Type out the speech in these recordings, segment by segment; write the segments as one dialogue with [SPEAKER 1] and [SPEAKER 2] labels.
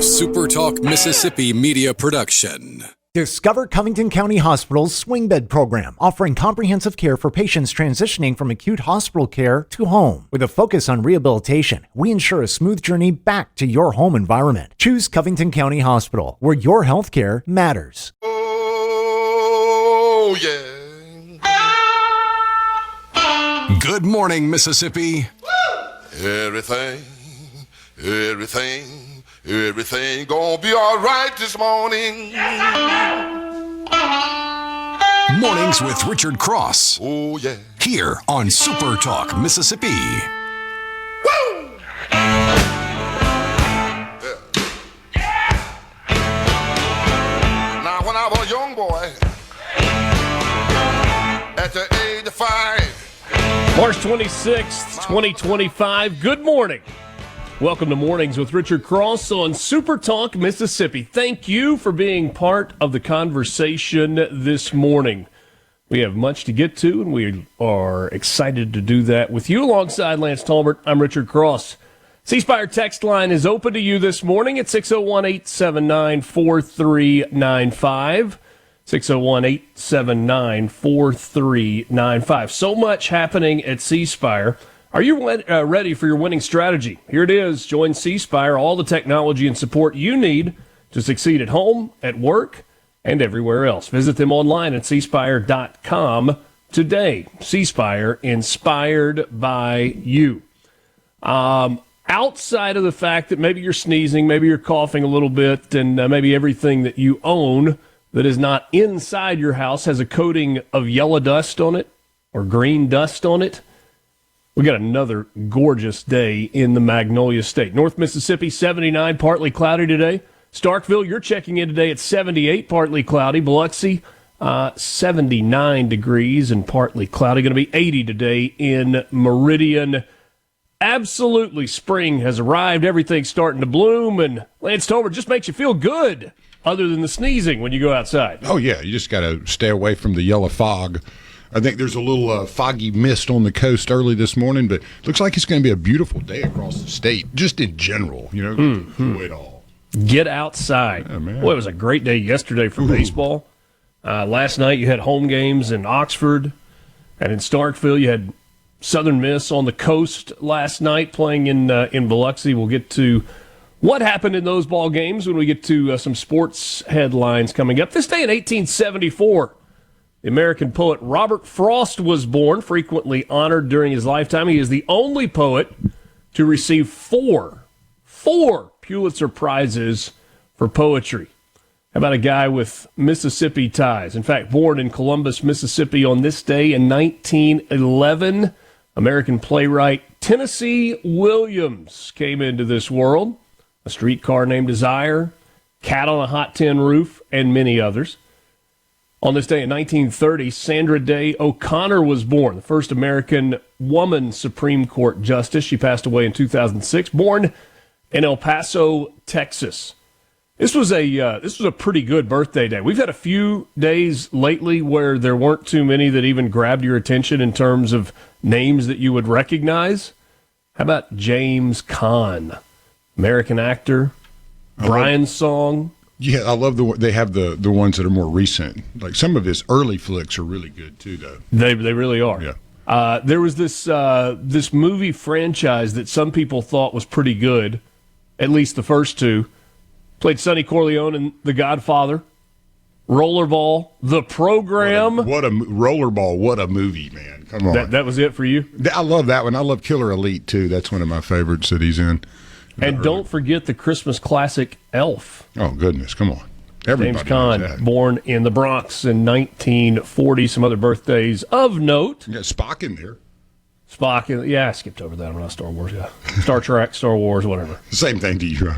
[SPEAKER 1] SuperTalk Mississippi media production.
[SPEAKER 2] Discover Covington County Hospital's swing bed program, offering comprehensive care for patients transitioning from acute hospital care to home. With a focus on rehabilitation, we ensure a smooth journey back to your home environment. Choose Covington County Hospital, where your health care matters.
[SPEAKER 3] Oh, yeah.
[SPEAKER 1] Good morning, Mississippi.
[SPEAKER 3] Everything gonna be all right this morning.
[SPEAKER 1] Mornings with Richard Cross.
[SPEAKER 3] Oh, yeah.
[SPEAKER 1] Here on SuperTalk Mississippi.
[SPEAKER 3] Woo! Now, when I was a young boy, at the age of 5,
[SPEAKER 4] March 26th, 2025. Good morning. Welcome to Mornings with Richard Cross on SuperTalk Mississippi. Thank you for being part of the conversation this morning. We have much to get to, and we are excited to do that with you. Alongside Lance Talbert, I'm Richard Cross. C-Spire text line is open to you this morning at 601-879-4395. 601-879-4395. So much happening at C-Spire. Are you ready for your winning strategy? Here it is. Join C-Spire, all the technology and support you need to succeed at home, at work, and everywhere else. Visit them online at cspire.com today. C-Spire, inspired by you. Outside of the fact that maybe you're sneezing, maybe you're coughing a little bit, and maybe everything that you own that is not inside your house has a coating of yellow dust on it or green dust on it, we got another gorgeous day in the Magnolia State. North Mississippi, 79, partly cloudy today. Starkville, you're checking in today at 78, partly cloudy. Biloxi, 79 degrees and partly cloudy. Going to be 80 today in Meridian. Absolutely, spring has arrived. Everything's starting to bloom, and Lance Tolbert just makes you feel good, other than the sneezing when you go outside.
[SPEAKER 5] Oh, yeah, you just got to stay away from the yellow fog. I think there's a little foggy mist on the coast early this morning, but looks like it's going to be a beautiful day across the state, just in general, enjoy it all.
[SPEAKER 4] Get outside.
[SPEAKER 5] Yeah, man.
[SPEAKER 4] Boy, it was a great day yesterday for baseball. Last night you had home games in Oxford, and in Starkville you had Southern Miss on the coast last night playing in Biloxi. We'll get to what happened in those ball games when we get to some sports headlines coming up. This day in 1874, the American poet Robert Frost was born, frequently honored during his lifetime. He is the only poet to receive four Pulitzer Prizes for poetry. How about a guy with Mississippi ties? In fact, born in Columbus, Mississippi on this day in 1911, American playwright Tennessee Williams came into this world. A Streetcar Named Desire, Cat on a Hot Tin Roof, and many others. On this day in 1930, Sandra Day O'Connor was born, the first American woman Supreme Court justice. She passed away in 2006, born in El Paso, Texas. This was a pretty good birthday day. We've had a few days lately where there weren't too many that even grabbed your attention in terms of names that you would recognize. How about James Caan, American actor, Brian's Song.
[SPEAKER 5] Yeah, I love they have the ones that are more recent. Like some of his early flicks are really good too, though.
[SPEAKER 4] They really are.
[SPEAKER 5] Yeah.
[SPEAKER 4] There was this movie franchise that some people thought was pretty good, at least the first two. Played Sonny Corleone in The Godfather, Rollerball, The Program.
[SPEAKER 5] What a Rollerball! What a movie, man! Come on.
[SPEAKER 4] That was it for you?
[SPEAKER 5] I love that one. I love Killer Elite too. That's one of my favorites that he's in.
[SPEAKER 4] And don't forget the Christmas classic Elf.
[SPEAKER 5] Oh, goodness. Come on. Everybody
[SPEAKER 4] James Caan, born in the Bronx in 1940. Some other birthdays of note.
[SPEAKER 5] You got Spock in there.
[SPEAKER 4] Spock, yeah, I skipped over that. I'm not Star Wars, yeah. Star Trek, Star Wars, whatever.
[SPEAKER 5] Same thing to you.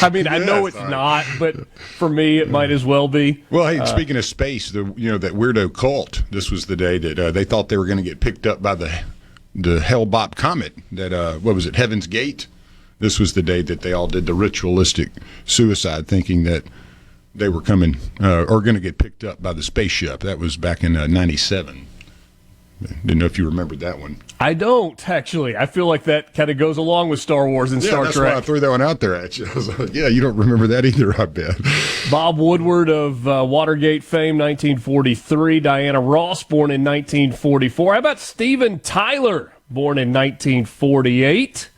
[SPEAKER 4] I mean, I know it's not, but for me, it might as well be.
[SPEAKER 5] Well, hey, speaking of space, that weirdo cult, this was the day that they thought they were going to get picked up by the Hale-Bopp comet, that, what was it, Heaven's Gate? This was the day that they all did the ritualistic suicide, thinking that they were coming or going to get picked up by the spaceship. That was back in 97. Didn't know if you remembered that one.
[SPEAKER 4] I don't, actually. I feel like that kind of goes along with Star Wars and Star
[SPEAKER 5] that's
[SPEAKER 4] Trek.
[SPEAKER 5] why I threw that one out there at you. I was like, yeah, you don't remember that either, I bet.
[SPEAKER 4] Bob Woodward of Watergate fame, 1943. Diana Ross, born in 1944. How about Steven Tyler, born in 1948?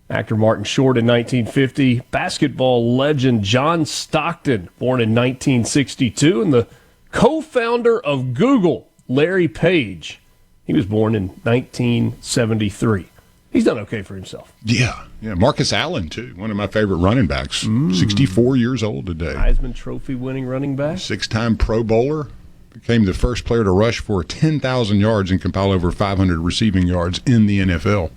[SPEAKER 4] Actor Martin Short in 1950. Basketball legend John Stockton, born in 1962. And the co-founder of Google, Larry Page, he was born in 1973. He's done okay for himself.
[SPEAKER 5] Yeah. Marcus Allen, too, one of my favorite running backs. 64 years old today.
[SPEAKER 4] Heisman Trophy winning running back.
[SPEAKER 5] 6-time Pro Bowler. Became the first player to rush for 10,000 yards and compile over 500 receiving yards in the NFL.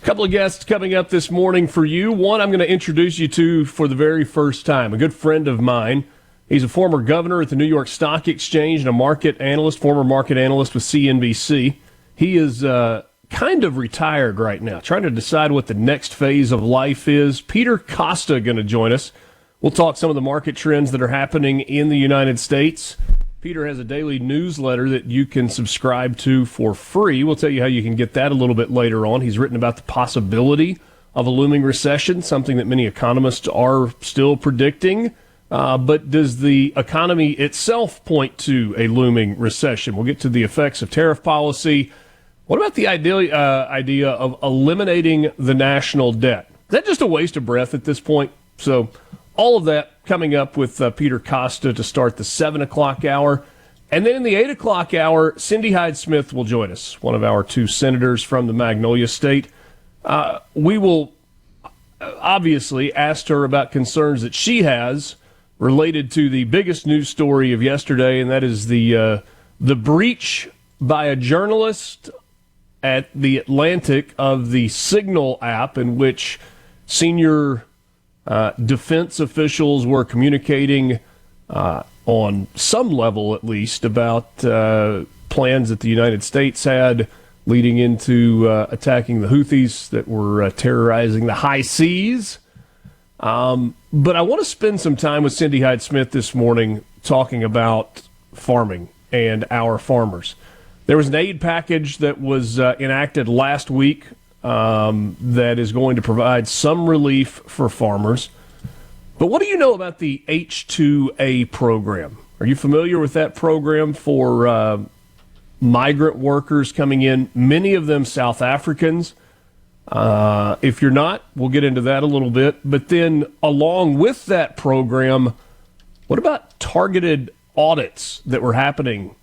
[SPEAKER 4] A couple of guests coming up this morning for you. One I'm going to introduce you to for the very first time, a good friend of mine. He's a former governor at the New York Stock Exchange and a former market analyst with CNBC. He is kind of retired right now, trying to decide what the next phase of life is. Peter Costa going to join us. We'll talk some of the market trends that are happening in the United States. Peter has a daily newsletter that you can subscribe to for free. We'll tell you how you can get that a little bit later on. He's written about the possibility of a looming recession, something that many economists are still predicting. But does the economy itself point to a looming recession? We'll get to the effects of tariff policy. What about the idea of eliminating the national debt? Is that just a waste of breath at this point? So all of that coming up with Peter Costa to start the 7 o'clock hour. And then in the 8 o'clock hour, Cindy Hyde-Smith will join us, one of our 2 senators from the Magnolia State. We will obviously ask her about concerns that she has related to the biggest news story of yesterday, and that is the breach by a journalist at the Atlantic of the Signal app, in which senior defense officials were communicating on some level, at least, about plans that the United States had leading into attacking the Houthis that were terrorizing the high seas. But I want to spend some time with Cindy Hyde-Smith this morning talking about farming and our farmers. There was an aid package that was enacted last week that is going to provide some relief for farmers. But what do you know about the H-2A program? Are you familiar with that program for migrant workers coming in, many of them South Africans? If you're not, we'll get into that a little bit. But then along with that program, what about targeted audits that were happening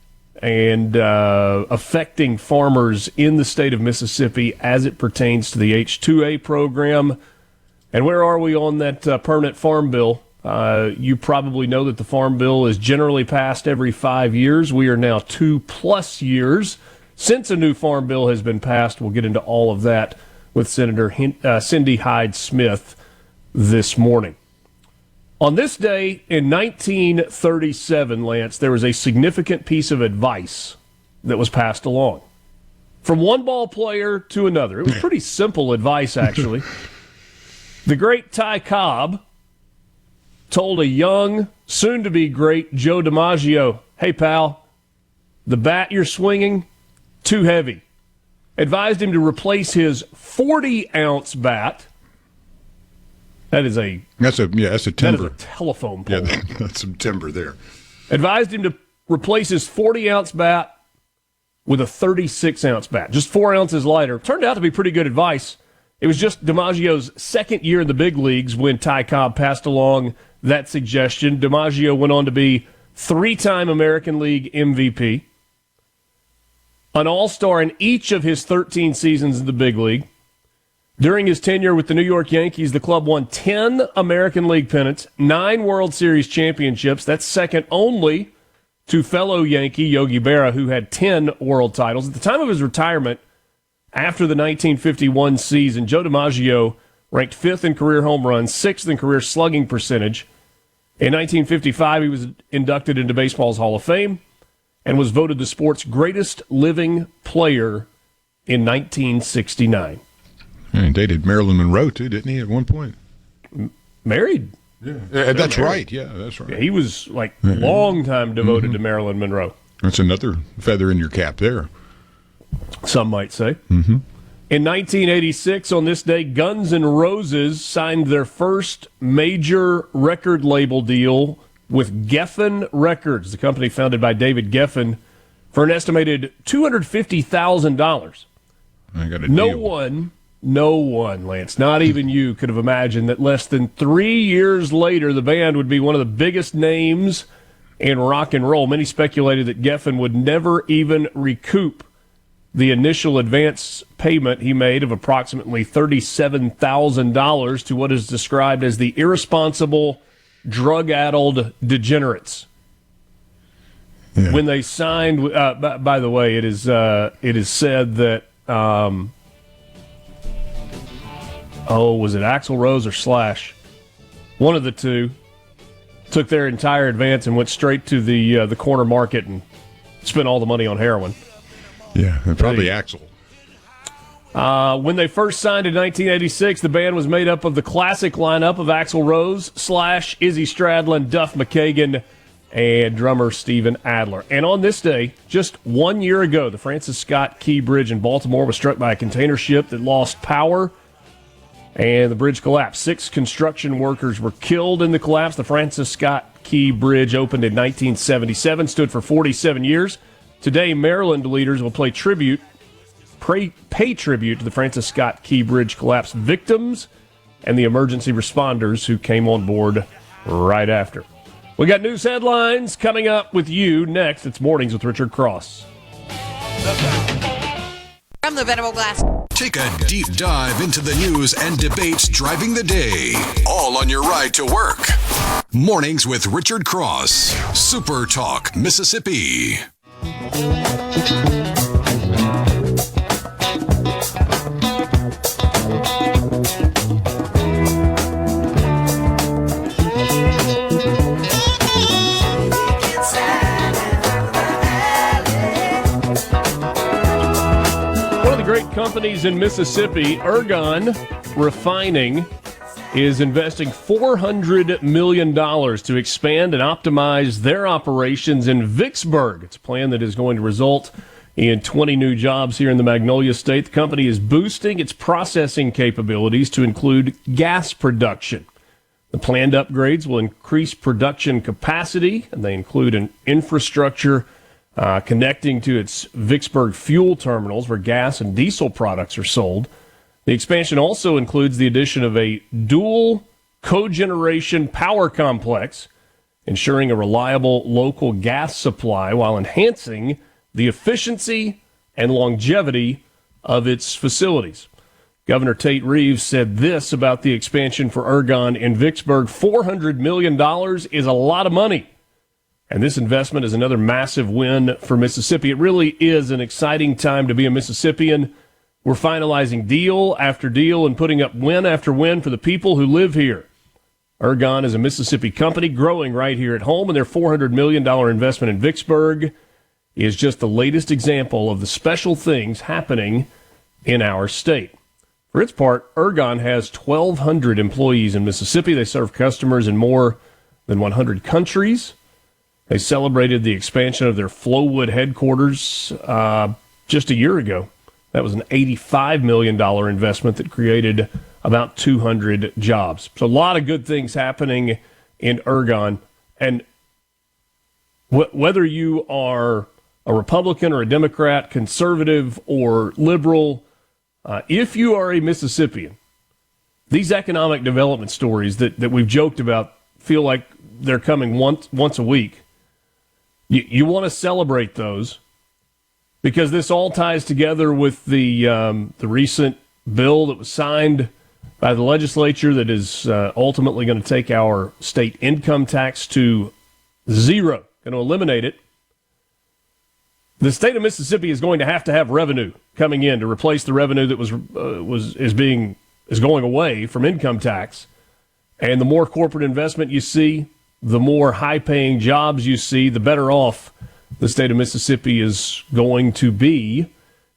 [SPEAKER 4] and affecting farmers in the state of Mississippi as it pertains to the H-2A program? And where are we on that permanent farm bill? You probably know that the farm bill is generally passed every 5 years. We are now 2+ years since a new farm bill has been passed. We'll get into all of that with Senator Cindy Hyde-Smith this morning. On this day in 1937, Lance, there was a significant piece of advice that was passed along from one ball player to another. It was pretty simple advice, actually. The great Ty Cobb told a young, soon-to-be great Joe DiMaggio, "Hey, pal, the bat you're swinging, too heavy." Advised him to replace his 40-ounce bat. That's a timber.
[SPEAKER 5] That is a
[SPEAKER 4] telephone pole.
[SPEAKER 5] Yeah, that's some timber there.
[SPEAKER 4] Advised him to replace his 40-ounce bat with a 36-ounce bat, just 4 ounces lighter. Turned out to be pretty good advice. It was just DiMaggio's second year in the big leagues when Ty Cobb passed along that suggestion. DiMaggio went on to be 3-time American League MVP, an all-star in each of his 13 seasons in the big league. During his tenure with the New York Yankees, the club won 10 American League pennants, 9 World Series championships. That's second only to fellow Yankee Yogi Berra, who had 10 world titles. At the time of his retirement, after the 1951 season, Joe DiMaggio ranked 5th in career home runs, 6th in career slugging percentage. In 1955, he was inducted into baseball's Hall of Fame and was voted the sport's greatest living player in 1969.
[SPEAKER 5] And dated Marilyn Monroe, too, didn't he, at one point?
[SPEAKER 4] Married.
[SPEAKER 5] Yeah, that's right. Yeah, that's right.
[SPEAKER 4] Yeah, he was, long time devoted to Marilyn Monroe.
[SPEAKER 5] That's another feather in your cap there.
[SPEAKER 4] some might say. Mm-hmm. In 1986, on this day, Guns N' Roses signed their first major record label deal with Geffen Records, the company founded by David Geffen, for an estimated $250,000.
[SPEAKER 5] I got a
[SPEAKER 4] No one, Lance, not even you, could have imagined that less than 3 years later, the band would be one of the biggest names in rock and roll. Many speculated that Geffen would never even recoup the initial advance payment he made of approximately $37,000 to what is described as the irresponsible, drug-addled degenerates.
[SPEAKER 5] Yeah.
[SPEAKER 4] When they signed, by the way, it is said that, was it Axl Rose or Slash? One of the two took their entire advance and went straight to the corner market and spent all the money on heroin.
[SPEAKER 5] Yeah, probably Axl.
[SPEAKER 4] When they first signed in 1986, the band was made up of the classic lineup of Axl Rose, Slash, Izzy Stradlin, Duff McKagan, and drummer Steven Adler. And on this day, just 1 year ago, the Francis Scott Key Bridge in Baltimore was struck by a container ship that lost power, and the bridge collapsed. 6 construction workers were killed in the collapse. The Francis Scott Key Bridge opened in 1977, stood for 47 years. Today, Maryland leaders will pay tribute to the Francis Scott Key Bridge collapse victims and the emergency responders who came on board right after. We got news headlines coming up with you next. It's Mornings with Richard Cross.
[SPEAKER 6] From the Venable Glass.
[SPEAKER 1] Take a deep dive into the news and debates driving the day, all on your ride to work. Mornings with Richard Cross. SuperTalk, Mississippi.
[SPEAKER 4] Great companies in Mississippi, Ergon Refining, is investing $400 million to expand and optimize their operations in Vicksburg. It's a plan that is going to result in 20 new jobs here in the Magnolia State. The company is boosting its processing capabilities to include gas production. The planned upgrades will increase production capacity, and they include an infrastructure connecting to its Vicksburg fuel terminals where gas and diesel products are sold. The expansion also includes the addition of a dual cogeneration power complex, ensuring a reliable local gas supply while enhancing the efficiency and longevity of its facilities. Governor Tate Reeves said this about the expansion for Ergon in Vicksburg: $400 million is a lot of money. And this investment is another massive win for Mississippi. It really is an exciting time to be a Mississippian. We're finalizing deal after deal and putting up win after win for the people who live here. Ergon is a Mississippi company growing right here at home, and their $400 million investment in Vicksburg is just the latest example of the special things happening in our state. For its part, Ergon has 1,200 employees in Mississippi. They serve customers in more than 100 countries. They celebrated the expansion of their Flowood headquarters just a year ago. That was an $85 million investment that created about 200 jobs. So a lot of good things happening in Ergon. And whether you are a Republican or a Democrat, conservative or liberal, if you are a Mississippian, these economic development stories that we've joked about feel like they're coming once a week. You want to celebrate those because this all ties together with the recent bill that was signed by the legislature that is ultimately going to take our state income tax to zero, going to eliminate it. The state of Mississippi is going to have revenue coming in to replace the revenue that is going away from income tax. And the more corporate investment you see, the more high-paying jobs you see, the better off the state of Mississippi is going to be,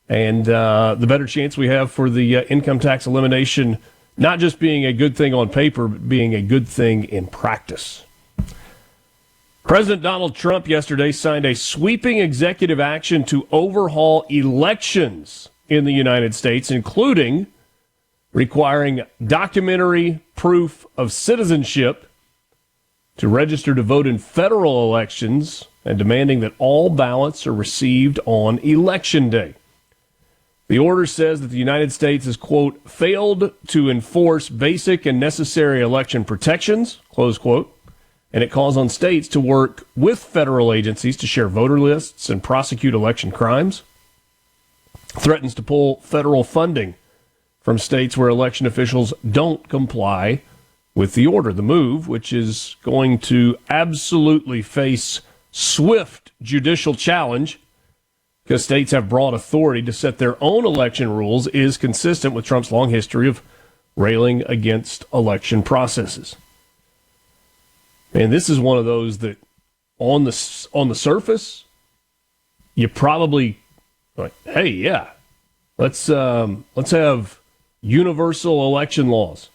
[SPEAKER 4] and the better chance we have for the income tax elimination not just being a good thing on paper, but being a good thing in practice. President Donald Trump yesterday signed a sweeping executive action to overhaul elections in the United States, including requiring documentary proof of citizenship to register to vote in federal elections and demanding that all ballots are received on Election Day. The order says that the United States has, quote, failed to enforce basic and necessary election protections, close quote, and it calls on states to work with federal agencies to share voter lists and prosecute election crimes. Threatens to pull federal funding from states where election officials don't comply with the order. The move, which is going to absolutely face swift judicial challenge because states have broad authority to set their own election rules, is consistent with Trump's long history of railing against election processes. And this is one of those that on the surface, you probably like, hey, yeah, let's have universal election laws.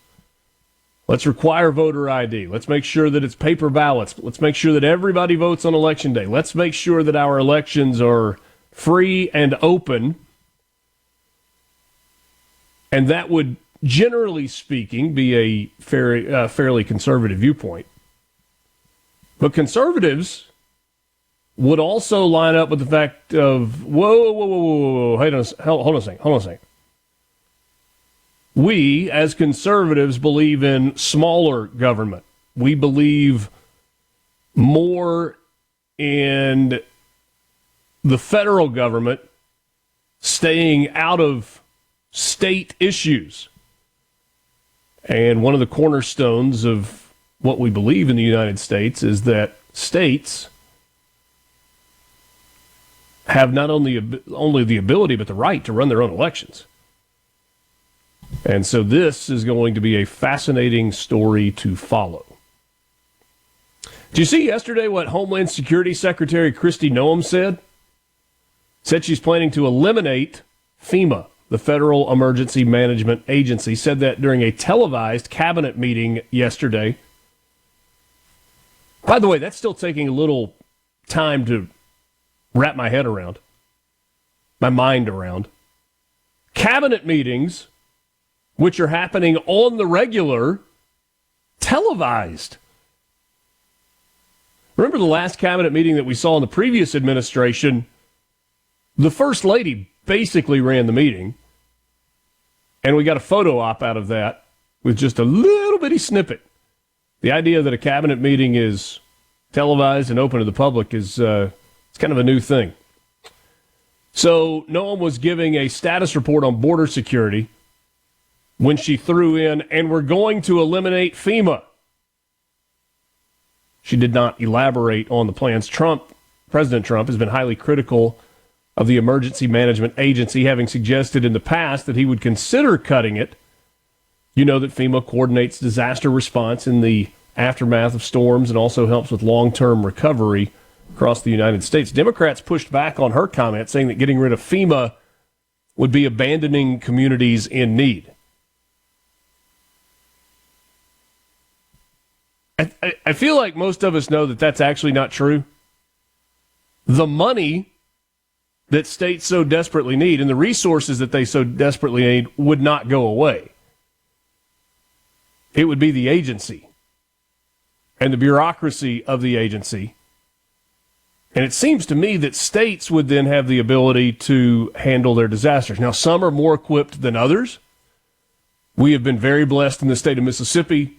[SPEAKER 4] Let's require voter ID. Let's make sure that it's paper ballots. Let's make sure that everybody votes on Election Day. Let's make sure that our elections are free and open. And that would, generally speaking, be a fairly conservative viewpoint. But conservatives would also line up with the fact of, whoa, hold on a second. We, as conservatives, believe in smaller government. We believe more in the federal government staying out of state issues. And one of the cornerstones of what we believe in the United States is that states have not only the ability but the right to run their own elections. And so this is going to be a fascinating story to follow. Did you see yesterday what Homeland Security Secretary Kristi Noem said? Said she's planning to eliminate FEMA, the Federal Emergency Management Agency. Said that during a televised cabinet meeting yesterday. By the way, that's still taking a little time to wrap my head around, my mind around. Cabinet meetings, which are happening on the regular, televised. Remember the last cabinet meeting that we saw in the previous administration? The First Lady basically ran the meeting, and we got a photo op out of that with just a little bitty snippet. The idea that a cabinet meeting is televised and open to the public is it's kind of a new thing. So Noem was giving a status report on border security when she threw in, and we're going to eliminate FEMA. She did not elaborate on the plans. President Trump has been highly critical of the Emergency Management Agency, having suggested in the past that he would consider cutting it. You know that FEMA coordinates disaster response in the aftermath of storms and also helps with long-term recovery across the United States. Democrats pushed back on her comment, saying that getting rid of FEMA would be abandoning communities in need. I feel like most of us know that that's actually not true. The money that states so desperately need and the resources that they so desperately need would not go away. It would be the agency and the bureaucracy of the agency. And it seems to me that states would then have the ability to handle their disasters. Now, some are more equipped than others. We have been very blessed in the state of Mississippi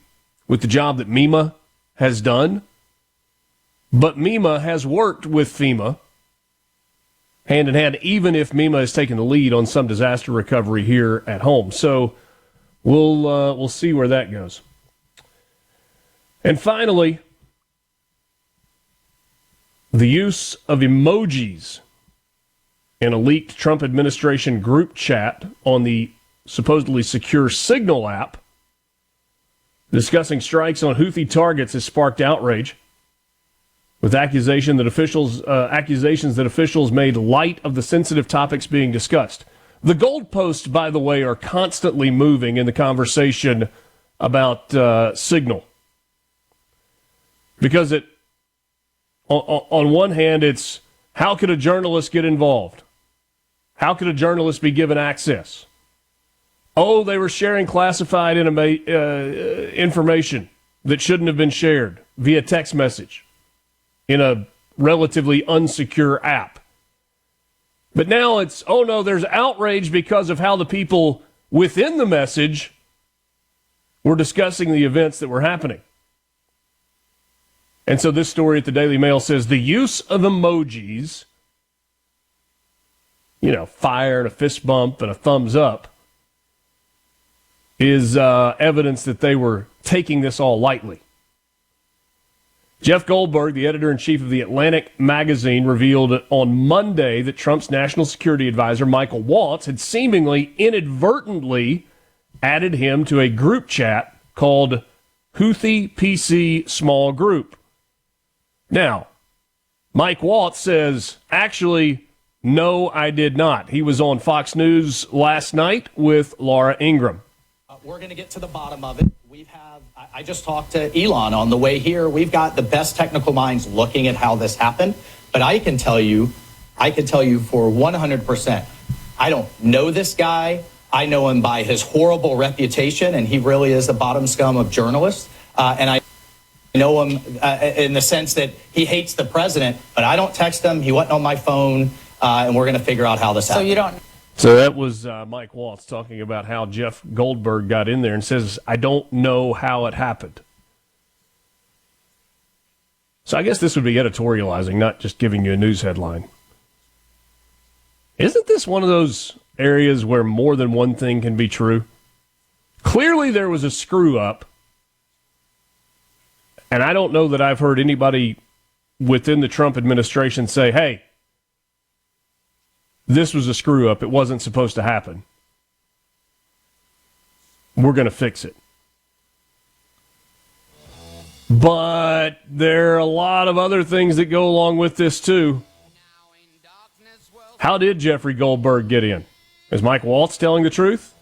[SPEAKER 4] with the job that MEMA has done. But MEMA has worked with FEMA hand in hand, even if MEMA has taken the lead on some disaster recovery here at home. So we'll see where that goes. And finally, the use of emojis in a leaked Trump administration group chat on the supposedly secure Signal app discussing strikes on Houthi targets has sparked outrage, with accusations that officials made light of the sensitive topics being discussed. The goalposts, by the way, are constantly moving in the conversation about Signal, because on one hand, it's how could a journalist get involved? How could a journalist be given access? Oh, they were sharing classified information that shouldn't have been shared via text message in a relatively unsecure app. But now it's, oh no, there's outrage because of how the people within the message were discussing the events that were happening. And so this story at the Daily Mail says the use of emojis, fire and a fist bump and a thumbs up, is evidence that they were taking this all lightly. Jeff Goldberg, the editor-in-chief of The Atlantic magazine, revealed on Monday that Trump's national security advisor, Michael Waltz, had seemingly inadvertently added him to a group chat called Houthi PC Small Group. Now, Mike Waltz says, actually, no, I did not. He was on Fox News last night with Laura Ingraham.
[SPEAKER 6] We're going to get to the bottom of it. I just talked to Elon on the way here. We've got the best technical minds looking at how this happened. But I can tell you for 100%, I don't know this guy. I know him by his horrible reputation, and he really is the bottom scum of journalists. And I know him in the sense that he hates the president, but I don't text him. He wasn't on my phone, and we're going to figure out how this happened.
[SPEAKER 7] So you don't...
[SPEAKER 4] So that was Mike Waltz talking about how Jeff Goldberg got in there and says, I don't know how it happened. So I guess this would be editorializing, not just giving you a news headline. Isn't this one of those areas where more than one thing can be true? Clearly there was a screw-up, and I don't know that I've heard anybody within the Trump administration say, hey, this was a screw-up. It wasn't supposed to happen. We're going to fix it. But there are a lot of other things that go along with this, too. How did Jeffrey Goldberg get in? Is Mike Waltz telling the truth?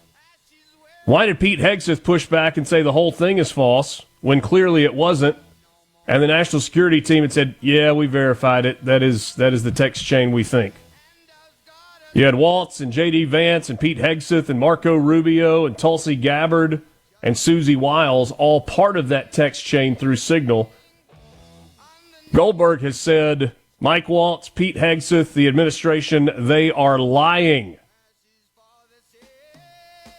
[SPEAKER 4] Why did Pete Hegseth push back and say the whole thing is false when clearly it wasn't? And the national security team had said, yeah, we verified it. That is the text chain we think. You had Waltz and J.D. Vance and Pete Hegseth and Marco Rubio and Tulsi Gabbard and Susie Wiles, all part of that text chain through Signal. Goldberg has said, Mike Waltz, Pete Hegseth, the administration, they are lying.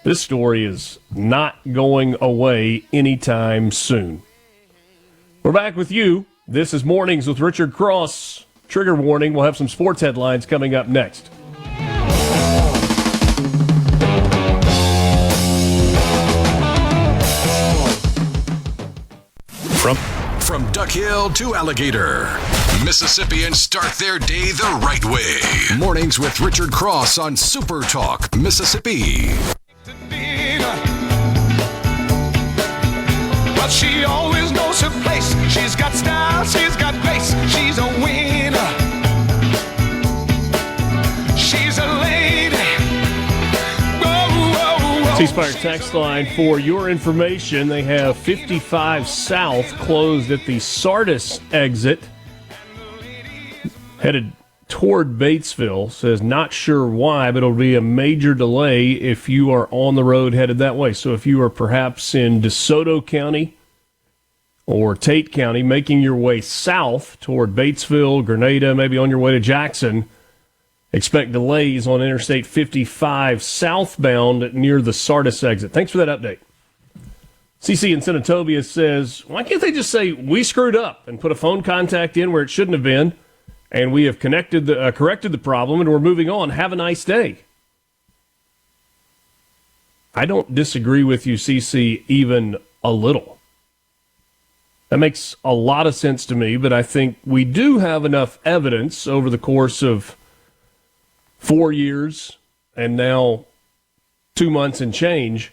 [SPEAKER 4] This story is not going away anytime soon. We're back with you. This is Mornings with Richard Cross. Trigger warning, we'll have some sports headlines coming up next.
[SPEAKER 1] From Duck Hill to Alligator, Mississippians start their day the right way. Mornings with Richard Cross on SuperTalk, Mississippi.
[SPEAKER 8] But she always knows her place. She's got style, she's got grace. She's a winner. She's a lady.
[SPEAKER 4] C-Spire text line for your information. They have 55 South closed at the Sardis exit, headed toward Batesville. Says not sure why, but it'll be a major delay if you are on the road headed that way. So if you are perhaps in DeSoto County or Tate County, making your way south toward Batesville, Grenada, maybe on your way to Jackson, expect delays on Interstate 55 southbound near the Sardis exit. Thanks for that update. CC in Senatobia says, why can't they just say, we screwed up and put a phone contact in where it shouldn't have been, and we have corrected the problem, and we're moving on. Have a nice day. I don't disagree with you, CC, even a little. That makes a lot of sense to me, but I think we do have enough evidence over the course of 4 years and now 2 months and change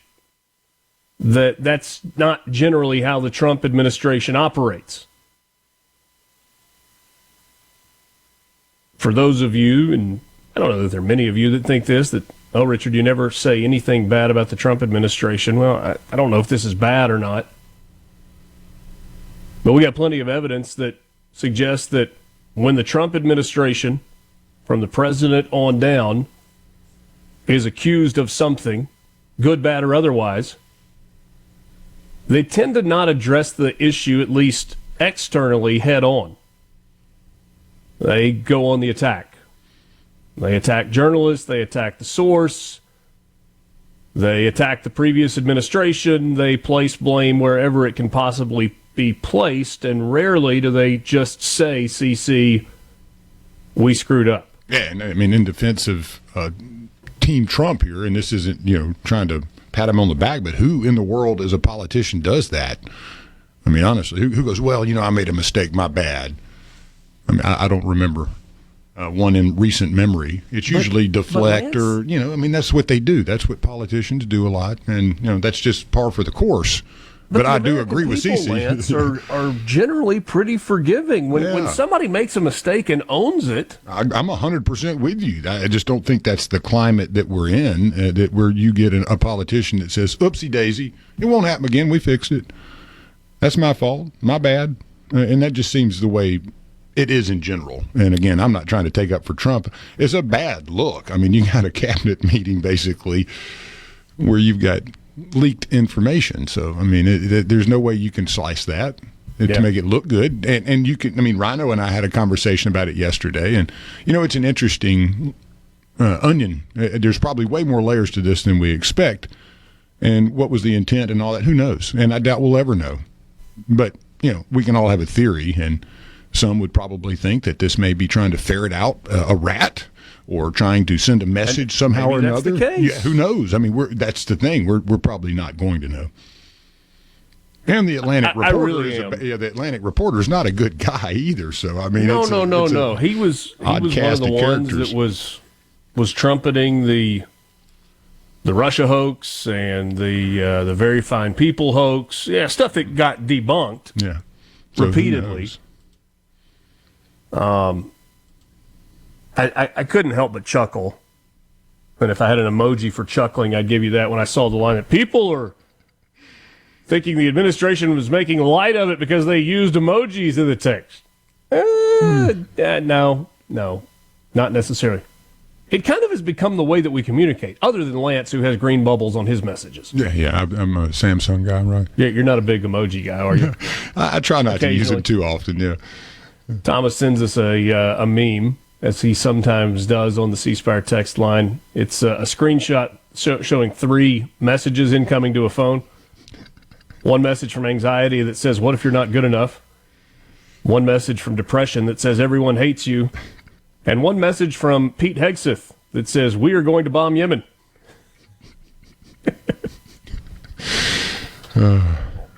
[SPEAKER 4] that's not generally how the Trump administration operates. For those of you, and I don't know that there are many of you that think this, that, oh, Richard, you never say anything bad about the Trump administration. Well, I don't know if this is bad or not. But we got plenty of evidence that suggests that when the Trump administration, from the president on down, is accused of something, good, bad, or otherwise, they tend to not address the issue, at least externally, head on. They go on the attack. They attack journalists, they attack the source, they attack the previous administration, they place blame wherever it can possibly be placed, and rarely do they just say, CC, we screwed up.
[SPEAKER 5] Yeah, and I mean, in defense of Team Trump here, and this isn't, trying to pat him on the back, but who in the world as a politician does that? I mean, honestly, who goes, well, I made a mistake, my bad. I mean, I don't remember one in recent memory. It's usually deflect or, that's what they do. That's what politicians do a lot, and, that's just par for the course. But I do agree with Cece.
[SPEAKER 4] Lance, are generally pretty forgiving. When somebody makes a mistake and owns it.
[SPEAKER 5] I'm 100% with you. I just don't think that's the climate that we're in, where you get a politician that says, oopsie daisy, it won't happen again, we fixed it. That's my fault, my bad. And that just seems the way it is in general. And again, I'm not trying to take up for Trump. It's a bad look. I mean, you got a cabinet meeting basically where you've got leaked information. So, I mean, there's no way you can slice that to make it look good. And you can, Rhino and I had a conversation about it yesterday. And, it's an interesting onion. There's probably way more layers to this than we expect. And what was the intent and all that? Who knows? And I doubt we'll ever know. But, we can all have a theory. And some would probably think that this may be trying to ferret out a rat or trying to send a message somehow or another.
[SPEAKER 4] That's the case.
[SPEAKER 5] Yeah, who knows? I mean, that's the thing. We're probably not going to know. And the Atlantic Reporter the Atlantic Reporter is not a good guy either. So I mean,
[SPEAKER 4] no. He was one of the ones that was trumpeting the Russia hoax and the Very Fine People hoax. Yeah, stuff that got debunked.
[SPEAKER 5] Yeah,
[SPEAKER 4] repeatedly. I couldn't help but chuckle. And if I had an emoji for chuckling, I'd give you that when I saw the line that people are thinking the administration was making light of it because they used emojis in the text. No, not necessarily. It kind of has become the way that we communicate, other than Lance, who has green bubbles on his messages.
[SPEAKER 5] Yeah, I'm a Samsung guy, right?
[SPEAKER 4] Yeah, you're not a big emoji guy, are you?
[SPEAKER 5] I try not to use it too often, yeah.
[SPEAKER 4] Thomas sends us a meme, as he sometimes does on the C Spire text line. It's a screenshot showing 3 messages incoming to a phone. One message from anxiety that says, what if you're not good enough? One message from depression that says, everyone hates you. And one message from Pete Hegseth that says, we are going to bomb Yemen.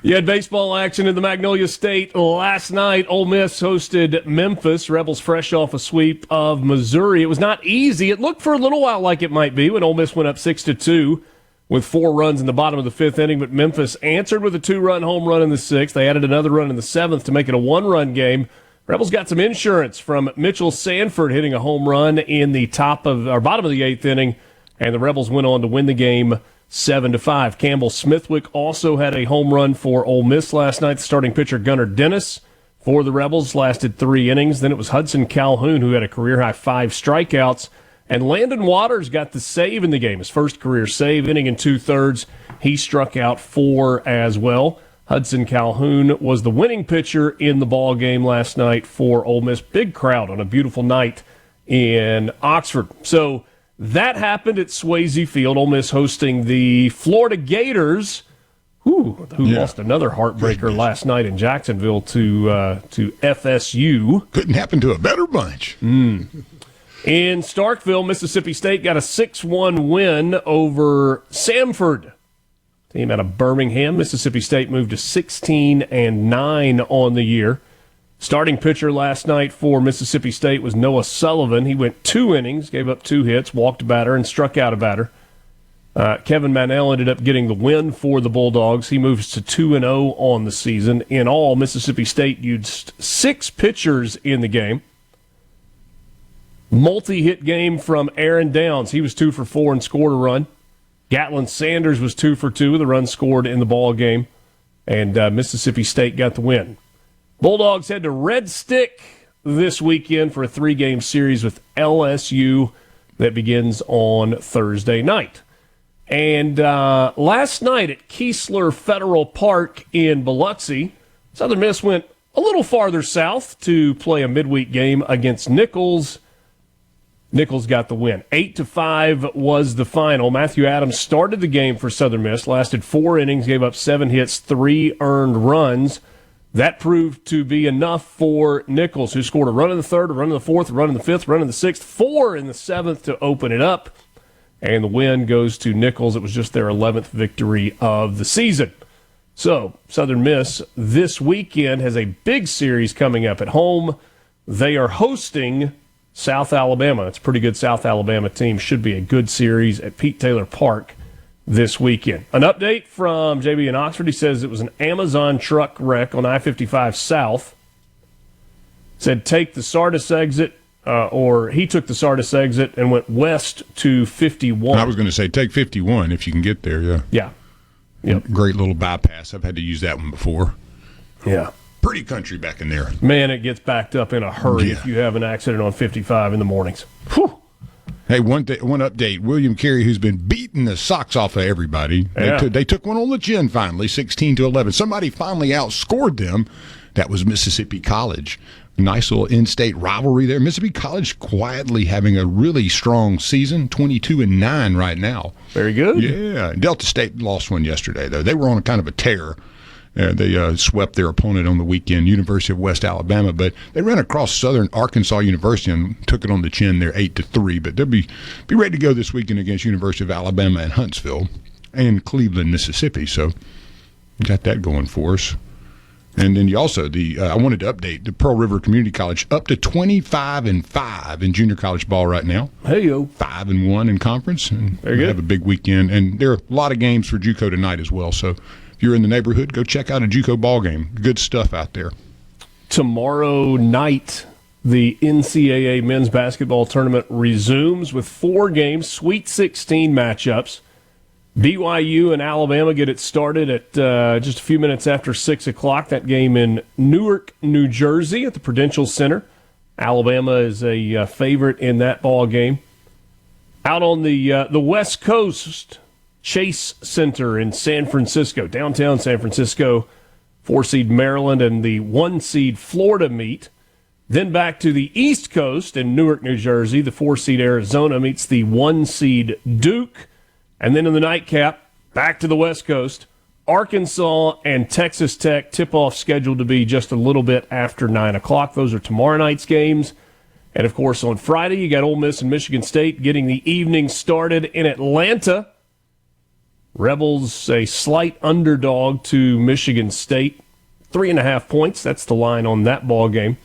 [SPEAKER 4] You had baseball action in the Magnolia State last night. Ole Miss hosted Memphis. Rebels fresh off a sweep of Missouri. It was not easy. It looked for a little while like it might be when Ole Miss went up 6-2 with 4 runs in the bottom of the 5th inning. But Memphis answered with a 2-run home run in the 6th. They added another run in the 7th to make it a 1-run game. Rebels got some insurance from Mitchell Sanford hitting a home run in the bottom of the 8th inning, and the Rebels went on to win the game 7-5. Campbell Smithwick also had a home run for Ole Miss last night. The starting pitcher Gunnar Dennis for the Rebels lasted 3 innings. Then it was Hudson Calhoun who had a career-high 5 strikeouts. And Landon Waters got the save in the game, his first career save, inning and 2/3. He struck out 4 as well. Hudson Calhoun was the winning pitcher in the ball game last night for Ole Miss. Big crowd on a beautiful night in Oxford. So that happened at Swayze Field. Ole Miss hosting the Florida Gators, who lost another heartbreaker last night in Jacksonville to FSU.
[SPEAKER 5] Couldn't happen to a better bunch.
[SPEAKER 4] In Starkville, Mississippi State got a 6-1 win over Samford. Team out of Birmingham. Mississippi State moved to 16-9 on the year. Starting pitcher last night for Mississippi State was Noah Sullivan. He went 2 innings, gave up 2 hits, walked a batter, and struck out a batter. Kevin Manel ended up getting the win for the Bulldogs. He moves to 2-0 on the season. In all, Mississippi State used 6 pitchers in the game. Multi-hit game from Aaron Downs. He was 2 for 4 and scored a run. Gatlin Sanders was 2 for 2 with a run scored in the ball game, and Mississippi State got the win. Bulldogs head to Red Stick this weekend for a 3-game series with LSU that begins on Thursday night. And last night at Keesler Federal Park in Biloxi, Southern Miss went a little farther south to play a midweek game against Nichols. Nichols got the win. 8-5 was the final. Matthew Adams started the game for Southern Miss, lasted 4 innings, gave up 7 hits, 3 earned runs. That proved to be enough for Nichols, who scored a run in the third, a run in the fourth, a run in the fifth, a run in the sixth, 4 in the seventh to open it up. And the win goes to Nichols. It was just their 11th victory of the season. So Southern Miss this weekend has a big series coming up at home. They are hosting South Alabama. It's a pretty good South Alabama team. Should be a good series at Pete Taylor Park this weekend. An update from JB in Oxford. He says it was an Amazon truck wreck on I-55 South. Said take the Sardis exit, or he took the Sardis exit and went west to 51.
[SPEAKER 5] I was going to say take 51 if you can get there, yeah.
[SPEAKER 4] Yeah. Yep.
[SPEAKER 5] Great little bypass. I've had to use that one before.
[SPEAKER 4] Yeah.
[SPEAKER 5] Pretty country back in there.
[SPEAKER 4] Man, it gets backed up in a hurry if you have an accident on 55 in the mornings. Whew.
[SPEAKER 5] Hey, one update. William Carey, who's been beating the socks off of everybody, they took one on the chin finally, 16-11. Somebody finally outscored them. That was Mississippi College. Nice little in-state rivalry there. Mississippi College quietly having a really strong season, 22-9 right now.
[SPEAKER 4] Very good.
[SPEAKER 5] Yeah. Delta State lost one yesterday, though. They were on a kind of a tear. They swept their opponent on the weekend, University of West Alabama, but they ran across Southern Arkansas University and took it on the chin there, 8-3. But they'll be ready to go this weekend against University of Alabama and Huntsville and Cleveland, Mississippi. So got that going for us. And then you also I wanted to update the Pearl River Community College up to 25-5 in junior college ball right now.
[SPEAKER 4] Hey yo,
[SPEAKER 5] 5-1 in conference, and
[SPEAKER 4] very good.
[SPEAKER 5] Have a big weekend. And there are a lot of games for JUCO tonight as well. So if you're in the neighborhood, go check out a JUCO ball game. Good stuff out there.
[SPEAKER 4] Tomorrow night, the NCAA men's basketball tournament resumes with 4 games, Sweet 16 matchups. BYU and Alabama get it started at just a few minutes after 6 o'clock. That game in Newark, New Jersey at the Prudential Center. Alabama is a favorite in that ball game. Out on the West Coast, Chase Center in San Francisco, downtown San Francisco, 4-seed Maryland and the 1-seed Florida meet. Then back to the East Coast in Newark, New Jersey, the 4-seed Arizona meets the 1-seed Duke. And then in the nightcap, back to the West Coast, Arkansas and Texas Tech tip-off scheduled to be just a little bit after 9 o'clock. Those are tomorrow night's games. And, of course, on Friday, you got Ole Miss and Michigan State getting the evening started in Atlanta. Rebels a slight underdog to Michigan State, 3.5 points. That's the line on that ball game.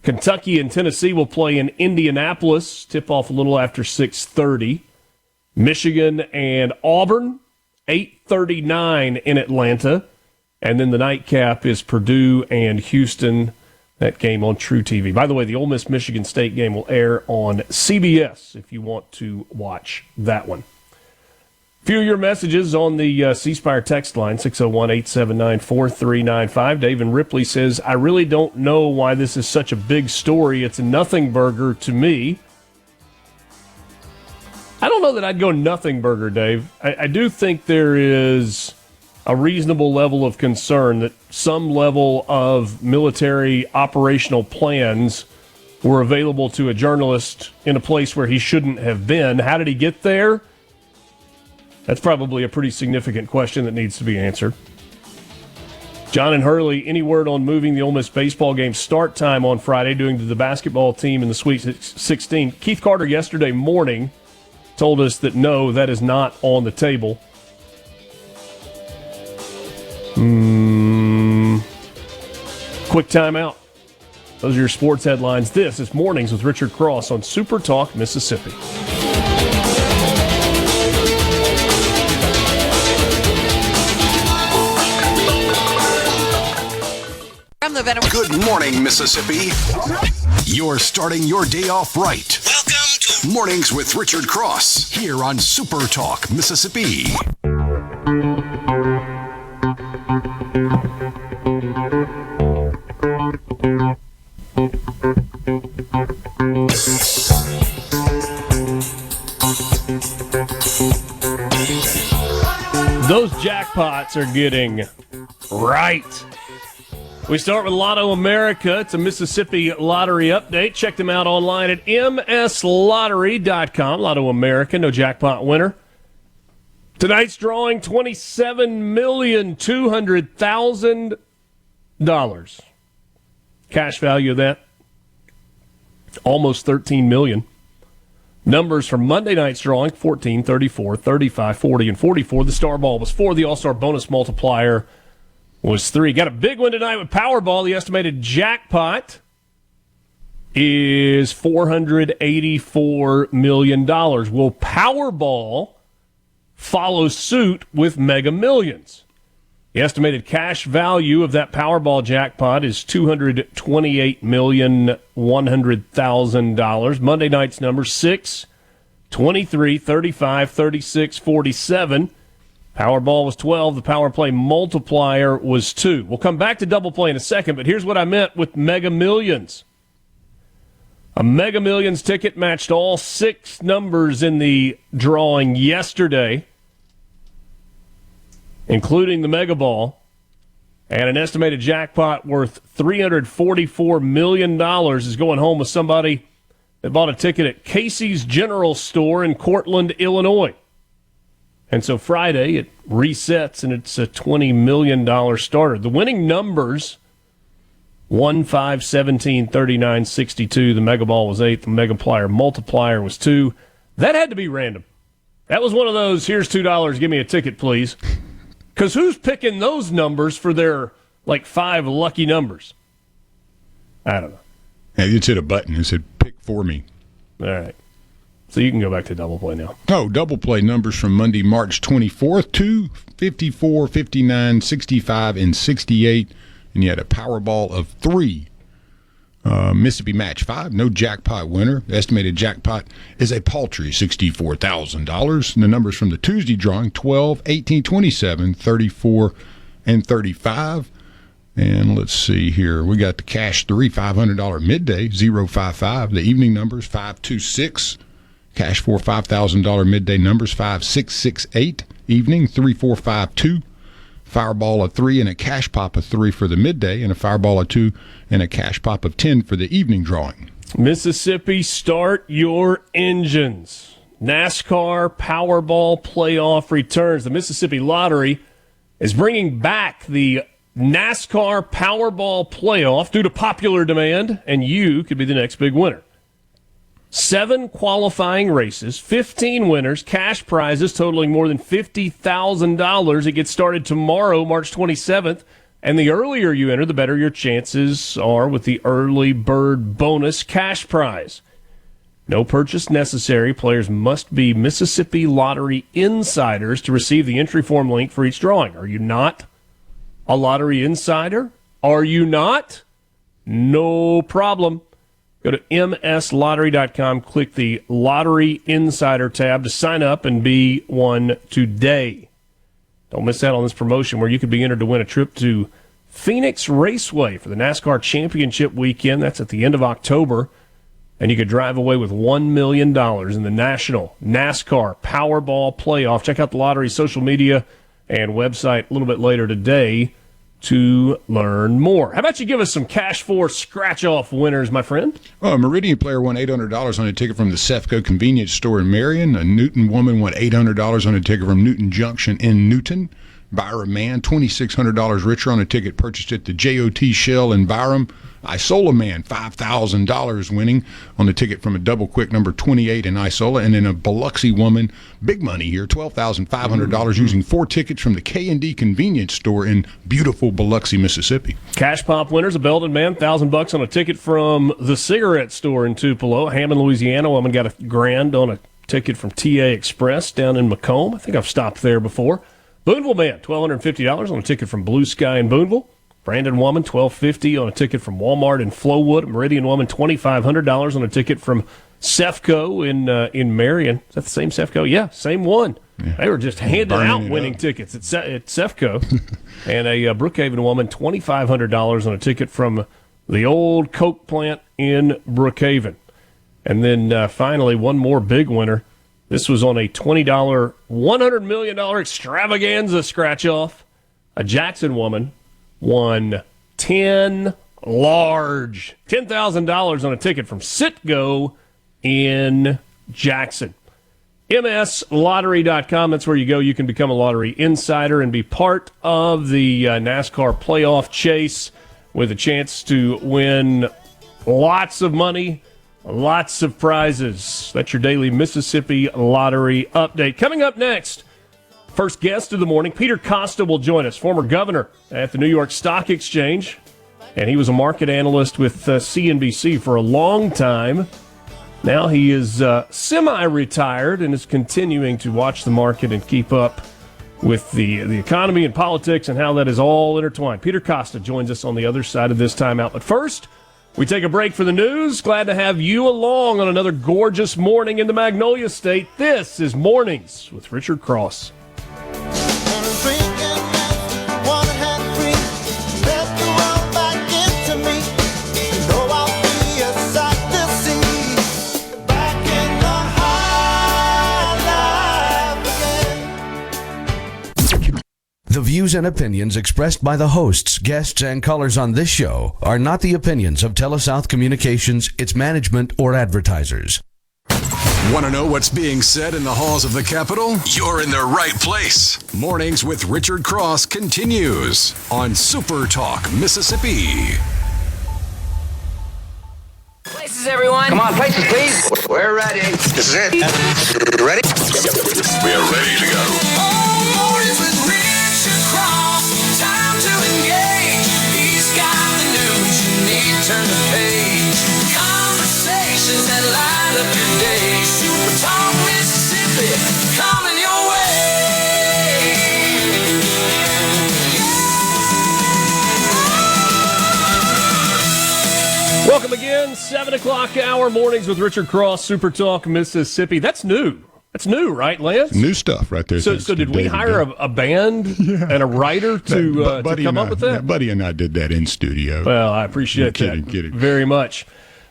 [SPEAKER 4] Kentucky and Tennessee will play in Indianapolis, tip-off a little after 6:30. Michigan and Auburn, 8:39 in Atlanta. And then the nightcap is Purdue and Houston, that game on True TV. By the way, the Ole Miss-Michigan State game will air on CBS if you want to watch that one. Few of your messages on the C-Spire text line, 601-879-4395. Dave in Ripley says, I really don't know why this is such a big story. It's a nothing burger to me. I don't know that I'd go nothing burger, Dave. I do think there is a reasonable level of concern that some level of military operational plans were available to a journalist in a place where he shouldn't have been. How did he get there? That's probably a pretty significant question that needs to be answered. John and Hurley, any word on moving the Ole Miss baseball game start time on Friday, doing to the basketball team in the Sweet 16? Keith Carter yesterday morning told us that no, that is not on the table. Quick timeout. Those are your sports headlines. This is Mornings with Richard Cross on SuperTalk, Mississippi.
[SPEAKER 1] Good morning, Mississippi. You're starting your day off right. Welcome to Mornings with Richard Cross here on SuperTalk, Mississippi.
[SPEAKER 4] jackpots are getting right. We start with Lotto America. It's a Mississippi lottery update. Check them out online at mslottery.com. Lotto America, no jackpot winner. Tonight's drawing, $27,200,000. Cash value of that, almost $13 million. Numbers from Monday night's drawing, 14, 34, 35, 40, and 44. The star ball was 4. The all-star bonus multiplier was 3. Got a big one tonight with Powerball. The estimated jackpot is $484 million. Will Powerball follow suit with Mega Millions? The estimated cash value of that Powerball jackpot is $228,100,000. Monday night's numbers 6, 23, 35, 36, 47. Powerball was 12. The Power Play multiplier was 2. We'll come back to Double Play in a second, but here's what I meant with Mega Millions. A Mega Millions ticket matched all 6 numbers in the drawing yesterday, including the Mega Ball, and an estimated jackpot worth $344 million is going home with somebody that bought a ticket at Casey's General Store in Cortland, Illinois. And so Friday it resets, and it's a $20 million starter. The winning numbers, 1, 5, 17, 39, 62. The Mega Ball was 8. The Mega multiplier was 2. That had to be random. That was one of those, here's $2, give me a ticket, please. Because who's picking those numbers for their, 5 lucky numbers? I don't know.
[SPEAKER 5] Yeah, you just hit a button and said, pick for me.
[SPEAKER 4] All right. So you can go back to Double Play now.
[SPEAKER 5] Oh, Double Play numbers from Monday, March 24th, 2, 54, 59, 65, and 68. And you had a Powerball of 3. Mississippi Match 5, no jackpot winner. The estimated jackpot is a paltry $64,000. And the numbers from the Tuesday drawing, 12, 18, 27, 34, and 35. And let's see here. We got the cash 3, $500 midday, 055. The evening numbers, 526. Cash 4, $5,000 midday numbers, 5668. Evening, 3452. Fireball of 3 and a cash pop of 3 for the midday, and a fireball of 2 and a cash pop of 10 for the evening drawing.
[SPEAKER 4] Mississippi, start your engines. NASCAR Powerball playoff returns. The Mississippi Lottery is bringing back the NASCAR Powerball playoff due to popular demand, and you could be the next big winner. 7 qualifying races, 15 winners, cash prizes totaling more than $50,000. It gets started tomorrow, March 27th, and the earlier you enter, the better your chances are with the early bird bonus cash prize. No purchase necessary. Players must be Mississippi Lottery insiders to receive the entry form link for each drawing. Are you not a lottery insider? Are you not? No problem. Go to mslottery.com, click the Lottery Insider tab to sign up and be one today. Don't miss out on this promotion where you could be entered to win a trip to Phoenix Raceway for the NASCAR Championship weekend. That's at the end of October. And you could drive away with $1 million in the National NASCAR Powerball Playoff. Check out the lottery's social media and website a little bit later today to learn more. How about you give us some cash for scratch-off winners, my friend?
[SPEAKER 5] Well, a Meridian player won $800 on a ticket from the Sefco convenience store in Marion. A Newton woman won $800 on a ticket from Newton Junction in Newton. Byram man, $2,600 richer on a ticket purchased at the JOT Shell in Byram. Isola man, $5,000 winning on the ticket from a double quick number 28 in Isola. And then a Biloxi woman, big money here, $12,500 using 4 tickets from the K&D convenience store in beautiful Biloxi, Mississippi.
[SPEAKER 4] Cash pop winners, a Belden man, $1,000 on a ticket from the cigarette store in Tupelo. Hammond, Louisiana woman got $1,000 on a ticket from TA Express down in Macomb. I think I've stopped there before. Boonville man, $1,250 on a ticket from Blue Sky in Boonville. Brandon woman, $1,250 on a ticket from Walmart in Flowood. Meridian woman, $2,500 on a ticket from Sefco in Marion. Is that the same Sefco? Yeah, same one. Yeah. They were just handing out winning tickets at Sefco. And a Brookhaven woman, $2,500 on a ticket from the old Coke plant in Brookhaven. And then finally, one more big winner. This was on a $20, $100 million extravaganza scratch-off. A Jackson woman won $10,000 on a ticket from Citgo in Jackson. MSLottery.com, that's where you go. You can become a lottery insider and be part of the NASCAR playoff chase with a chance to win lots of money, lots of prizes. That's your daily Mississippi Lottery update. Coming up next, first guest of the morning, Peter Costa will join us, former governor at the New York Stock Exchange, and he was a market analyst with CNBC for a long time. Now he is semi-retired and is continuing to watch the market and keep up with the economy and politics and how that is all intertwined. Peter Costa joins us on the other side of this timeout. But first, we take a break for the news. Glad to have you along on another gorgeous morning in the Magnolia State. This is Mornings with Richard Cross.
[SPEAKER 7] The views and opinions expressed by the hosts, guests, and callers on this show are not the opinions of TeleSouth Communications, its management, or advertisers.
[SPEAKER 1] Want to know what's being said in the halls of the Capitol? You're in the right place. Mornings with Richard Cross continues on SuperTalk, Mississippi.
[SPEAKER 9] Places, everyone. Come on, places, please. We're ready.
[SPEAKER 3] This is it. Ready?
[SPEAKER 1] We are ready to go.
[SPEAKER 8] Turn the page. Conversations that light up your day. SuperTalk Mississippi, coming your way.
[SPEAKER 4] Welcome again, 7 o'clock hour, Mornings with Richard Cross, SuperTalk Mississippi. That's new. That's new, right, Lance?
[SPEAKER 5] New stuff right there.
[SPEAKER 4] So did we hire a band and a writer to come up with that?
[SPEAKER 5] Yeah, Buddy and I did that in studio.
[SPEAKER 4] Well, I appreciate that very much.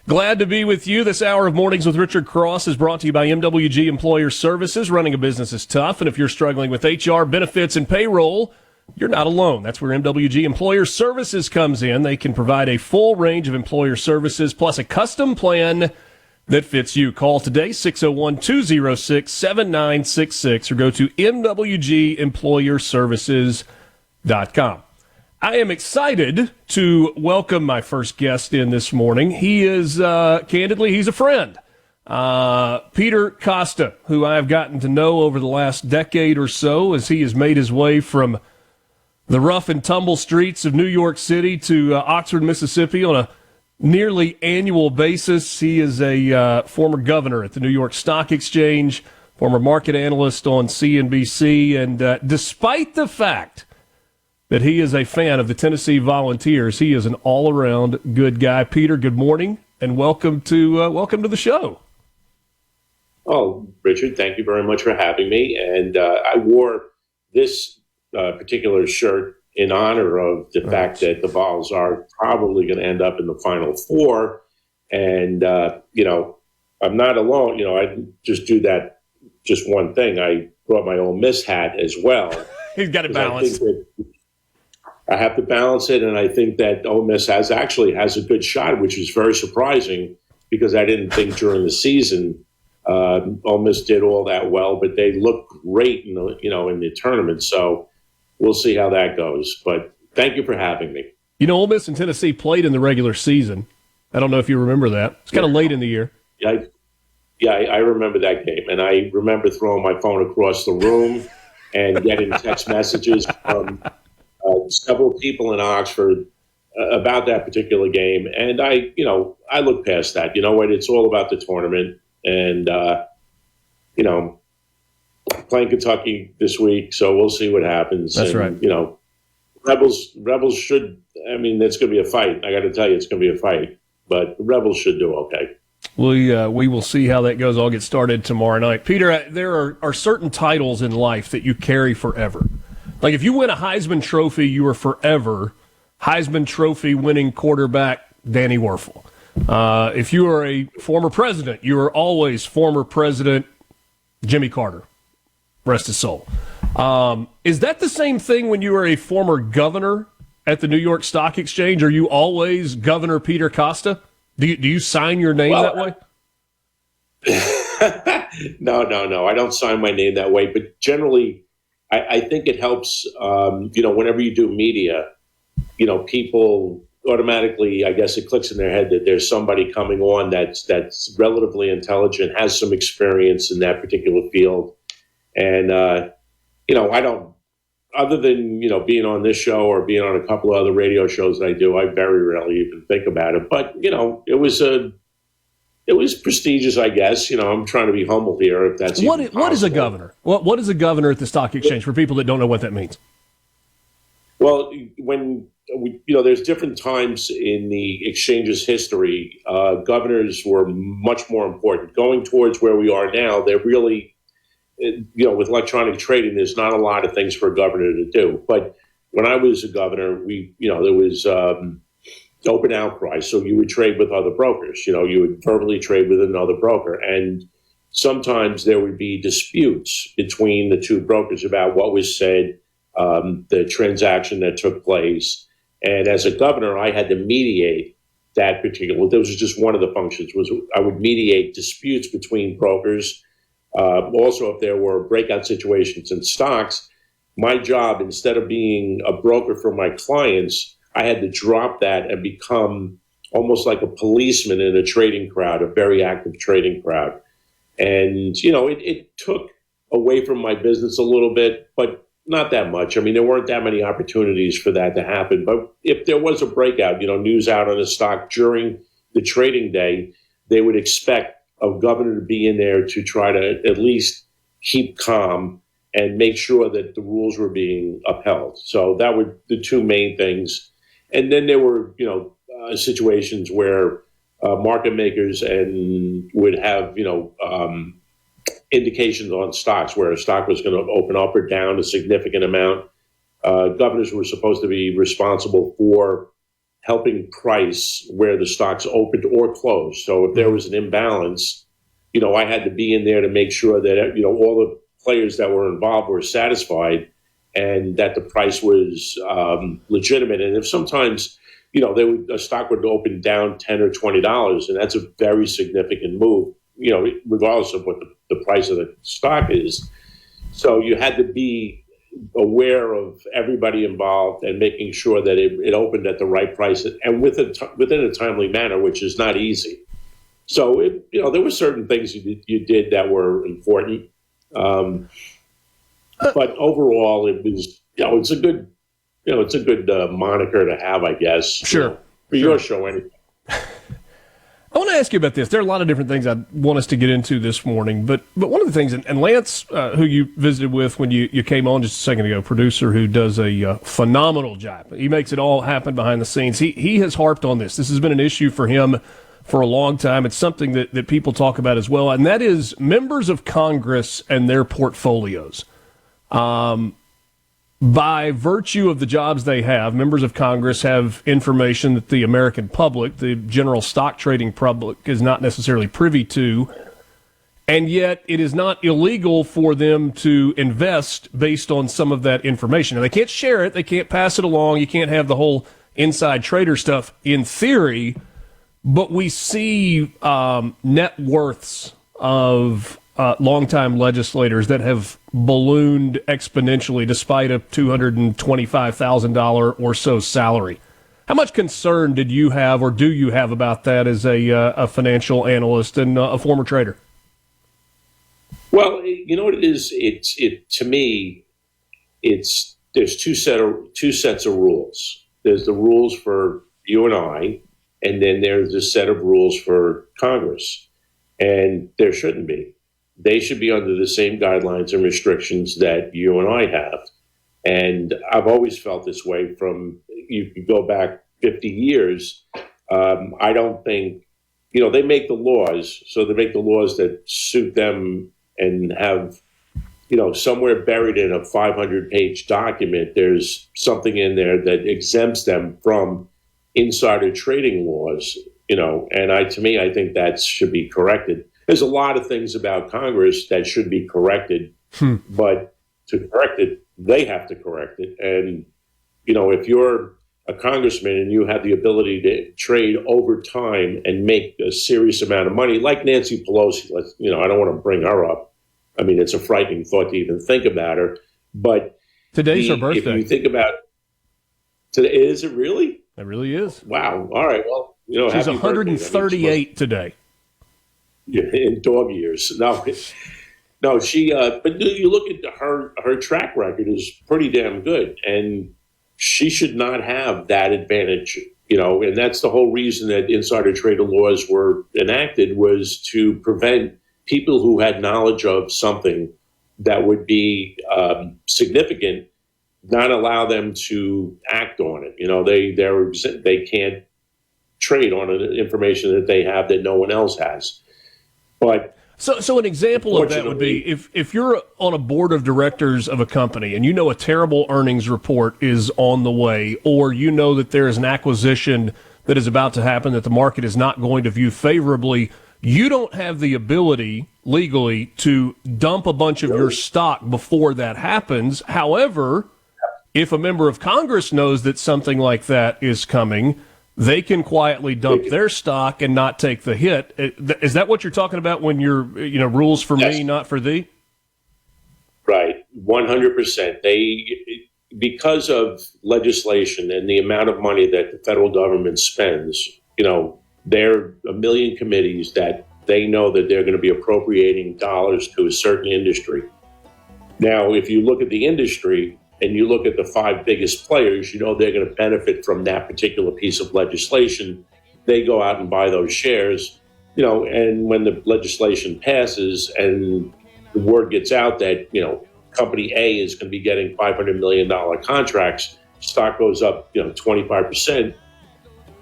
[SPEAKER 4] Glad to be with you. This hour of Mornings with Richard Cross is brought to you by MWG Employer Services. Running a business is tough, and if you're struggling with HR, benefits, and payroll, you're not alone. That's where MWG Employer Services comes in. They can provide a full range of employer services plus a custom plan that fits you. Call today, 601-206-7966, or go to mwgemployerservices.com. I am excited to welcome my first guest in this morning. He is, candidly, he's a friend. Peter Costa, who I have gotten to know over the last decade or so as he has made his way from the rough and tumble streets of New York City to Oxford, Mississippi on a nearly annual basis. He is a former governor at the New York Stock Exchange, former market analyst on CNBC, and despite the fact that he is a fan of the Tennessee Volunteers, he is an all-around good guy. Peter, good morning, and welcome to the show.
[SPEAKER 10] Oh, Richard, thank you very much for having me. And I wore this particular shirt in honor of the fact that the Vols are probably going to end up in the Final Four. And, I'm not alone. I didn't just do that, just one thing. I brought my Ole Miss hat as well.
[SPEAKER 4] He's got it balanced.
[SPEAKER 10] I have to balance it, and I think that Ole Miss has a good shot, which is very surprising because I didn't think during the season Ole Miss did all that well, but they looked great in the tournament. So we'll see how that goes. But thank you for having me.
[SPEAKER 4] Ole Miss and Tennessee played in the regular season. I don't know if you remember that. It's kind of late in the year.
[SPEAKER 10] I remember that game, and I remember throwing my phone across the room and getting text messages from several people in Oxford about that particular game. And I look past that. You know what? It's all about the tournament. And, playing Kentucky this week, so we'll see what happens.
[SPEAKER 4] That's right.
[SPEAKER 10] Rebels should, it's going to be a fight. I got to tell you, it's going to be a fight. But the Rebels should do okay.
[SPEAKER 4] We will see how that goes. I'll get started tomorrow night. Peter, there are certain titles in life that you carry forever. Like if you win a Heisman Trophy, you are forever Heisman Trophy winning quarterback Danny Werfel. If you are a former president, you are always former president Jimmy Carter, rest his soul. Is that the same thing when you were a former governor at the New York Stock Exchange? Are you always Governor Peter Costa? Do you sign your name that way?
[SPEAKER 10] No. I don't sign my name that way. But generally, I think it helps, whenever you do media, people automatically, I guess it clicks in their head that there's somebody coming on that's relatively intelligent, has some experience in that particular field. And, I don't, other than, being on this show or being on a couple of other radio shows that I do, I very rarely even think about it. But, it was prestigious, I guess. I'm trying to be humble here. If that's
[SPEAKER 4] what is a governor? What is a governor at the stock exchange for people that don't know what that means?
[SPEAKER 10] Well, there's different times in the exchange's history. Governors were much more important. Going towards where we are now, they're really, with electronic trading, there's not a lot of things for a governor to do. But when I was a governor, there was open outcry. So you would trade with other brokers. You would verbally trade with another broker. And sometimes there would be disputes between the two brokers about what was said, the transaction that took place. And as a governor, I had to mediate that particular. This was just one of the functions. Was I would mediate disputes between brokers. Also, if there were breakout situations in stocks, my job, instead of being a broker for my clients, I had to drop that and become almost like a policeman in a trading crowd, a very active trading crowd. And, it took away from my business a little bit, but not that much. I mean, there weren't that many opportunities for that to happen. But if there was a breakout, news out on a stock during the trading day, they would expect a governor to be in there to try to at least keep calm and make sure that the rules were being upheld. So that were the two main things. And then there were, situations where market makers would have, indications on stocks where a stock was going to open up or down a significant amount. Governors were supposed to be responsible for helping price where the stocks opened or closed. So if there was an imbalance, I had to be in there to make sure that, all the players that were involved were satisfied and that the price was legitimate. And if sometimes, a stock would open down $10 or $20, and that's a very significant move, regardless of what the price of the stock is. So you had to be aware of everybody involved and making sure that it opened at the right price and within a timely manner, which is not easy. So, there were certain things you did that were important. But overall, it was, it's a good, moniker to have, I guess.
[SPEAKER 4] Sure.
[SPEAKER 10] For your show, anyway.
[SPEAKER 4] I want to ask you about this. There are a lot of different things I want us to get into this morning, but one of the things, and Lance, who you visited with when you came on just a second ago, producer who does a phenomenal job. He makes it all happen behind the scenes. He has harped on this. This has been an issue for him for a long time. It's something that people talk about as well, and that is members of Congress and their portfolios. By virtue of the jobs they have, members of Congress have information that the American public, the general stock trading public, is not necessarily privy to, and yet it is not illegal for them to invest based on some of that information. Now, they can't share it. They can't pass it along. You can't have the whole inside trader stuff in theory, but we see net worths of longtime legislators that have ballooned exponentially despite a $225,000 or so salary. How much concern did you have or do you have about that as a financial analyst and a former trader?
[SPEAKER 10] Well, you know what it is? To me, there's two sets of rules. There's the rules for you and I, and then there's a set of rules for Congress. And there shouldn't be. They should be under the same guidelines and restrictions that you and I have. And I've always felt this way from, you could go back 50 years. I don't think, they make the laws, so they make the laws that suit them and have, somewhere buried in a 500-page document, there's something in there that exempts them from insider trading laws, and to me, I think that should be corrected. there's a lot of things about Congress that should be corrected, but to correct it, they have to correct it. And, if you're a congressman and you have the ability to trade over time and make a serious amount of money, like Nancy Pelosi, I don't want to bring her up. I mean, it's a frightening thought to even think about her. But
[SPEAKER 4] today's her birthday.
[SPEAKER 10] If you think about today, is it really?
[SPEAKER 4] It really is.
[SPEAKER 10] Wow. All right. Well,
[SPEAKER 4] she's 138 today.
[SPEAKER 10] Yeah, in dog years. No, she. But you look at her track record is pretty damn good, and she should not have that advantage. And that's the whole reason that insider trader laws were enacted, was to prevent people who had knowledge of something that would be significant, not allow them to act on it. They can't trade on information that they have that no one else has. But
[SPEAKER 4] so an example of that would be if you're on a board of directors of a company and a terrible earnings report is on the way, or that there is an acquisition that is about to happen that the market is not going to view favorably, you don't have the ability legally to dump a bunch of your stock before that happens. However, if a member of Congress knows that something like that is coming, they can quietly dump their stock and not take the hit. Is that what you're talking about when you're, rules for me, not for thee?
[SPEAKER 10] Right, 100%. Because of legislation and the amount of money that the federal government spends, there are a million committees that they know that they're going to be appropriating dollars to a certain industry. Now, if you look at the industry and you look at the 5 biggest players, they're going to benefit from that particular piece of legislation. They go out and buy those shares, and when the legislation passes and the word gets out that, company A is going to be getting $500 million contracts, stock goes up, 25%.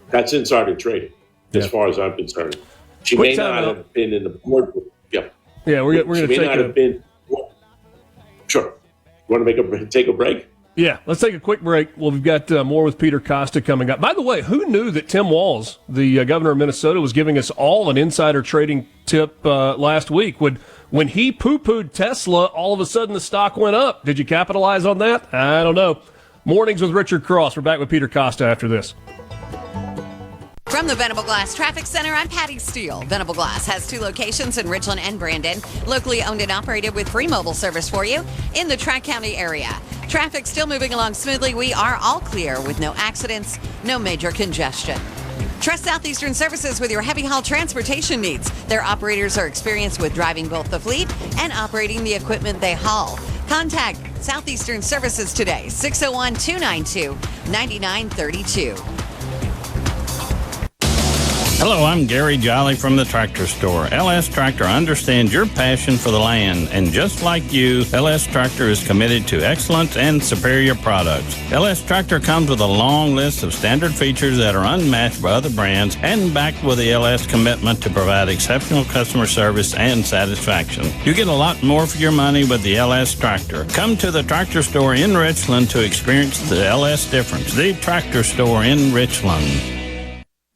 [SPEAKER 10] That's insider trading, as far as I'm concerned. She may not have been in the board. Yeah,
[SPEAKER 4] we're going to take
[SPEAKER 10] Sure. You want to take a break?
[SPEAKER 4] Yeah, let's take a quick break. Well, we've got more with Peter Costa coming up. By the way, who knew that Tim Walz, the governor of Minnesota, was giving us all an insider trading tip last week? When he poo-pooed Tesla, all of a sudden the stock went up. Did you capitalize on that? I don't know. Mornings with Richard Cross. We're back with Peter Costa after this.
[SPEAKER 11] From the Venable Glass Traffic Center, I'm Patty Steele. Venable Glass has 2 locations in Richland and Brandon, locally owned and operated with free mobile service for you in the Tri-County area. Traffic still moving along smoothly. We are all clear with no accidents, no major congestion. Trust Southeastern Services with your heavy haul transportation needs. Their operators are experienced with driving both the fleet and operating the equipment they haul. Contact Southeastern Services today, 601-292-9932.
[SPEAKER 12] Hello, I'm Gary Jolly from the Tractor Store. LS Tractor understands your passion for the land, and just like you, LS Tractor is committed to excellence and superior products. LS Tractor comes with a long list of standard features that are unmatched by other brands and backed with the LS commitment to provide exceptional customer service and satisfaction. You get a lot more for your money with the LS Tractor. Come to the Tractor Store in Richland to experience the LS difference. The Tractor Store in Richland.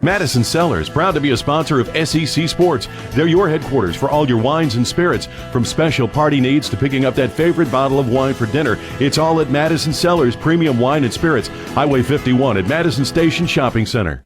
[SPEAKER 13] Madison Cellars, proud to be a sponsor of SEC Sports. They're your headquarters for all your wines and spirits. From special party needs to picking up that favorite bottle of wine for dinner, it's all at Madison Cellars Premium Wine and Spirits, Highway 51 at Madison Station Shopping Center.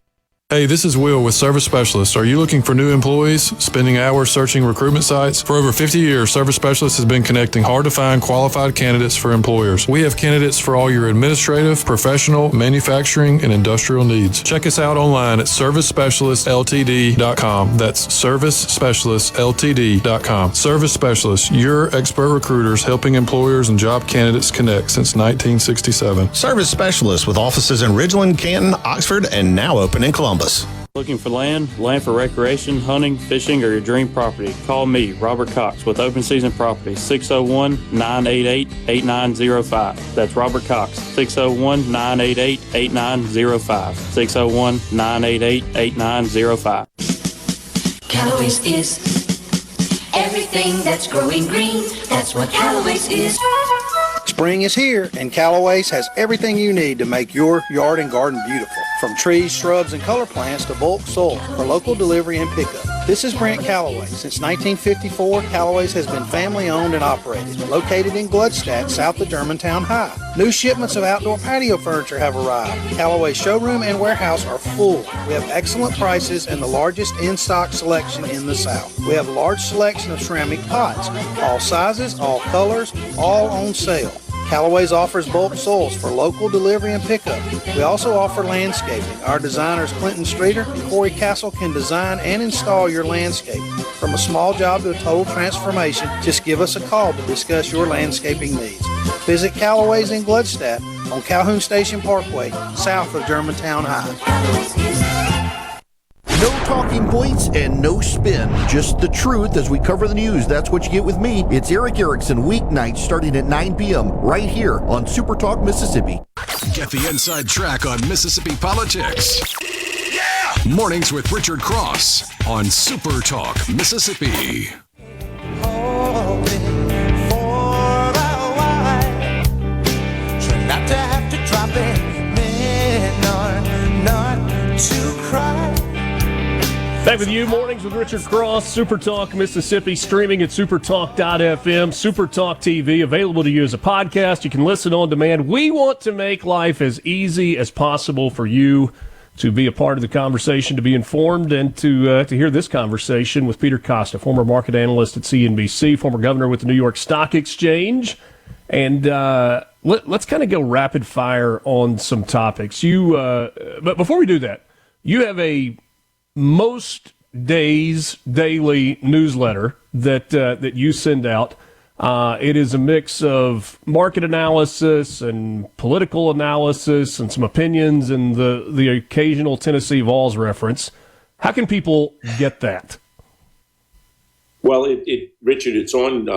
[SPEAKER 14] Hey, this is Will with Service Specialist. Are you looking for new employees, spending hours searching recruitment sites? For over 50 years, Service Specialist has been connecting hard-to-find qualified candidates for employers. We have candidates for all your administrative, professional, manufacturing, and industrial needs. Check us out online at ServiceSpecialistLTD.com. That's ServiceSpecialistLTD.com. Service Specialist, your expert recruiters helping employers and job candidates connect since 1967.
[SPEAKER 15] Service Specialist with offices in Ridgeland, Canton, Oxford, and now open in Columbus.
[SPEAKER 16] Looking for land for recreation, hunting, fishing, or your dream property? Call me, Robert Cox, with Open Season Property, 601-988-8905. That's Robert Cox, 601-988-8905. 601-988-8905.
[SPEAKER 17] Callaway's is everything that's growing green. That's what Callaway's is.
[SPEAKER 18] Spring is here, and Callaway's has everything you need to make your yard and garden beautiful. From trees, shrubs, and color plants to bulk soil for local delivery and pickup. This is Brent Callaway. Since 1954, Callaway's has been family-owned and operated, located in Gluckstadt, south of Germantown High. New shipments of outdoor patio furniture have arrived. Callaway's showroom and warehouse are full. We have excellent prices and the largest in-stock selection in the South. We have a large selection of ceramic pots, all sizes, all colors, all on sale. Callaway's offers bulk soils for local delivery and pickup. We also offer landscaping. Our designers Clinton Streeter and Corey Castle can design and install your landscape. From a small job to a total transformation, just give us a call to discuss your landscaping needs. Visit Callaway's in Gluckstadt on Calhoun Station Parkway, south of Germantown High.
[SPEAKER 19] No talking points and no spin. Just the truth as we cover the news. That's what you get with me. It's Eric Erickson, weeknights starting at 9 p.m. right here on SuperTalk Mississippi.
[SPEAKER 1] Get the inside track on Mississippi politics. Yeah! Mornings with Richard Cross on SuperTalk Mississippi.
[SPEAKER 8] Not to have to drop it, men are not to cry.
[SPEAKER 4] Back with you, Mornings with Richard Cross, SuperTalk Mississippi, streaming at supertalk.fm, SuperTalk TV, available to you as a podcast. You can listen on demand. We want to make life as easy as possible for you to be a part of the conversation, to be informed, and to hear this conversation with Peter Costa, former market analyst at CNBC, former governor with the New York Stock Exchange. And let's kind of go rapid fire on some topics. But before we do that, you have a most days daily newsletter that you send out. It is a mix of market analysis and political analysis and some opinions and the occasional Tennessee Vols reference. How can people get that?
[SPEAKER 10] Well, Richard, it's on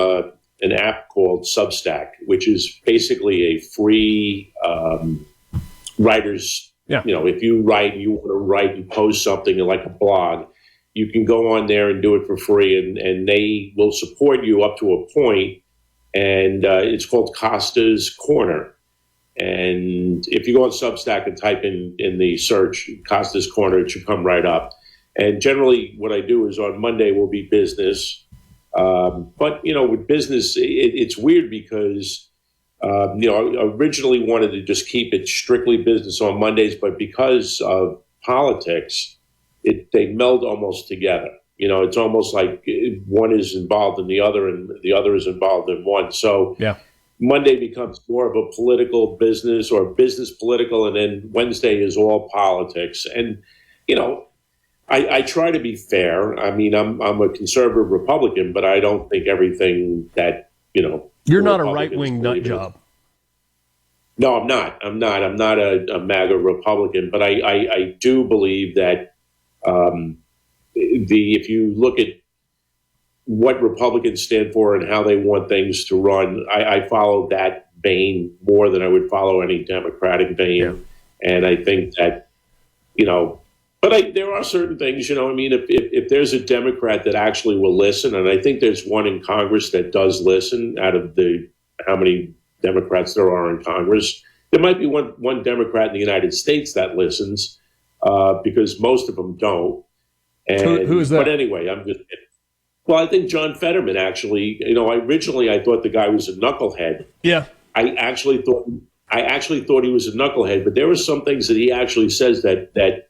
[SPEAKER 10] an app called Substack, which is basically a free writer's.
[SPEAKER 4] Yeah.
[SPEAKER 10] You know, if you write, you want to write and post something like a blog, you can go on there and do it for free, and they will support you up to a point. And it's called Costa's Corner. And if you go on Substack and type in the search Costa's Corner, it should come right up. And generally what I do is on Monday will be business. But, you know, with business, it's weird because I originally wanted to just keep it strictly business on Mondays, but because of politics, they meld almost together. You know, it's almost like one is involved in the other and the other is involved in one. So
[SPEAKER 4] yeah.
[SPEAKER 10] Monday becomes more of a political business or business political, and then Wednesday is all politics. And, you know, I try to be fair. I mean, I'm a conservative Republican, but I don't think everything that, you know,
[SPEAKER 4] you're not a right-wing nut job.
[SPEAKER 10] No, I'm not. I'm not a MAGA Republican, but I do believe that if you look at what Republicans stand for and how they want things to run, I follow that vein more than I would follow any Democratic vein.
[SPEAKER 4] Yeah.
[SPEAKER 10] And I think that, you know, but there are certain things, you know, I mean, if there's a Democrat that actually will listen, and I think there's one in Congress that does listen out of how many Democrats there are in Congress, there might be one Democrat in the United States that listens because most of them don't. And,
[SPEAKER 4] who is that?
[SPEAKER 10] But anyway, I think John Fetterman actually, you know, originally I thought the guy was a knucklehead.
[SPEAKER 4] Yeah.
[SPEAKER 10] I actually thought he was a knucklehead, but there were some things that he actually says that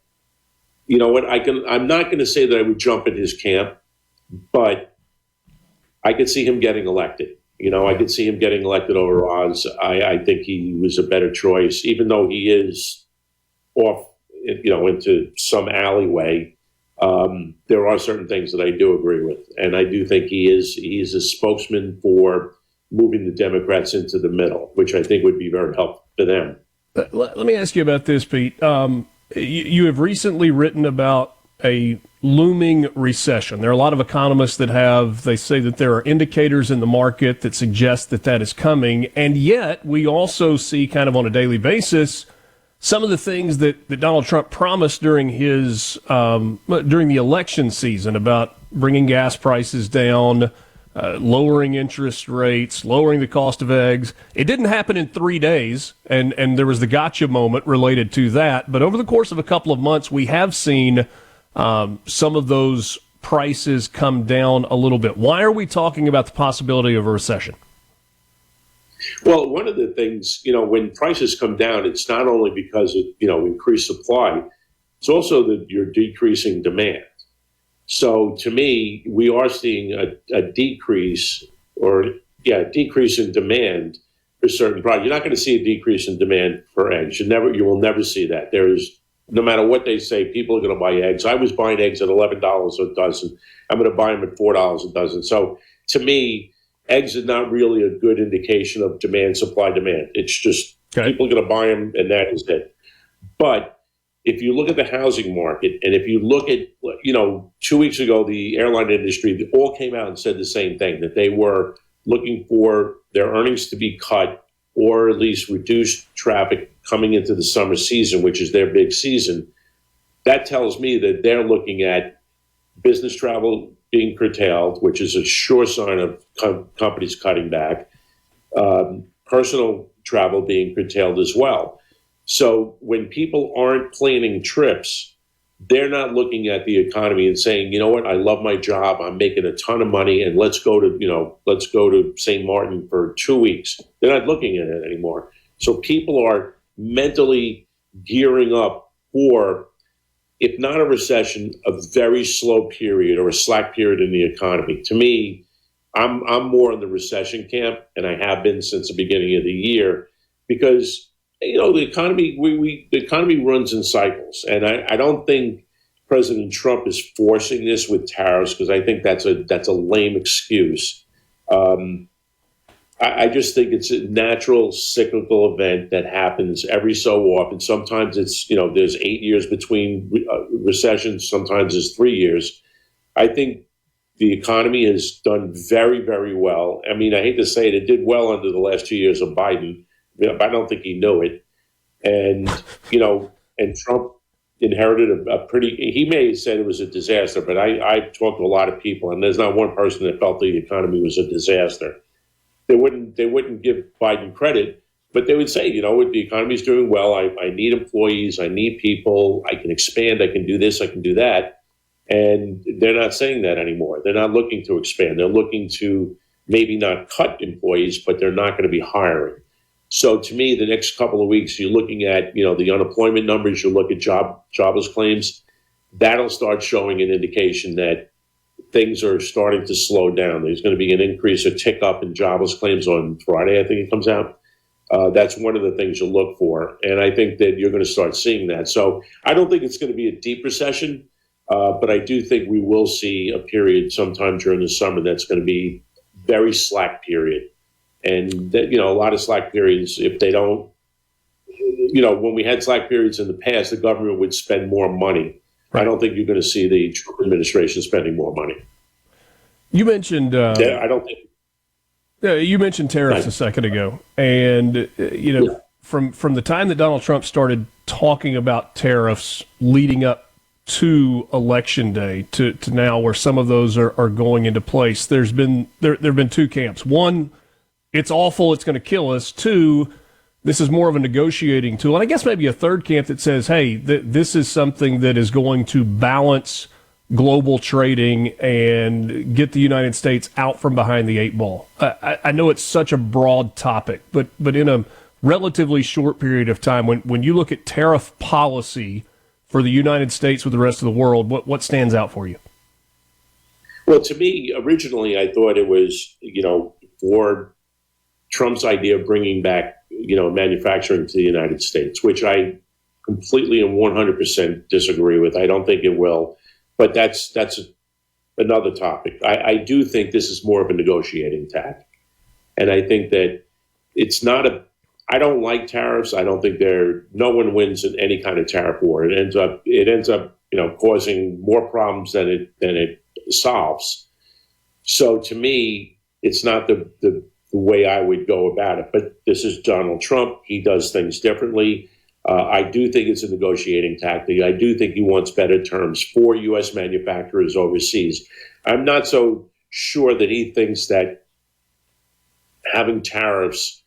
[SPEAKER 10] you know what, I'm not going to say that I would jump in his camp, but I could see him getting elected. You know, I could see him getting elected over Oz. I think he was a better choice, even though he is off, you know, into some alleyway. There are certain things that I do agree with, and I do think he's a spokesman for moving the Democrats into the middle, which I think would be very helpful for them.
[SPEAKER 4] Let me ask you about this, Pete. You have recently written about a looming recession. There are a lot of economists they say that there are indicators in the market that suggest that is coming, and yet we also see kind of on a daily basis some of the things that Donald Trump promised during during the election season about bringing gas prices down, lowering interest rates, lowering the cost of eggs. It didn't happen in 3 days, and there was the gotcha moment related to that. But over the course of a couple of months, we have seen some of those prices come down a little bit. Why are we talking about the possibility of a recession?
[SPEAKER 10] Well, one of the things, when prices come down, it's not only because of, increased supply, it's also that you're decreasing demand. So to me, we are seeing a decrease in demand for certain products. You're not going to see a decrease in demand for eggs. You will never see that. No matter what they say, people are going to buy eggs. I was buying eggs at $11 a dozen. I'm going to buy them at $4 a dozen. So to me, eggs are not really a good indication of supply, demand. It's just people are going to buy them, and that is it. But if you look at the housing market, and if you look at, 2 weeks ago, the airline industry all came out and said the same thing, that they were looking for their earnings to be cut or at least reduced traffic coming into the summer season, which is their big season. That tells me that they're looking at business travel being curtailed, which is a sure sign of companies cutting back, personal travel being curtailed as well. So when people aren't planning trips, they're not looking at the economy and saying, you know what, I love my job, I'm making a ton of money, and let's go to St. Martin for 2 weeks. They're not looking at it anymore. So people are mentally gearing up for, if not a recession, a very slow period or a slack period in the economy. To me, I'm more in the recession camp, and I have been since the beginning of the year, because the economy runs in cycles, and I don't think President Trump is forcing this with tariffs, because I think that's a lame excuse. I just think it's a natural cyclical event that happens every so often. Sometimes it's there's 8 years between recessions. Sometimes it's 3 years. I think the economy has done very, very well. I mean, I hate to say it did well under the last 2 years of Biden. I don't think he knew it. And, and Trump inherited he may have said it was a disaster, but I've talked to a lot of people, and there's not one person that felt the economy was a disaster. They wouldn't give Biden credit, but they would say, the economy's doing well. I need employees. I need people. I can expand. I can do this. I can do that. And they're not saying that anymore. They're not looking to expand. They're looking to maybe not cut employees, but they're not going to be hiring. So to me, the next couple of weeks, you're looking at, the unemployment numbers, you look at jobless claims, that'll start showing an indication that things are starting to slow down. There's going to be an increase, a tick up in jobless claims on Friday, I think it comes out. That's one of the things you'll look for. And I think that you're going to start seeing that. So I don't think it's going to be a deep recession, but I do think we will see a period sometime during the summer that's going to be very slack period. And that, a lot of slack periods, if they don't, when we had slack periods in the past, the government would spend more money. Right. I don't think you're going to see the Trump administration spending more money.
[SPEAKER 4] You mentioned,
[SPEAKER 10] I don't think.
[SPEAKER 4] You mentioned tariffs a second ago, and from the time that Donald Trump started talking about tariffs leading up to Election Day to now, where some of those are going into place, there have been two camps. One, it's awful, it's going to kill us. Two, this is more of a negotiating tool. And I guess maybe a third camp that says, hey, this is something that is going to balance global trading and get the United States out from behind the eight ball. I know it's such a broad topic, but in a relatively short period of time, when you look at tariff policy for the United States with the rest of the world, what stands out for you?
[SPEAKER 10] Well, to me, originally, I thought it was, for Trump's idea of bringing back, manufacturing to the United States, which I completely and 100% disagree with. I don't think it will, but that's another topic. I do think this is more of a negotiating tactic, and I think that it's not I don't like tariffs. I don't think no one wins in any kind of tariff war. It ends up, causing more problems than it solves. So to me, it's not the way I would go about it. But this is Donald Trump. He does things differently. I do think it's a negotiating tactic. I do think he wants better terms for U.S. manufacturers overseas. I'm not so sure that he thinks that having tariffs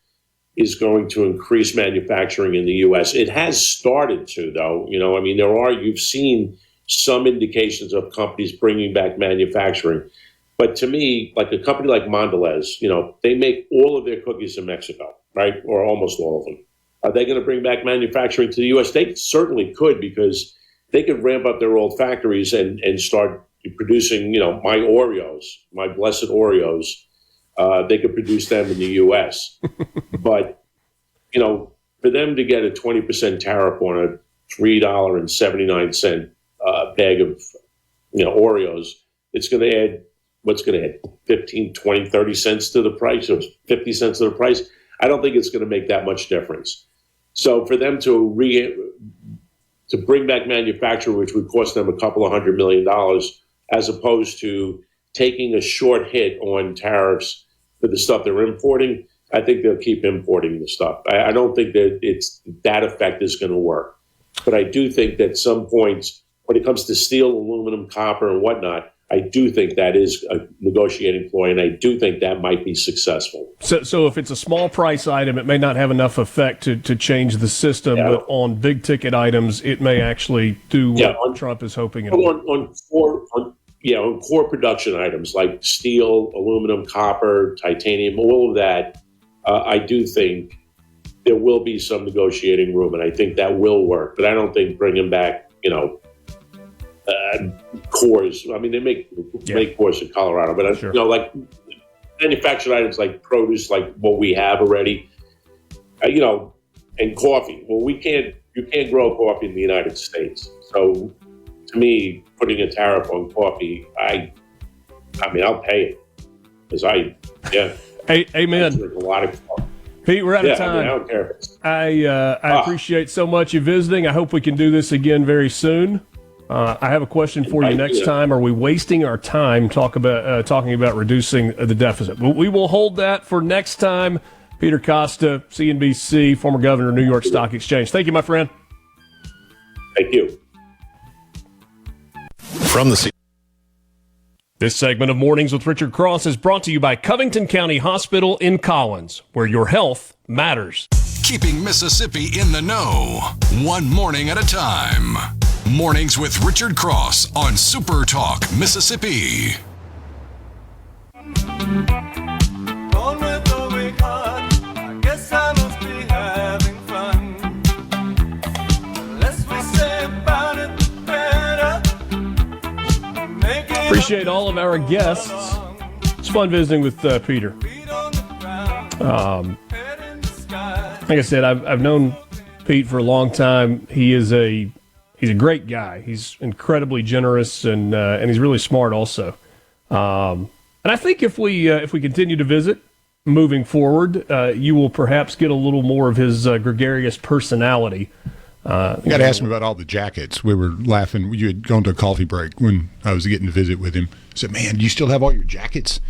[SPEAKER 10] is going to increase manufacturing in the U.S. It has started to, though. You've seen some indications of companies bringing back manufacturing. But to me, like a company like Mondelez, they make all of their cookies in Mexico, right? Or almost all of them. Are they going to bring back manufacturing to the U.S.? They certainly could, because they could ramp up their old factories and start producing, my Oreos, my blessed Oreos. They could produce them in the U.S. But, for them to get a 20% tariff on a $3.79 bag of, Oreos, it's going to add, what's going to add 15, 20, 30 cents to the price, or 50 cents to the price. I don't think it's going to make that much difference. So for them to bring back manufacturing, which would cost them a couple of $100 million, as opposed to taking a short hit on tariffs for the stuff they're importing, I think they'll keep importing the stuff. I don't think that effect is going to work. But I do think that some points, when it comes to steel, aluminum, copper, and whatnot, I do think that is a negotiating ploy, and I do think that might be successful.
[SPEAKER 4] So if it's a small price item, it may not have enough effect to change the system, but on big ticket items, it may actually do what Trump is hoping it will.
[SPEAKER 10] On core production items like steel, aluminum, copper, titanium, all of that, I do think there will be some negotiating room, and I think that will work. But I don't think bringing back, cores. I mean, they make cores in Colorado, but like manufactured items like produce, like what we have already, and coffee. Well, you can't grow coffee in the United States. So to me, putting a tariff on coffee, I mean, I'll pay it because amen.
[SPEAKER 4] I drink a lot of coffee. Pete, we're out of time.
[SPEAKER 10] I don't care.
[SPEAKER 4] I appreciate so much you visiting. I hope we can do this again very soon. I have a question for you next time. Are we wasting our time talking about reducing the deficit? We will hold that for next time. Peter Costa, CNBC, former governor of New York Stock Exchange. Thank you, my friend.
[SPEAKER 10] Thank you.
[SPEAKER 4] This segment of Mornings with Richard Cross is brought to you by Covington County Hospital in Collins, where your health matters.
[SPEAKER 1] Keeping Mississippi in the know, one morning at a time. Mornings with Richard Cross on SuperTalk Mississippi.
[SPEAKER 4] Appreciate all of our guests. It's fun visiting with Peter. Like I said, I've known Pete for a long time. He's a great guy. He's incredibly generous and he's really smart also. And I think if we continue to visit moving forward, you will perhaps get a little more of his gregarious personality.
[SPEAKER 5] You got to ask him about all the jackets. We were laughing. You had gone to a coffee break when I was getting to visit with him. I said, "Man, do you still have all your jackets?"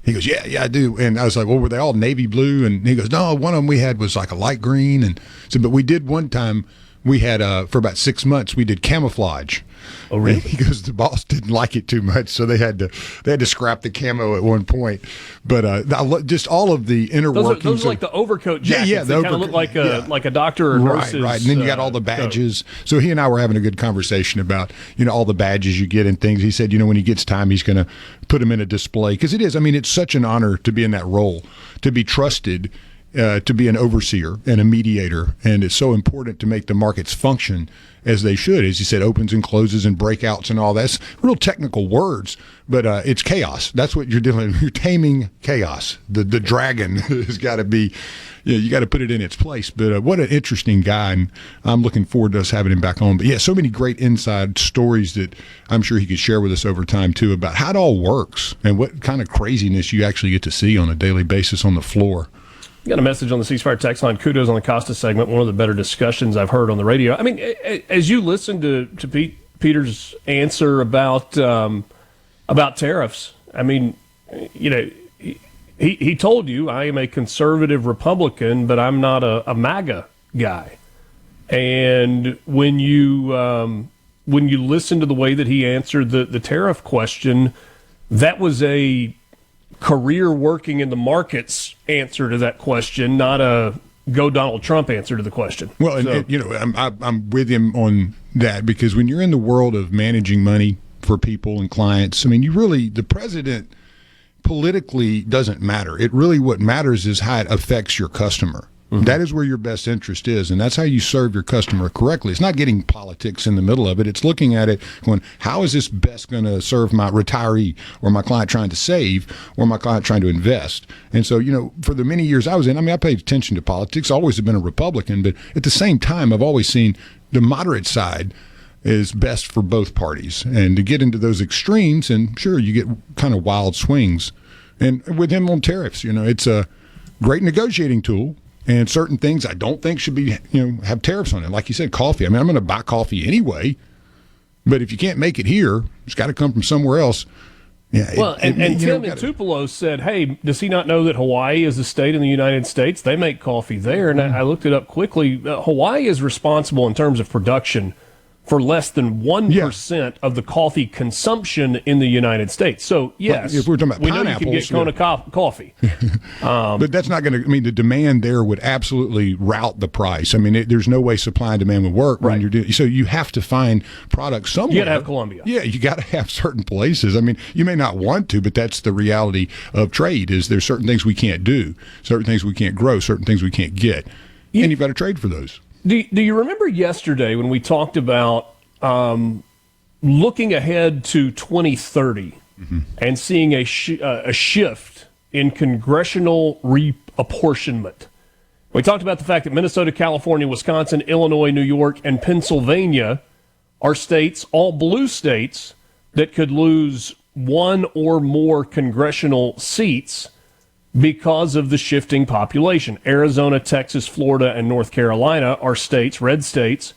[SPEAKER 5] He goes, yeah, I do. And I was like, well, were they all navy blue? And he goes, no, one of them we had was like a light green. And so, but we did one time, we had, for about 6 months, we did camouflage.
[SPEAKER 4] Oh, really?
[SPEAKER 5] And because the boss didn't like it too much, so they had to scrap the camo at one point. But just all of the inner workings.
[SPEAKER 4] Those are like the overcoat jackets.
[SPEAKER 5] Yeah,
[SPEAKER 4] they kind of look like a doctor or nurse's.
[SPEAKER 5] Right. And then you got all the badges. Coat. So he and I were having a good conversation about, all the badges you get and things. He said, when he gets time, he's going to put them in a display. Because it is, it's such an honor to be in that role, to be trusted, to be an overseer and a mediator. And it's so important to make the markets function as they should. As you said, opens and closes and breakouts and all that's real technical words, but it's chaos. That's what you're doing. You're taming chaos. The dragon has got to be, you got to put it in its place. But what an interesting guy, and I'm looking forward to us having him back on. But so many great inside stories that I'm sure he could share with us over time too about how it all works and what kind of craziness you actually get to see on a daily basis on the floor.
[SPEAKER 4] Got a message on the ceasefire text line. Kudos on the Costa segment. One of the better discussions I've heard on the radio. As you listen to Peter's answer about tariffs, he told you, I am a conservative Republican, but I'm not a MAGA guy. And when you listen to the way that he answered the tariff question, that was a career working in the markets answer to that question, not a go Donald Trump answer to the question.
[SPEAKER 5] Well, I'm with him on that because when you're in the world of managing money for people and clients, I mean, the president politically doesn't matter. It really what matters is how it affects your customer. Mm-hmm. That is where your best interest is, and that's how you serve your customer correctly. It's not getting politics in the middle of it. It's looking at it going, how is this best going to serve my retiree or my client trying to save or my client trying to invest? And so, for the many years I was in, I paid attention to politics. I always have been a Republican, but at the same time, I've always seen the moderate side is best for both parties. And to get into those extremes, and sure, you get kind of wild swings. And with him on tariffs, it's a great negotiating tool. And certain things I don't think should be, have tariffs on it. Like you said, coffee. I'm going to buy coffee anyway. But if you can't make it here, it's got to come from somewhere else. Yeah.
[SPEAKER 4] Well, Tim in Tupelo said, hey, does he not know that Hawaii is a state in the United States? They make coffee there. And I looked it up quickly. Hawaii is responsible in terms of production for less than 1% of the coffee consumption in the United States. So, yes,
[SPEAKER 5] if we're talking about pineapples,
[SPEAKER 4] know you can get Kona coffee.
[SPEAKER 5] But that's not going to, the demand there would absolutely rout the price. There's no way supply and demand would work when you're doing, so you have to find products somewhere.
[SPEAKER 4] You got to have Colombia.
[SPEAKER 5] Yeah, you got to have certain places. You may not want to, but that's the reality of trade is there's certain things we can't do, certain things we can't grow, certain things we can't get. And you've got to trade for those.
[SPEAKER 4] Do you remember yesterday when we talked about looking ahead to 2030 and seeing a shift in congressional reapportionment? We talked about the fact that Minnesota, California, Wisconsin, Illinois, New York, and Pennsylvania are states, all blue states, that could lose one or more congressional seats because of the shifting population. Arizona, Texas, Florida, and North Carolina are states, red states,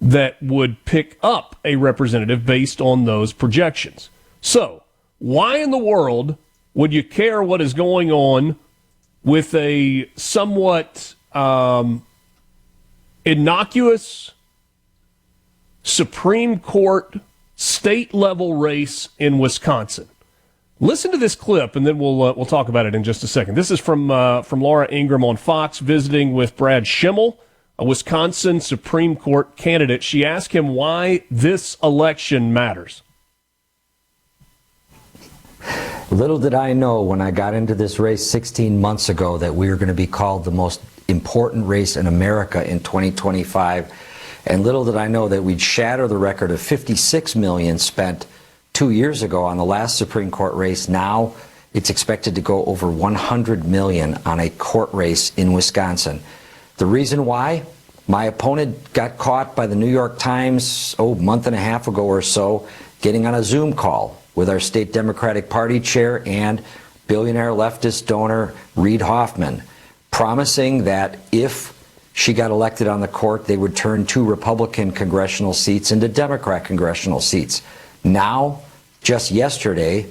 [SPEAKER 4] that would pick up a representative based on those projections. So, why in the world would you care what is going on with a somewhat innocuous Supreme Court state-level race in Wisconsin? Listen to this clip, and then we'll talk about it in just a second. This is from Laura Ingraham on Fox, visiting with Brad Schimmel, a Wisconsin Supreme Court candidate. She asked him why this election matters.
[SPEAKER 20] Little did I know when I got into this race 16 months ago that we were going to be called the most important race in America in 2025. And little did I know that we'd shatter the record of $56 million spent 2 years ago on the last Supreme Court race. Now it's expected to go over $100 million on a court race in Wisconsin. The reason why? My opponent got caught by the New York Times, a month and a half ago or so, getting on a Zoom call with our state Democratic Party chair and billionaire leftist donor Reid Hoffman, promising that if she got elected on the court, they would turn 2 Republican congressional seats into Democrat congressional seats. Now, just yesterday,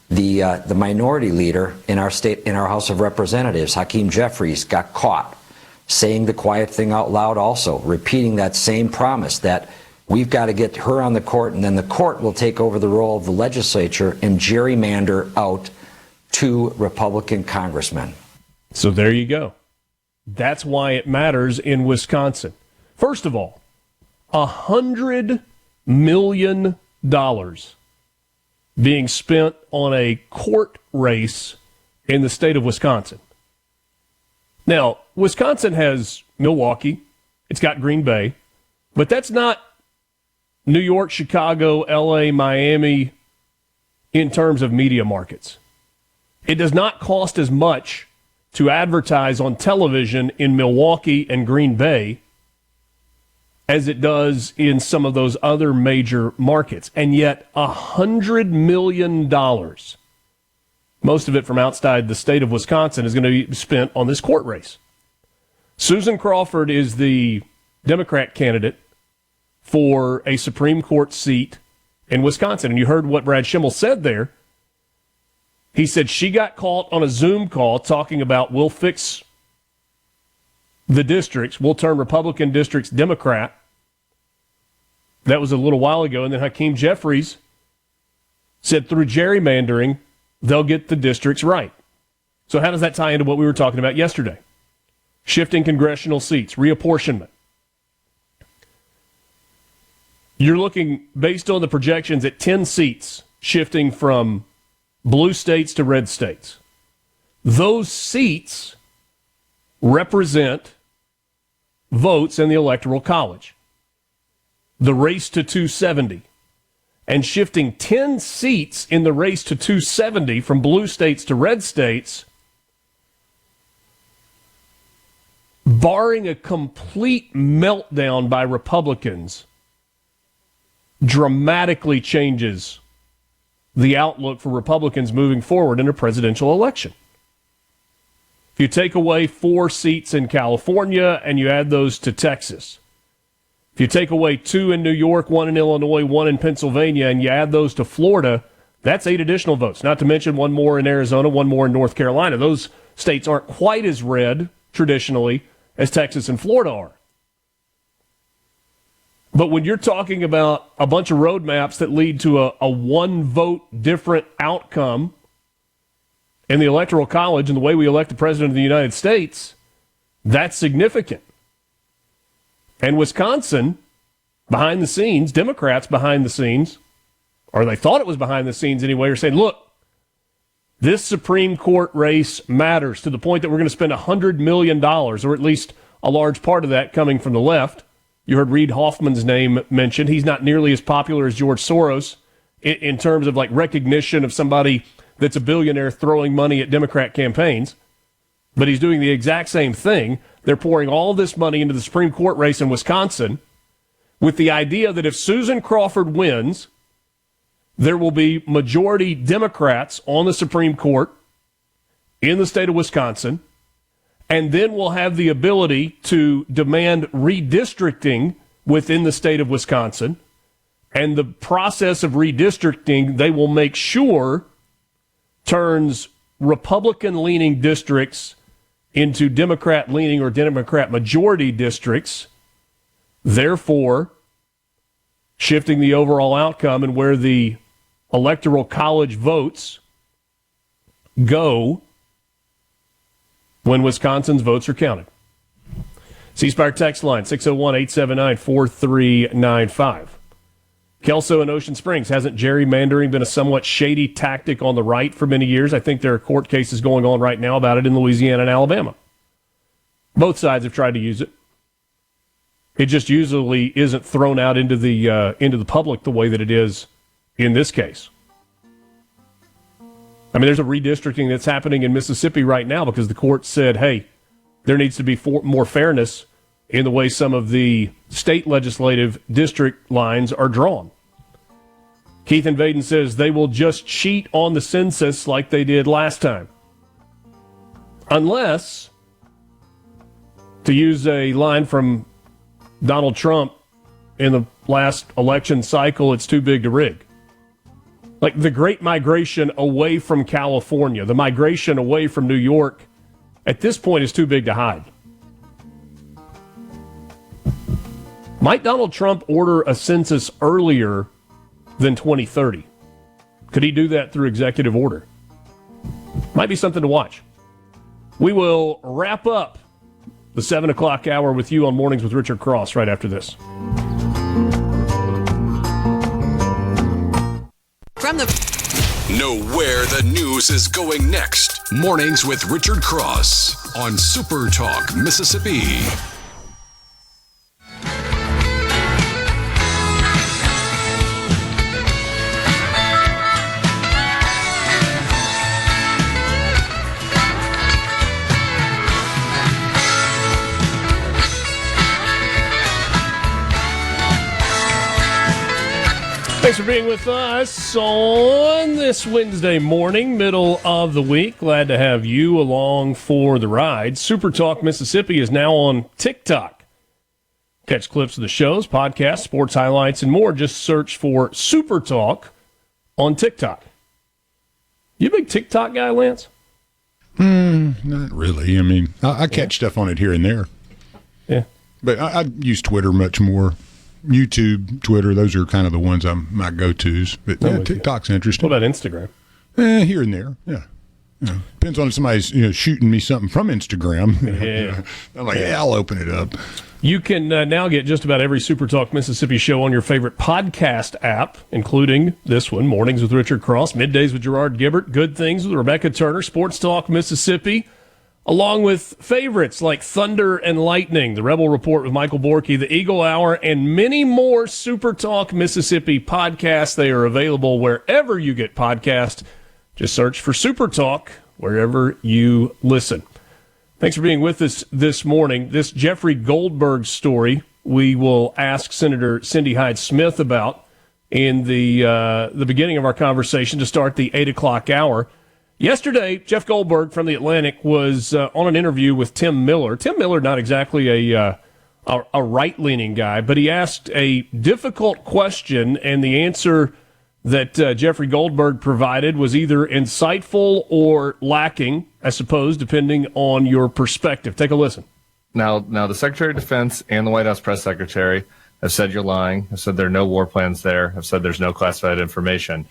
[SPEAKER 20] the minority leader in our state, in our House of Representatives, Hakeem Jeffries, got caught saying the quiet thing out loud also, repeating that same promise that we've got to get her on the court and then the court will take over the role of the legislature and gerrymander out 2 Republican congressmen.
[SPEAKER 4] So there you go. That's why it matters in Wisconsin. First of all, $100 million being spent on a court race in the state of Wisconsin. Now, Wisconsin has Milwaukee, it's got Green Bay, but that's not New York, Chicago, LA, Miami in terms of media markets. It does not cost as much to advertise on television in Milwaukee and Green Bay as it does in some of those other major markets. And yet $100 million, most of it from outside the state of Wisconsin, is going to be spent on this court race. Susan Crawford is the Democrat candidate for a Supreme Court seat in Wisconsin. And you heard what Brad Schimmel said there. He said she got caught on a Zoom call talking about we'll fix the districts, we'll turn Republican districts Democrat. That was a little while ago. And then Hakeem Jeffries said through gerrymandering, they'll get the districts right. So how does that tie into what we were talking about yesterday? Shifting congressional seats, reapportionment. You're looking, based on the projections, at 10 seats shifting from blue states to red states. Those seats represent votes in the Electoral College. The race to 270. And shifting 10 seats in the race to 270 from blue states to red states, barring a complete meltdown by Republicans, dramatically changes the outlook for Republicans moving forward in a presidential election. If you take away 4 seats in California and you add those to Texas, if you take away 2 in New York, 1 in Illinois, 1 in Pennsylvania, and you add those to Florida, that's 8 additional votes, not to mention 1 more in Arizona, 1 more in North Carolina. Those states aren't quite as red, traditionally, as Texas and Florida are. But when you're talking about a bunch of roadmaps that lead to a 1-vote different outcome in the Electoral College and the way we elect the President of the United States, that's significant. And Wisconsin, behind the scenes, Democrats behind the scenes, or they thought it was behind the scenes anyway, are saying, look, this Supreme Court race matters to the point that we're going to spend $100 million, or at least a large part of that coming from the left. You heard Reid Hoffman's name mentioned. He's not nearly as popular as George Soros in terms of like recognition of somebody that's a billionaire throwing money at Democrat campaigns. But he's doing the exact same thing. They're pouring all this money into the Supreme Court race in Wisconsin with the idea that if Susan Crawford wins, there will be majority Democrats on the Supreme Court in the state of Wisconsin, and then we'll have the ability to demand redistricting within the state of Wisconsin. And the process of redistricting, they will make sure, turns Republican-leaning districts into Democrat-leaning or Democrat-majority districts, therefore shifting the overall outcome and where the Electoral College votes go when Wisconsin's votes are counted. C-Spire text line, 601-879-4395. Kelso in Ocean Springs, hasn't gerrymandering been a somewhat shady tactic on the right for many years? I think there are court cases going on right now about it in Louisiana and Alabama. Both sides have tried to use it. It just usually isn't thrown out into the public the way that it is in this case. I mean, there's a redistricting that's happening in Mississippi right now because the court said, hey, there needs to be more fairness in the way some of the state legislative district lines are drawn. Keith in Vaden says they will just cheat on the census like they did last time. Unless, to use a line from Donald Trump in the last election cycle, it's too big to rig. Like the great migration away from California, the migration away from New York, at this point is too big to hide. Might Donald Trump order a census earlier than 2030? Could he do that through executive order? Might be something to watch. We will wrap up the 7 o'clock hour with you on Mornings with Richard Cross right after this.
[SPEAKER 1] Know where the news is going next. Mornings with Richard Cross on SuperTalk, Mississippi.
[SPEAKER 4] Thanks for being with us on this Wednesday morning, middle of the week. Glad to have you along for the ride. SuperTalk Mississippi is now on TikTok. Catch clips of the shows, podcasts, sports highlights, and more. Just search for SuperTalk on TikTok. You a big TikTok guy, Lance?
[SPEAKER 5] Not really. I mean, I catch stuff on it here and there.
[SPEAKER 4] Yeah.
[SPEAKER 5] But I use Twitter much more. YouTube, Twitter, those are kind of the ones my go-tos. But yeah, TikTok's interesting.
[SPEAKER 4] What about Instagram?
[SPEAKER 5] Here and there, yeah. Depends on if somebody's shooting me something from Instagram.
[SPEAKER 4] Yeah.
[SPEAKER 5] I'm like, I'll open it up.
[SPEAKER 4] You can now get just about every SuperTalk Mississippi show on your favorite podcast app, including this one, Mornings with Richard Cross, Middays with Gerard Gibbert, Good Things with Rebecca Turner, Sports Talk Mississippi, along with favorites like Thunder and Lightning, The Rebel Report with Michael Borky, The Eagle Hour, and many more SuperTalk Mississippi podcasts. They are available wherever you get podcasts. Just search for SuperTalk wherever you listen. Thanks for being with us this morning. This Jeffrey Goldberg story we will ask Senator Cindy Hyde-Smith about in the beginning of our conversation to start the 8 o'clock hour. Yesterday, Jeff Goldberg from The Atlantic was on an interview with Tim Miller. Tim Miller, not exactly a right-leaning guy, but he asked a difficult question, and the answer that Jeffrey Goldberg provided was either insightful or lacking, I suppose, depending on your perspective. Take a listen.
[SPEAKER 21] Now, the Secretary of Defense and the White House press secretary have said you're lying, have said there are no war plans there, have said there's no classified information.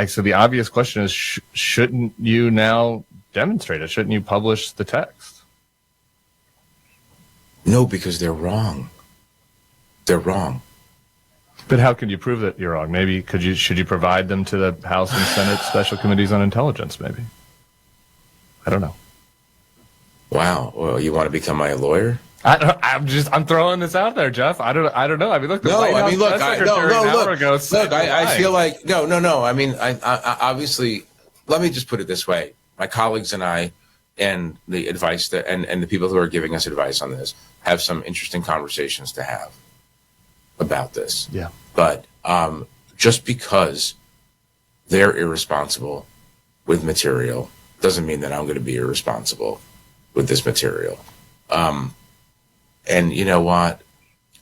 [SPEAKER 21] So the obvious question is, shouldn't you now demonstrate it? Shouldn't you publish the text?
[SPEAKER 22] No, because they're wrong. They're wrong.
[SPEAKER 21] But how can you prove that you're wrong? Maybe should you provide them to the House and Senate Special Committees on Intelligence? Maybe. I don't know.
[SPEAKER 22] Wow. Well, you want to become my lawyer?
[SPEAKER 21] I'm throwing this out there, Jeff. I don't know. I mean, look.
[SPEAKER 22] I feel like no. I mean, I obviously. Let me just put it this way: my colleagues and I, and the advice that and the people who are giving us advice on this have some interesting conversations to have about this.
[SPEAKER 21] Yeah.
[SPEAKER 22] But just because they're irresponsible with material doesn't mean that I'm going to be irresponsible with this material. And you know what?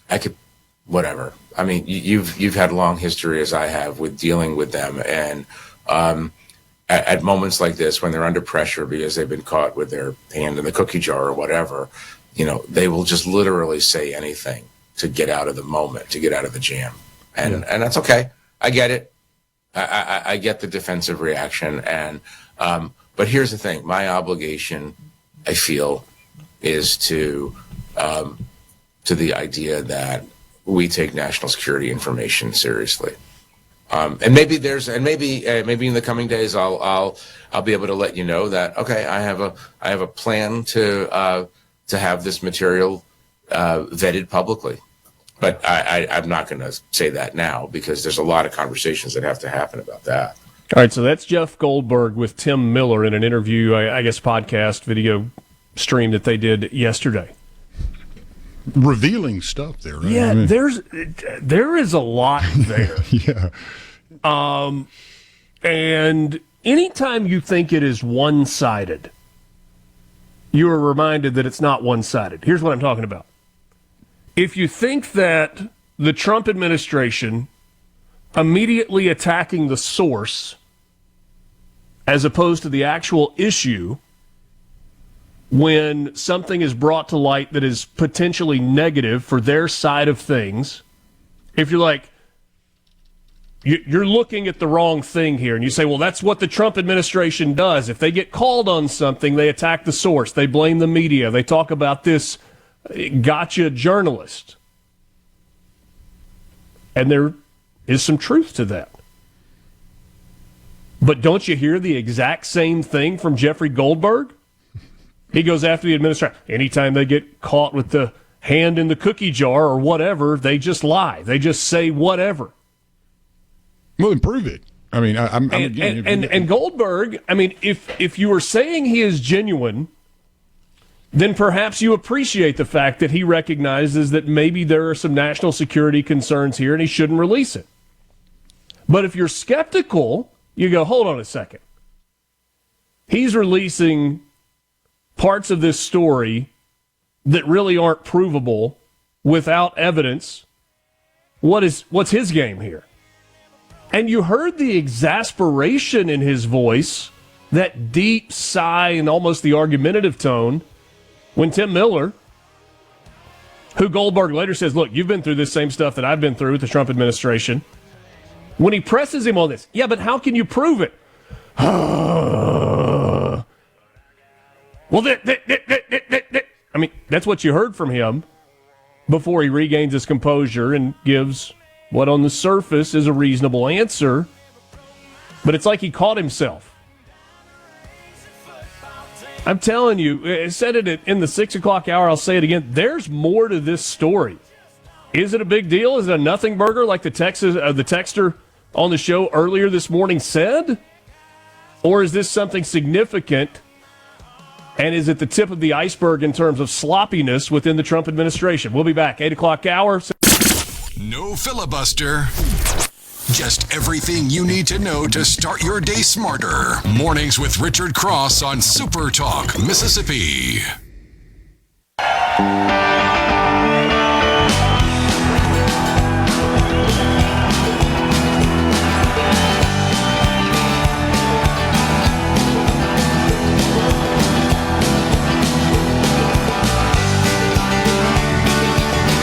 [SPEAKER 22] I could, whatever. I mean, you've had a long history, as I have, with dealing with them, and at moments like this, when they're under pressure because they've been caught with their hand in the cookie jar or whatever, they will just literally say anything to get out of the moment, to get out of the jam, and that's okay. I get it. I get the defensive reaction, and but here's the thing: my obligation, I feel, is to the idea that we take national security information seriously. And maybe in the coming days I'll be able to let you know that okay, I have a plan to have this material vetted publicly. But I'm not going to say that now because there's a lot of conversations that have to happen about that.
[SPEAKER 4] All right, so that's Jeff Goldberg with Tim Miller in an interview, I guess podcast, video stream that they did yesterday.
[SPEAKER 5] Revealing stuff there, right?
[SPEAKER 4] Yeah, there is a lot there.
[SPEAKER 5] Yeah.
[SPEAKER 4] And anytime you think it is one-sided, you are reminded that it's not one-sided. Here's what I'm talking about. If you think that the Trump administration immediately attacking the source as opposed to the actual issue when something is brought to light that is potentially negative for their side of things, if you're like, you're looking at the wrong thing here, and you say, well, that's what the Trump administration does. If they get called on something, they attack the source. They blame the media. They talk about this gotcha journalist. And there is some truth to that. But don't you hear the exact same thing from Jeffrey Goldberg? He goes after the administration. Anytime they get caught with the hand in the cookie jar or whatever, they just lie. They just say whatever.
[SPEAKER 5] Well, then prove it. I mean,
[SPEAKER 4] and Goldberg, I mean, if you were saying he is genuine, then perhaps you appreciate the fact that he recognizes that maybe there are some national security concerns here and he shouldn't release it. But if you're skeptical, you go, hold on a second. He's releasing parts of this story that really aren't provable without evidence. What's his game here? And you heard the exasperation in his voice, that deep sigh and almost the argumentative tone, when Tim Miller, who Goldberg later says, look, you've been through this same stuff that I've been through with the Trump administration, when he presses him on this, yeah, but how can you prove it? Well, I mean, that's what you heard from him before he regains his composure and gives what on the surface is a reasonable answer. But it's like he caught himself. I'm telling you, I said it in the 6 o'clock hour, I'll say it again. There's more to this story. Is it a big deal? Is it a nothing burger like the texter on the show earlier this morning said? Or is this something significant? And is it the tip of the iceberg in terms of sloppiness within the Trump administration? We'll be back, 8 o'clock hour.
[SPEAKER 1] No filibuster. Just everything you need to know to start your day smarter. Mornings with Richard Cross on SuperTalk, Mississippi.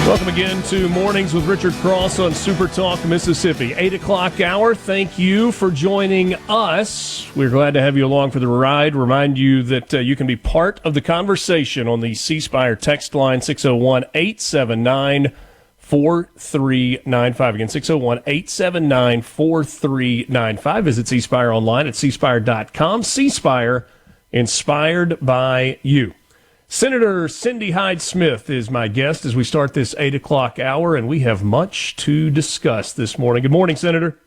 [SPEAKER 4] Welcome again to Mornings with Richard Cross on SuperTalk, Mississippi. 8 o'clock hour. Thank you for joining us. We're glad to have you along for the ride. Remind you that you can be part of the conversation on the C Spire text line, 601-879-4395. Again, 601-879-4395. Visit C Spire online at cspire.com. C Spire, inspired by you. Senator Cindy Hyde-Smith is my guest as we start this 8 o'clock hour, and we have much to discuss this morning. Good morning, Senator.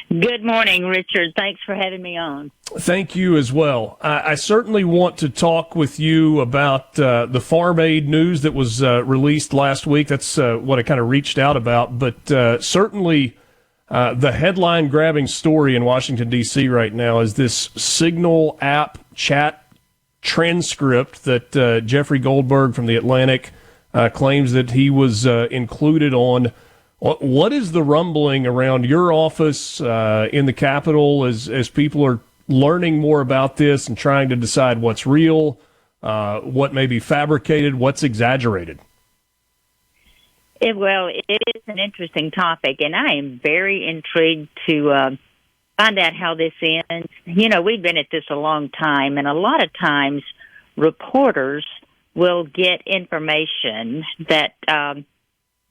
[SPEAKER 2] Good morning, Richard. Thanks for having me on.
[SPEAKER 4] Thank you as well. I certainly want to talk with you about the Farm Aid news that was released last week. That's what I kind of reached out about, but certainly the headline-grabbing story in Washington, D.C. right now is this Signal app chat transcript that Jeffrey Goldberg from The Atlantic claims that he was included on. What is the rumbling around your office in the Capitol as people are learning more about this and trying to decide what's real, what may be fabricated, what's exaggerated?
[SPEAKER 2] Well, it is an interesting topic, and I am very intrigued to find out how this ends. You know, we've been at this a long time, and a lot of times reporters will get information that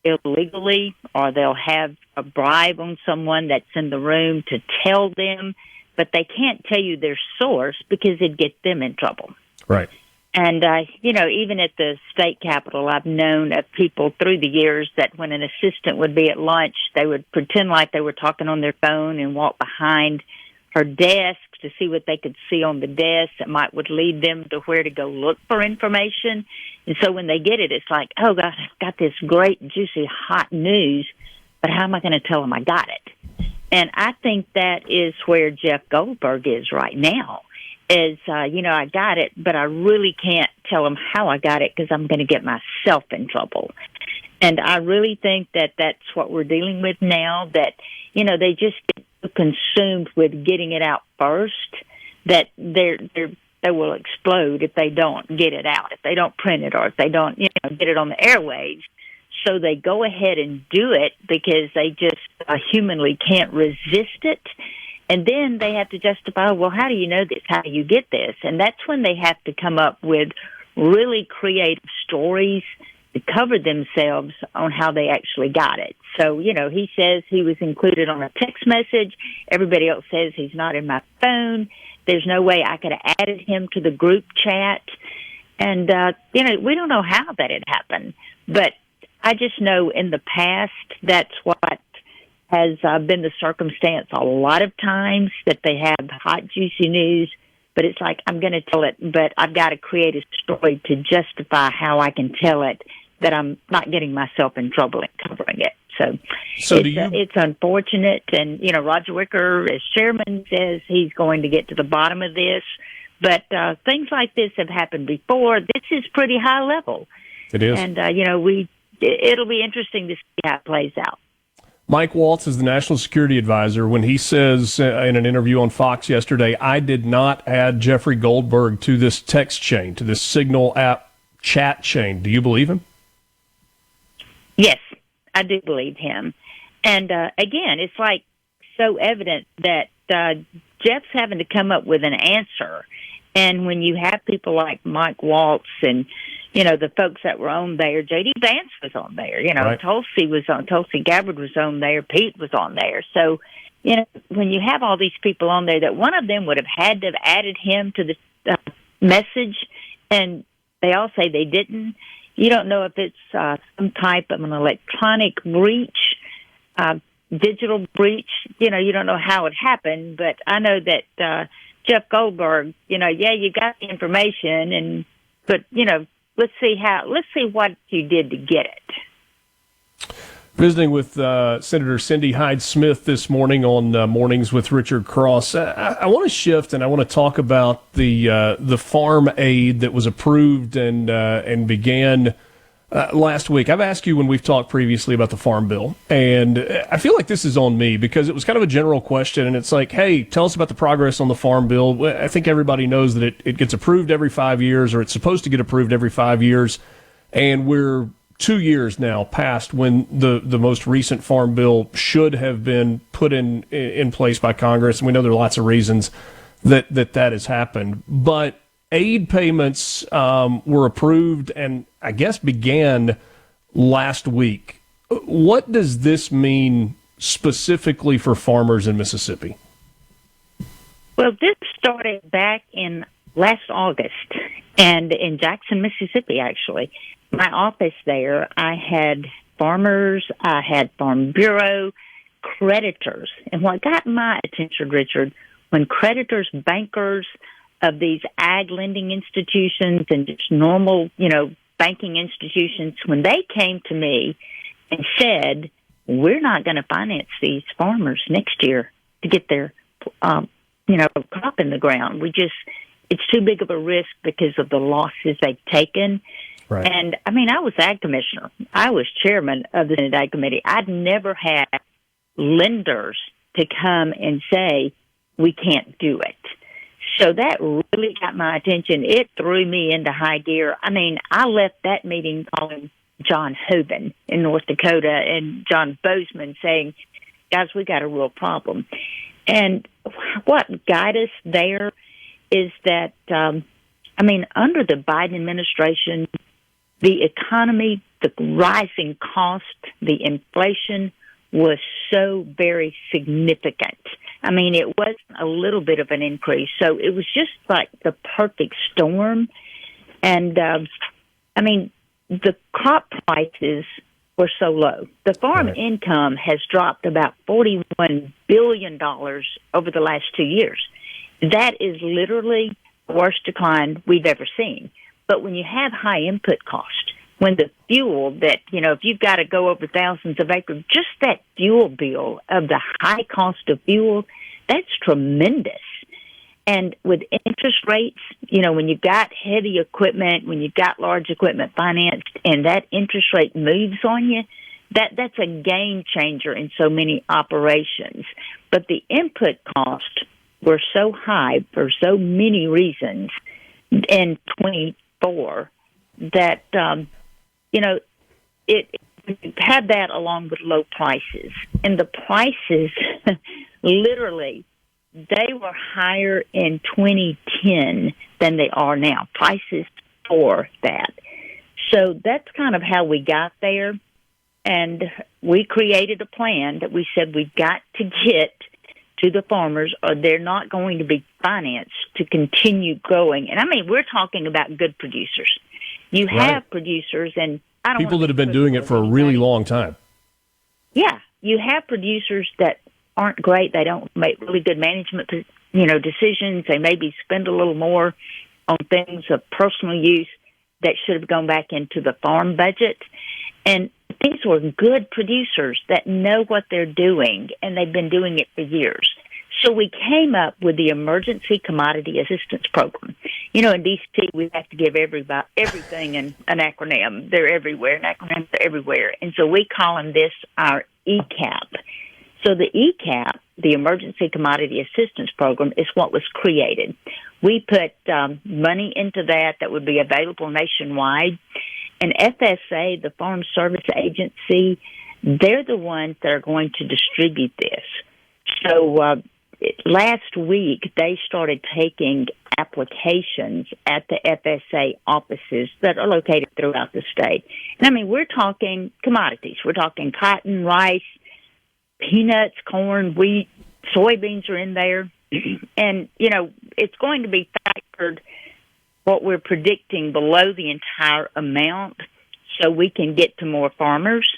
[SPEAKER 2] illegally, or they'll have a bribe on someone that's in the room to tell them, but they can't tell you their source because it'd get them in trouble.
[SPEAKER 4] Right.
[SPEAKER 2] And, you know, even at the state capitol, I've known of people through the years that when an assistant would be at lunch, they would pretend like they were talking on their phone and walk behind her desk to see what they could see on the desk that would lead them to where to go look for information. And so when they get it, it's like, oh, God, I've got this great, juicy, hot news, but how am I going to tell them I got it? And I think that is where Jeff Goldberg is right now. Is, you know, I got it, but I really can't tell them how I got it because I'm going to get myself in trouble. And I really think that that's what we're dealing with now, that, you know, they just get consumed with getting it out first, that they will explode if they don't get it out, if they don't print it, or if they don't, you know, get it on the airwaves. So they go ahead and do it because they just humanly can't resist it. And then they have to justify, well, how do you know this? How do you get this? And that's when they have to come up with really creative stories to cover themselves on how they actually got it. So, you know, he says he was included on a text message. Everybody else says he's not in my phone. There's no way I could have added him to the group chat. And, you know, we don't know how that had happened. But I just know in the past that's what has been the circumstance a lot of times, that they have hot, juicy news, but it's like, I'm going to tell it, but I've got to create a story to justify how I can tell it, that I'm not getting myself in trouble in covering it. So it's unfortunate. And, you know, Roger Wicker, as chairman, says he's going to get to the bottom of this. But things like this have happened before. This is pretty high level.
[SPEAKER 4] It is.
[SPEAKER 2] And, you know, it'll be interesting to see how it plays out.
[SPEAKER 4] Mike Waltz is the National Security Advisor. When he says in an interview on Fox yesterday, I did not add Jeffrey Goldberg to this text chain, to this Signal app chat chain. Do you believe him?
[SPEAKER 2] Yes, I do believe him. And again, it's like so evident that Jeff's having to come up with an answer. And when you have people like Mike Waltz and, the folks that were on there, J.D. Vance was on there,
[SPEAKER 4] Right.
[SPEAKER 2] Tulsi Gabbard was on there, Pete was on there. So, when you have all these people on there, that one of them would have had to have added him to the message, and they all say they didn't. You don't know if it's some type of an electronic breach, digital breach. You don't know how it happened, but I know that Jeff Goldberg, you got the information, but let's see what you did to get it.
[SPEAKER 4] Visiting with Senator Cindy Hyde-Smith this morning on Mornings with Richard Cross. I want to shift and I want to talk about the farm aid that was approved and began last week. I've asked you when we've talked previously about the farm bill, and I feel like this is on me because it was kind of a general question, and it's like, hey, tell us about the progress on the farm bill. I think everybody knows that it gets approved every 5 years, or it's supposed to get approved every 5 years, and we're 2 years now past when the most recent farm bill should have been put in place by Congress, and we know there are lots of reasons that has happened. But aid payments were approved and I guess began last week. What does this mean specifically for farmers in Mississippi?
[SPEAKER 2] Well, this started back in last August, and in Jackson, Mississippi, actually. My office there, I had farmers, I had Farm Bureau, creditors. And what got my attention, Richard, when creditors, bankers of these ag lending institutions and just normal, banking institutions, when they came to me and said, we're not going to finance these farmers next year to get their, crop in the ground. It's too big of a risk because of the losses they've taken.
[SPEAKER 4] Right.
[SPEAKER 2] And, I was ag commissioner. I was chairman of the Senate Ag Committee. I'd never had lenders to come and say, we can't do it. So that really got my attention. It threw me into high gear. I left that meeting calling John Hoban in North Dakota and John Bozeman saying, guys, we got a real problem. And what got us there is that, under the Biden administration, the economy, the rising cost, the inflation was so very significant. It wasn't a little bit of an increase. So it was just like the perfect storm. And, the crop prices were so low. The farm income has dropped about $41 billion over the last 2 years. That is literally the worst decline we've ever seen. But when you have high input cost, when the fuel that, if you've got to go over thousands of acres, just that fuel bill of the high cost of fuel, that's tremendous. And with interest rates, when you've got heavy equipment, when you've got large equipment financed, and that interest rate moves on you, that's a game changer in so many operations. But the input costs were so high for so many reasons in 24 that, it had that along with low prices. And the prices, literally, they were higher in 2010 than they are now, prices for that. So that's kind of how we got there. And we created a plan that we said we've got to get to the farmers or they're not going to be financed to continue growing. And we're talking about good producers. You have producers, and I don't
[SPEAKER 4] people that have been doing it for a really long time.
[SPEAKER 2] Yeah, you have producers that aren't great. They don't make really good management, decisions. They maybe spend a little more on things of personal use that should have gone back into the farm budget. And these were good producers that know what they're doing, and they've been doing it for years. So we came up with the Emergency Commodity Assistance Program. In D.C., we have to give everything an acronym. They're everywhere. Acronyms are everywhere. And so we call this our ECAP. So the ECAP, the Emergency Commodity Assistance Program, is what was created. We put money into that would be available nationwide. And FSA, the Farm Service Agency, they're the ones that are going to distribute this. So last week they started taking applications at the FSA offices that are located throughout the state. And I mean, we're talking commodities. We're talking cotton, rice, peanuts, corn, wheat, soybeans are in there. And, you know, it's going to be factored what we're predicting below the entire amount so we can get to more farmers.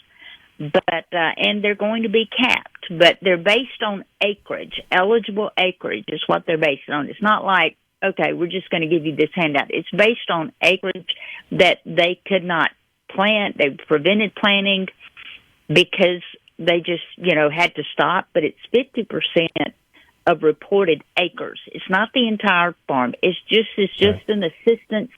[SPEAKER 2] But and they're going to be capped, but they're based on acreage. Eligible acreage is what they're based on. It's not like, okay, we're just going to give you this handout. It's based on acreage that they could not plant. They prevented planting because they just, you know, had to stop. But it's 50% of reported acres. It's not the entire farm. It's just an assistance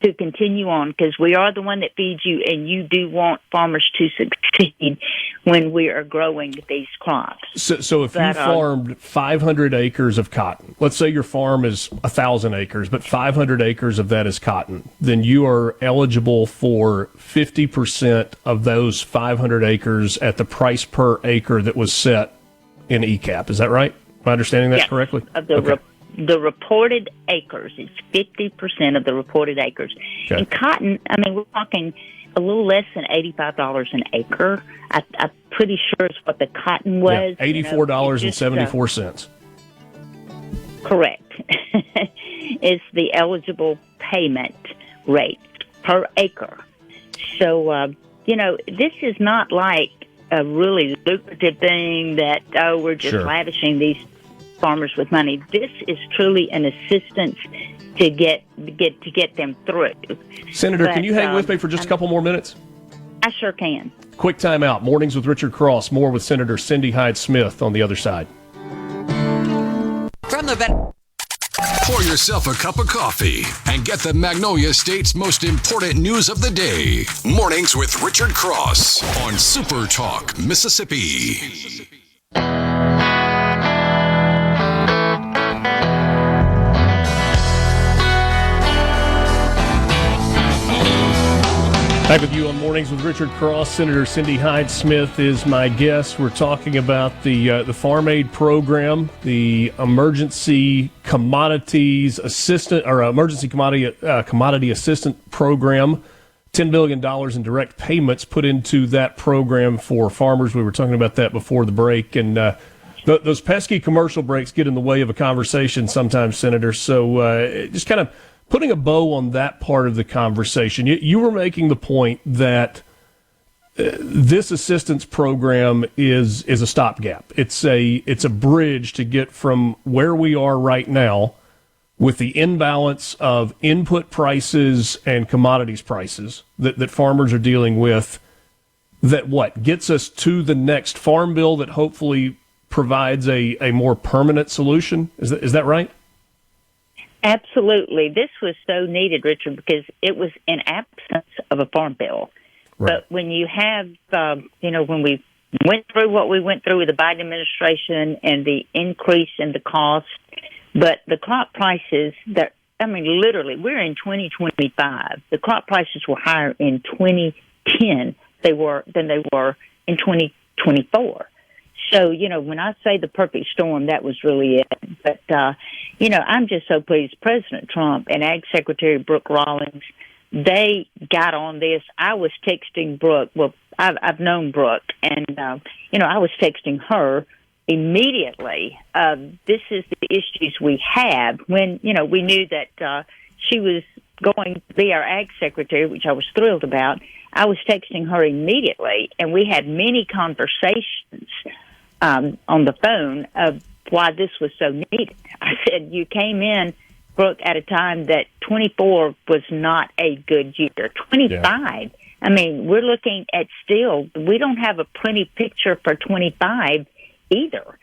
[SPEAKER 2] to continue on, because we are the one that feeds you, and you do want farmers to succeed when we are growing these crops.
[SPEAKER 4] So if you farmed 500 acres of cotton, let's say your farm is 1,000 acres, but 500 acres of that is cotton, then you are eligible for 50% of those 500 acres at the price per acre that was set in ECAP. Is that right? Am I understanding that correctly?
[SPEAKER 2] Of the reported acres, it's 50% of the reported acres.
[SPEAKER 4] Okay.
[SPEAKER 2] And cotton, I mean, we're talking a little less than $85 an acre. I'm pretty sure it's what the cotton was.
[SPEAKER 4] Yeah, $84.74.
[SPEAKER 2] Correct. It's the eligible payment rate per acre. So, you know, this is not like a really lucrative thing that, we're just lavishing these farmers with money. This is truly an assistance to get them through.
[SPEAKER 4] Senator, can you hang with me for just a couple more minutes?
[SPEAKER 2] I sure can.
[SPEAKER 4] Quick time out. Mornings with Richard Cross. More with Senator Cindy Hyde-Smith on the other side.
[SPEAKER 11] From the
[SPEAKER 1] Pour yourself a cup of coffee and get the Magnolia State's most important news of the day. Mornings with Richard Cross on SuperTalk, Mississippi.
[SPEAKER 4] Back with you on Mornings with Richard Cross. Senator Cindy Hyde-Smith is my guest. We're talking about the Farm Aid Program, the Emergency Commodities Assistant or Emergency Commodity Assistant Program. $10 billion in direct payments put into that program for farmers. We were talking about that before the break, and those pesky commercial breaks get in the way of a conversation sometimes, Senator. So just kind of putting a bow on that part of the conversation, you were making the point that this assistance program is a stopgap. It's a bridge to get from where we are right now with the imbalance of input prices and commodities prices that farmers are dealing with, that what gets us to the next farm bill that hopefully provides a more permanent solution. Is that right?
[SPEAKER 2] Absolutely. This was so needed, Richard, because it was in absence of a farm bill. Right. But when you have, when we went through what we went through with the Biden administration and the increase in the cost, but the crop prices literally, we're in 2025. The crop prices were higher in 2010 than they were in 2024. So, when I say the perfect storm, that was really it. But, I'm just so pleased. President Trump and Ag Secretary Brooke Rollins, they got on this. I was texting Brooke. Well, I've known Brooke, and, I was texting her immediately. This is the issues we have when, we knew that she was going to be our Ag Secretary, which I was thrilled about. I was texting her immediately, and we had many conversations on the phone of why this was so needed. I said, you came in, Brooke, at a time that 24 was not a good year. 25, I mean, we're looking at still, we don't have a pretty picture for 25 either,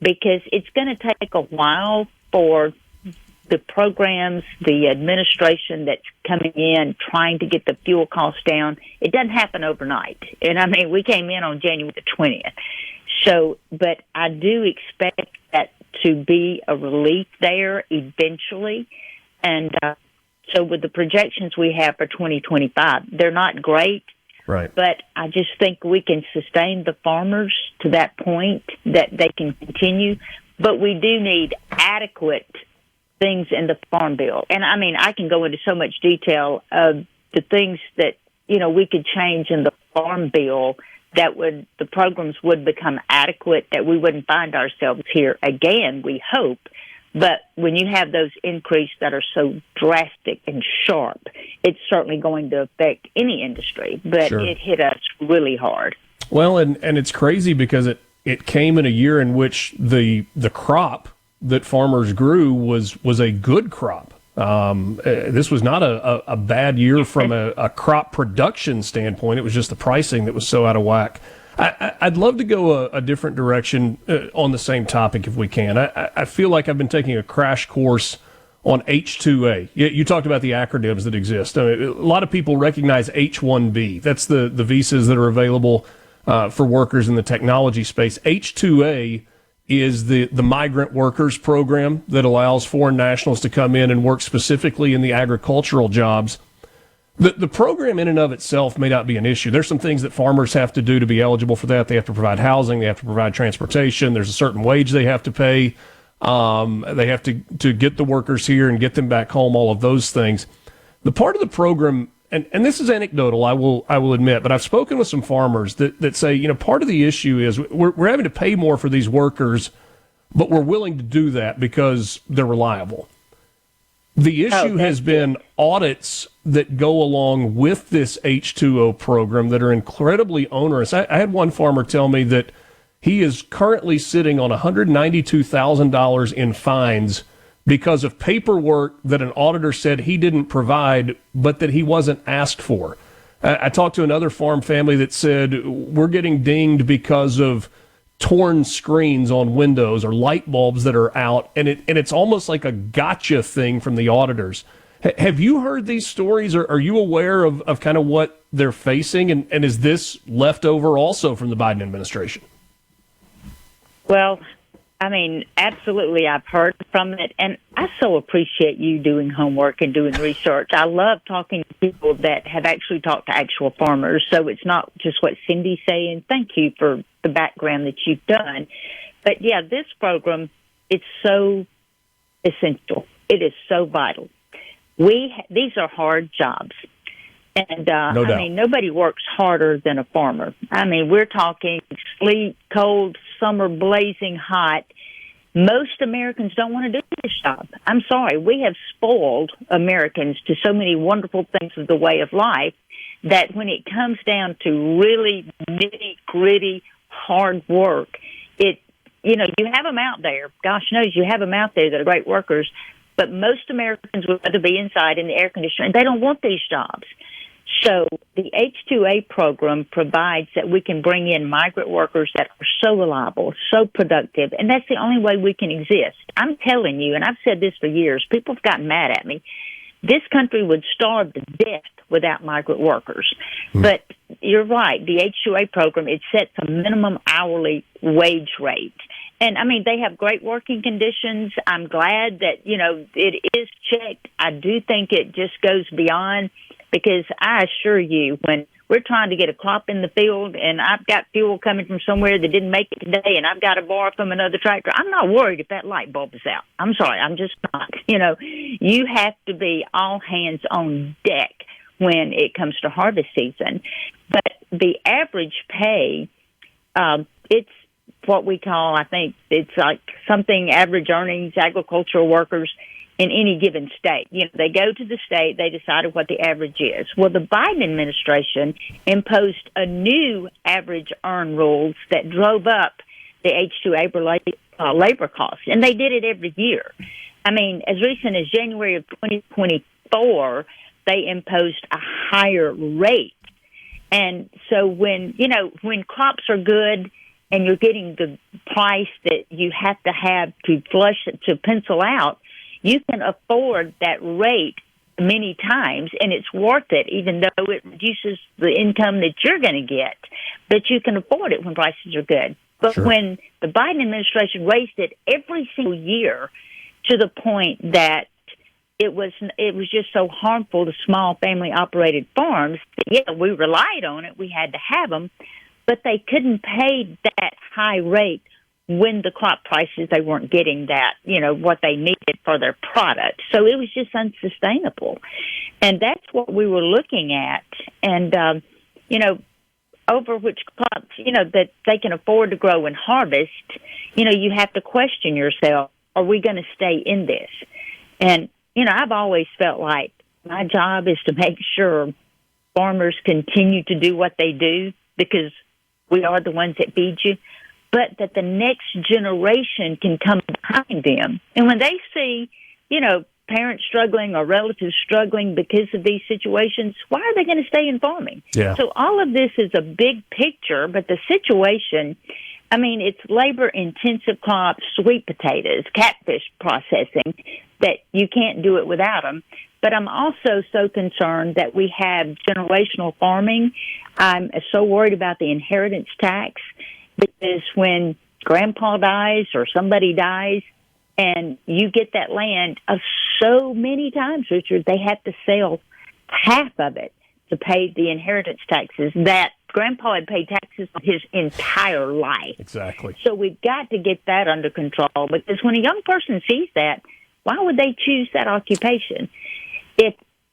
[SPEAKER 2] because it's going to take a while for the programs, the administration that's coming in, trying to get the fuel costs down. It doesn't happen overnight. And I mean, we came in on January the 20th. So, but I do expect that to be a relief there eventually. And so with the projections we have for 2025, they're not great.
[SPEAKER 4] Right.
[SPEAKER 2] But I just think we can sustain the farmers to that point that they can continue. but we do need adequate things in the Farm Bill. And I mean, I can go into so much detail of the things that, we could change in the Farm Bill that the programs would become adequate, that we wouldn't find ourselves here again, we hope. But when you have those increases that are so drastic and sharp, it's certainly going to affect any industry. But
[SPEAKER 4] Sure.
[SPEAKER 2] It hit us really hard.
[SPEAKER 4] Well, and it's crazy because it came in a year in which the crop that farmers grew was a good crop. This was not a bad year from a crop production standpoint. It was just the pricing that was so out of whack. I'd love to go a different direction on the same topic if we can. I feel like I've been taking a crash course on H-2A. You talked about the acronyms that exist. I mean, a lot of people recognize H-1B. That's the visas that are available for workers in the technology space. H-2A is the migrant workers program that allows foreign nationals to come in and work specifically in the agricultural jobs. The program in and of itself may not be an issue. There's some things that farmers have to do to be eligible for that. They have to provide housing. They have to provide transportation. There's a certain wage they have to pay. They have to get the workers here and get them back home, all of those things. The part of the program, and this is anecdotal, I will admit, but I've spoken with some farmers that say, part of the issue is we're having to pay more for these workers, but we're willing to do that because they're reliable. The issue has been audits that go along with this H-2O program that are incredibly onerous. I had one farmer tell me that he is currently sitting on $192,000 in fines because of paperwork that an auditor said he didn't provide, but that he wasn't asked for. I talked to another farm family that said, we're getting dinged because of torn screens on windows or light bulbs that are out, and it's almost like a gotcha thing from the auditors. Have you heard these stories, or are you aware of kind of what they're facing, and is this leftover also from the Biden administration?
[SPEAKER 2] Well, I mean, absolutely, I've heard from it, and I so appreciate you doing homework and doing research. I love talking to people that have actually talked to actual farmers, so it's not just what Cindy's saying. Thank you for the background that you've done. But, yeah, this program, it's so essential. It is so vital. These are hard jobs. And,
[SPEAKER 4] no doubt.
[SPEAKER 2] I mean, nobody works harder than a farmer. I mean, we're talking sleet, cold, summer, blazing hot. Most Americans don't want to do this job. I'm sorry. We have spoiled Americans to so many wonderful things of the way of life that when it comes down to really nitty-gritty, hard work, you have them out there. Gosh knows you have them out there that are great workers, but most Americans would rather be inside in the air conditioner, and they don't want these jobs. So the H-2A program provides that we can bring in migrant workers that are so reliable, so productive, and that's the only way we can exist. I'm telling you, and I've said this for years, people have gotten mad at me. This country would starve to death without migrant workers. But you're right, the H-2A program, it sets a minimum hourly wage rate. And, I mean, they have great working conditions. I'm glad that, it is checked. I do think it just goes beyond, because I assure you, when we're trying to get a crop in the field and I've got fuel coming from somewhere that didn't make it today and I've got to borrow from another tractor, I'm not worried if that light bulb is out. I'm sorry, I'm just not. You have to be all hands on deck when it comes to harvest season. But the average pay, it's what we call, I think it's like something average earnings, agricultural workers in any given state. They go to the state, they decided what the average is. Well, the Biden administration imposed a new average earn rules that drove up the H-2A labor costs, and they did it every year. I mean, as recent as January of 2024, they imposed a higher rate. And so when crops are good and you're getting the price that you have to flush it to pencil out, you can afford that rate many times, and it's worth it, even though it reduces the income that you're going to get. But you can afford it when prices are good. But
[SPEAKER 4] Sure.
[SPEAKER 2] When the Biden administration raised it every single year to the point that it was just so harmful to small family-operated farms, that, we relied on it, we had to have them, but they couldn't pay that high rate when the crop prices, they weren't getting that, what they needed for their product. So it was just unsustainable. And that's what we were looking at. And, over which crops, that they can afford to grow and harvest, you have to question yourself, are we going to stay in this? And, I've always felt like my job is to make sure farmers continue to do what they do because we are the ones that feed you, but that the next generation can come behind them. And when they see, parents struggling or relatives struggling because of these situations, why are they going to stay in farming?
[SPEAKER 4] Yeah.
[SPEAKER 2] So all of this is a big picture, but the situation, it's labor-intensive crops, sweet potatoes, catfish processing, that you can't do it without them. But I'm also so concerned that we have generational farming. I'm so worried about the inheritance tax because when grandpa dies or somebody dies, and you get that land, so many times, Richard, they have to sell half of it to pay the inheritance taxes that grandpa had paid taxes on his entire life.
[SPEAKER 4] Exactly.
[SPEAKER 2] So we've got to get that under control because when a young person sees that, why would they choose that occupation?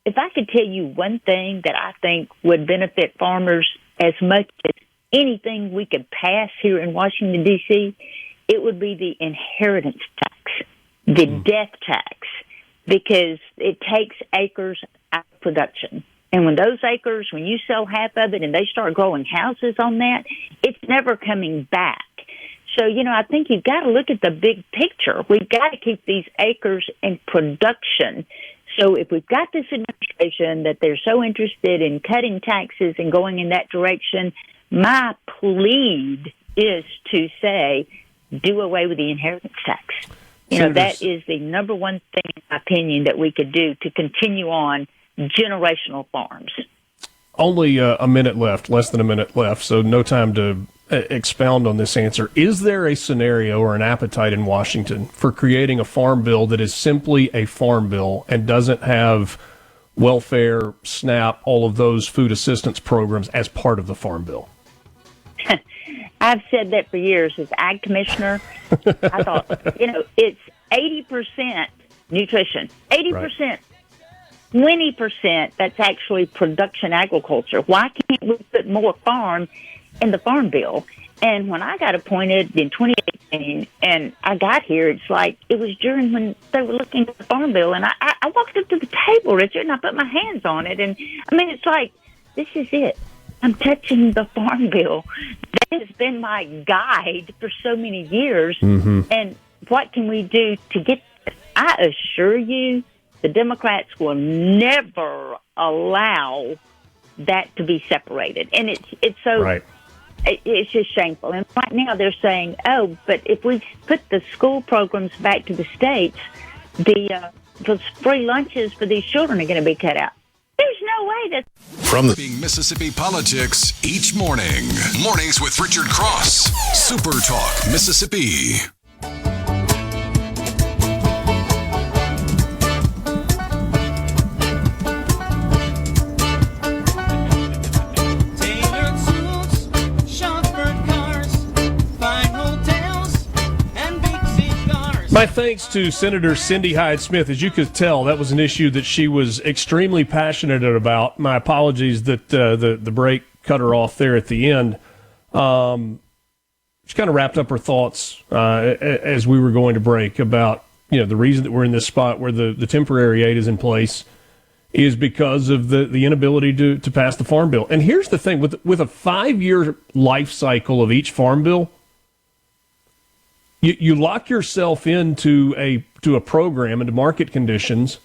[SPEAKER 2] If I could tell you one thing that I think would benefit farmers as much as anything we could pass here in Washington, D.C., it would be the inheritance tax, the death tax, because it takes acres out of production. And when those acres, when you sell half of it and they start growing houses on that, it's never coming back. So, I think you've got to look at the big picture. We've got to keep these acres in production. So if we've got this administration that they're so interested in cutting taxes and going in that direction, my plea is to say, do away with the inheritance tax. That is the number one thing, in my opinion, that we could do to continue on generational farms.
[SPEAKER 4] Only a minute left, less than a minute left, so no time to expound on this answer. Is there a scenario or an appetite in Washington for creating a farm bill that is simply a farm bill and doesn't have welfare, SNAP, all of those food assistance programs as part of the farm bill?
[SPEAKER 2] I've said that for years as ag commissioner. I thought, it's 80% nutrition, 80%, 20% that's actually production agriculture. Why can't we put more farm in the farm bill? And when I got appointed in 2018 and I got here, it's like it was during when they were looking at the farm bill. And I walked up to the table, Richard, and I put my hands on it. And, it's like, this is it. I'm touching the farm bill. That has been my guide for so many years. Mm-hmm. And what can we do to get this? I assure you, the Democrats will never allow that to be separated. And it's so
[SPEAKER 4] right.
[SPEAKER 2] It's just shameful. And right now they're saying, oh, but if we put the school programs back to the states, the free lunches for these children are going to be cut out. There's no way that...
[SPEAKER 1] From the Mississippi politics each morning. Mornings with Richard Cross. Super Talk, Mississippi.
[SPEAKER 4] My thanks to Senator Cindy Hyde-Smith. As you could tell, that was an issue that she was extremely passionate about. My apologies that the break cut her off there at the end. She kind of wrapped up her thoughts as we were going to break about the reason that we're in this spot where the temporary aid is in place is because of the inability to pass the farm bill. And here's the thing, with a 5-year life cycle of each farm bill, you lock yourself into a program, into market conditions,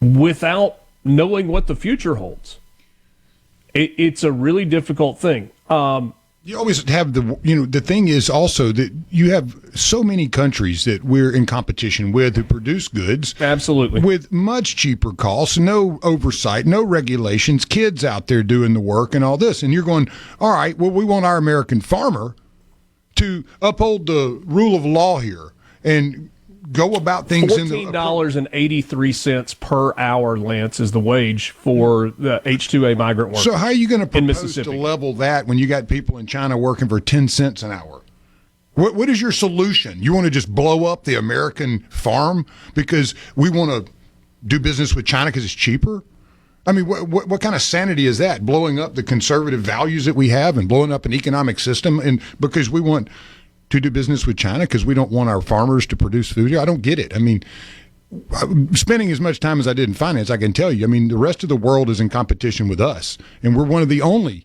[SPEAKER 4] without knowing what the future holds. It's a really difficult thing.
[SPEAKER 5] You always have the thing is also that you have so many countries that we're in competition with who produce goods.
[SPEAKER 4] Absolutely.
[SPEAKER 5] With much cheaper costs, no oversight, no regulations, kids out there doing the work and all this. And you're going, all right, well, we want our American farmer to uphold the rule of law here and go about things
[SPEAKER 4] $14.83 per hour, Lance, is the wage for the H-2A migrant workers.
[SPEAKER 5] So how are you going to propose
[SPEAKER 4] Mississippi
[SPEAKER 5] to level that when you got people in China working for 10 cents an hour? What is your solution? You want to just blow up the American farm because we want to do business with China because it's cheaper? I mean, what kind of sanity is that? Blowing up the conservative values that we have and blowing up an economic system and because we want to do business with China because we don't want our farmers to produce food here? I don't get it. I mean, spending as much time as I did in finance, I can tell you, I mean, the rest of the world is in competition with us, and we're one of the only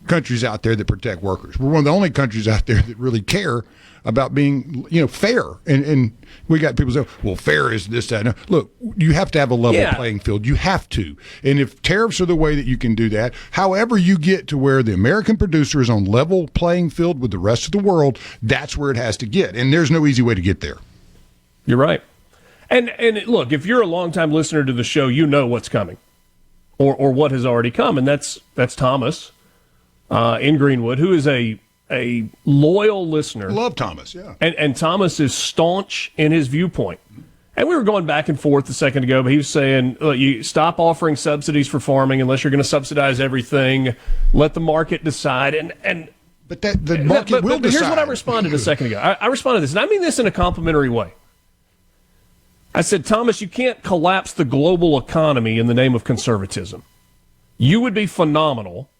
[SPEAKER 5] countries out there that protect workers. We're one of the only countries out there that really care about being, fair. And we got people say, well, fair is this, that. No. Look, you have to have a level playing field. You have to. And if tariffs are the way that you can do that, however you get to where the American producer is on level playing field with the rest of the world, that's where it has to get. And there's no easy way to get there.
[SPEAKER 4] You're right. And look, if you're a longtime listener to the show, you know what's coming or what has already come. And that's Thomas in Greenwood, who is a loyal listener.
[SPEAKER 5] Love Thomas, yeah.
[SPEAKER 4] And Thomas is staunch in his viewpoint. And we were going back and forth a second ago, but he was saying, look, you stop offering subsidies for farming unless you're going to subsidize everything. Let the market decide.
[SPEAKER 5] But the market will decide.
[SPEAKER 4] Here's what I responded a second ago. I responded to this, and I mean this in a complimentary way. I said, Thomas, you can't collapse the global economy in the name of conservatism. You would be phenomenal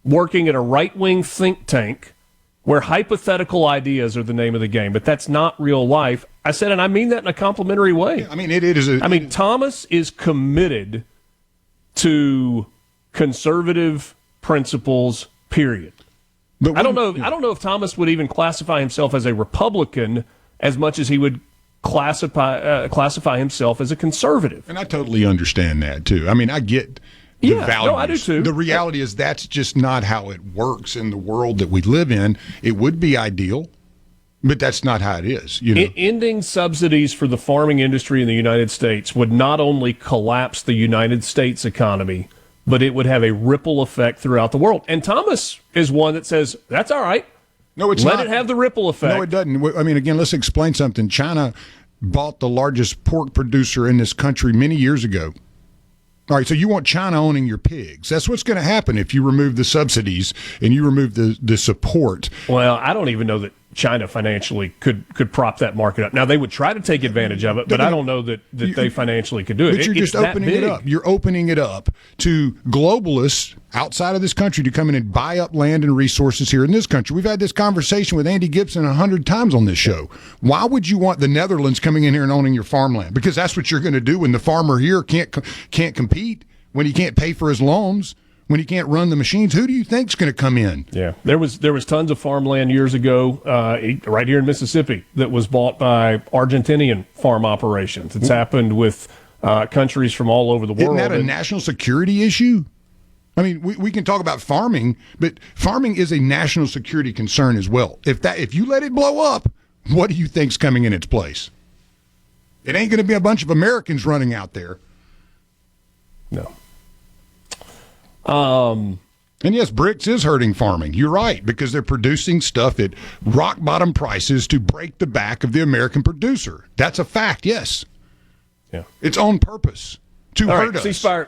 [SPEAKER 4] working at a right-wing think tank where hypothetical ideas are the name of the game, but that's not real life. I said, and I mean that in a complimentary way.
[SPEAKER 5] Yeah, I mean, it is.
[SPEAKER 4] Thomas is committed to conservative principles, period. But I don't know if Thomas would even classify himself as a Republican as much as he would classify himself as a conservative.
[SPEAKER 5] And I totally understand that, too. I mean, I get the values.
[SPEAKER 4] No, I do too.
[SPEAKER 5] The reality is that's just not how it works in the world that we live in. It would be ideal, but that's not how it is.
[SPEAKER 4] Ending subsidies for the farming industry in the United States would not only collapse the United States economy, but it would have a ripple effect throughout the world. And Thomas is one that says, that's all right.
[SPEAKER 5] No, it's not.
[SPEAKER 4] Let it have the ripple effect.
[SPEAKER 5] No, it doesn't. I mean, again, let's explain something. China bought the largest pork producer in this country many years ago. All right, so you want China owning your pigs. That's what's going to happen if you remove the subsidies and you remove the support.
[SPEAKER 4] Well, I don't even know that China financially could prop that market up. Now, they would try to take advantage of it, but I don't know that they financially could do it.
[SPEAKER 5] But you're just opening it up. You're opening it up to globalists outside of this country to come in and buy up land and resources here in this country. We've had this conversation with Andy Gibson 100 times on this show. Why would you want the Netherlands coming in here and owning your farmland? Because that's what you're going to do when the farmer here can't compete, when he can't pay for his loans, when he can't run the machines. Who do you think's going to come in?
[SPEAKER 4] Yeah, there was tons of farmland years ago right here in Mississippi that was bought by Argentinian farm operations. It's happened with countries from all over the world.
[SPEAKER 5] Isn't that a national security issue? I mean, we can talk about farming, but farming is a national security concern as well. If you let it blow up, what do you think's coming in its place? It ain't going to be a bunch of Americans running out there.
[SPEAKER 4] No.
[SPEAKER 5] And yes, BRICS is hurting farming. You're right, because they're producing stuff at rock bottom prices to break the back of the American producer. That's a fact, yes.
[SPEAKER 4] Yeah.
[SPEAKER 5] It's on purpose to hurt us.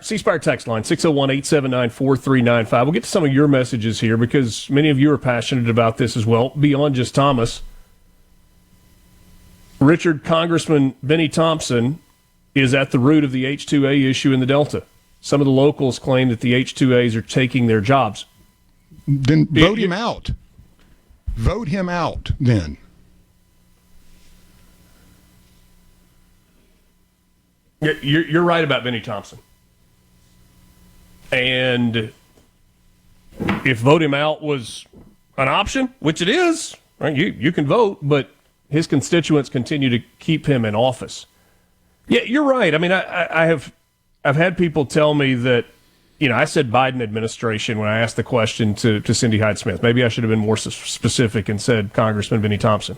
[SPEAKER 4] C-Spire text line, 601-879-4395. We'll get to some of your messages here because many of you are passionate about this as well, beyond just Thomas. Richard, Congressman Benny Thompson is at the root of the H-2A issue in the Delta. Some of the locals claim that the H-2As are taking their jobs.
[SPEAKER 5] Then vote him out. Vote him out, then.
[SPEAKER 4] You're right about Benny Thompson. And if vote him out was an option, which it is, right? You can vote, but his constituents continue to keep him in office. Yeah, you're right. I mean, I've had people tell me that, I said Biden administration when I asked the question to Cindy Hyde-Smith. Maybe I should have been more specific and said Congressman Benny Thompson.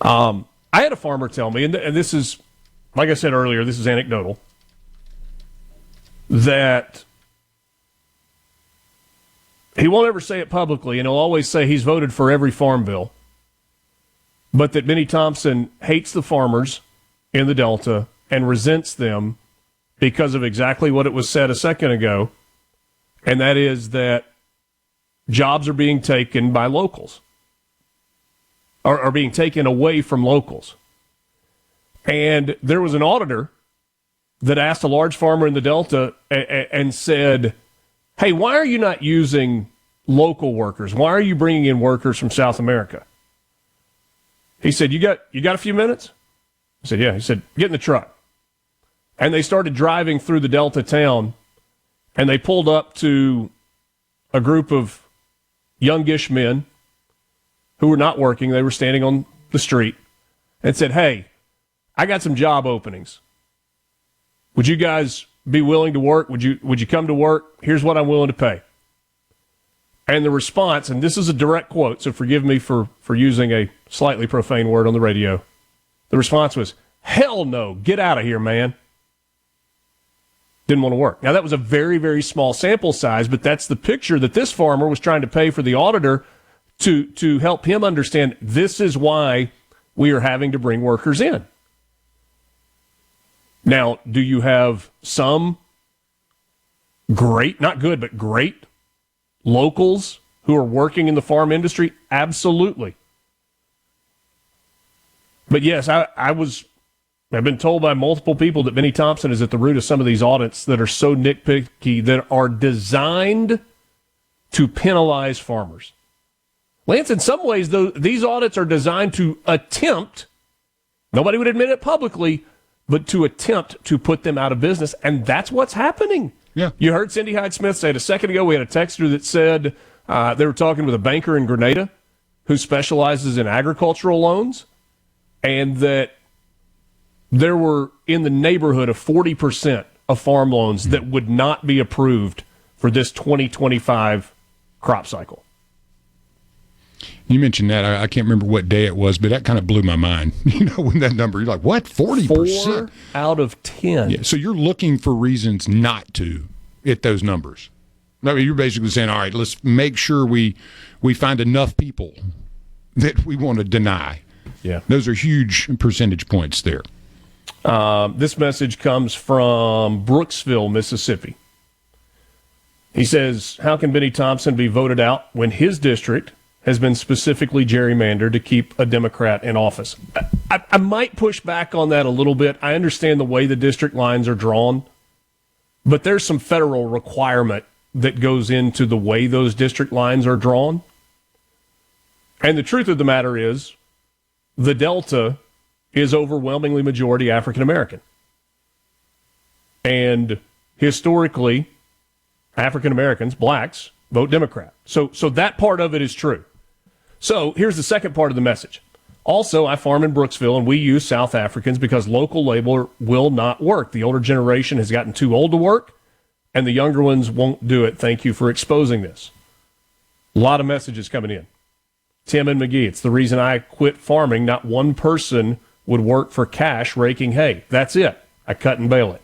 [SPEAKER 4] I had a farmer tell me, and this is, like I said earlier, this is anecdotal, that he won't ever say it publicly, and he'll always say he's voted for every farm bill, but that Benny Thompson hates the farmers in the Delta and resents them because of exactly what it was said a second ago, and that is that jobs are being taken by locals, or are being taken away from locals. And there was an auditor that asked a large farmer in the Delta and said, hey, why are you not using local workers? Why are you bringing in workers from South America? He said, you got a few minutes? I said, yeah. He said, get in the truck. And they started driving through the Delta town, and they pulled up to a group of youngish men who were not working. They were standing on the street and said, hey, I got some job openings. Would you guys be willing to work? Would you come to work? Here's what I'm willing to pay. And the response, and this is a direct quote, so forgive me for using a slightly profane word on the radio. The response was, hell no, get out of here, man. Didn't want to work. Now, that was a very, very small sample size, but that's the picture that this farmer was trying to pay for the auditor to help him understand this is why we are having to bring workers in. Now, do you have some great, not good, but great locals who are working in the farm industry? Absolutely. But yes, I've been told by multiple people that Benny Thompson is at the root of some of these audits that are so nitpicky that are designed to penalize farmers. Lance, in some ways, though, these audits are designed to attempt, nobody would admit it publicly, but to attempt to put them out of business, and that's what's happening.
[SPEAKER 5] Yeah.
[SPEAKER 4] You heard Cindy Hyde-Smith say it a second ago. We had a texter that said they were talking with a banker in Grenada who specializes in agricultural loans, and that there were in the neighborhood of 40% of farm loans that would not be approved for this 2025 crop cycle.
[SPEAKER 5] You mentioned that. I can't remember what day it was, but that kind of blew my mind. You know, when that number, you're like, what, 40%?
[SPEAKER 4] 4 out of 10.
[SPEAKER 5] Yeah, so you're looking for reasons not to hit those numbers. I mean, you're basically saying, all right, let's make sure we find enough people that we want to deny.
[SPEAKER 4] Yeah.
[SPEAKER 5] Those are huge percentage points there.
[SPEAKER 4] This message comes from Brooksville, Mississippi. He says, how can Benny Thompson be voted out when his district has been specifically gerrymandered to keep a Democrat in office? I might push back on that a little bit. I understand the way the district lines are drawn, but there's some federal requirement that goes into the way those district lines are drawn. And the truth of the matter is, the Delta is overwhelmingly majority African American. And historically, African Americans, blacks, vote Democrat. So that part of it is true. So here's the second part of the message. Also, I farm in Brooksville, and we use South Africans because local labor will not work. The older generation has gotten too old to work, and the younger ones won't do it. Thank you for exposing this. A lot of messages coming in. Tim and McGee, it's the reason I quit farming. Not one person would work for cash raking hay. That's it. I cut and bale it.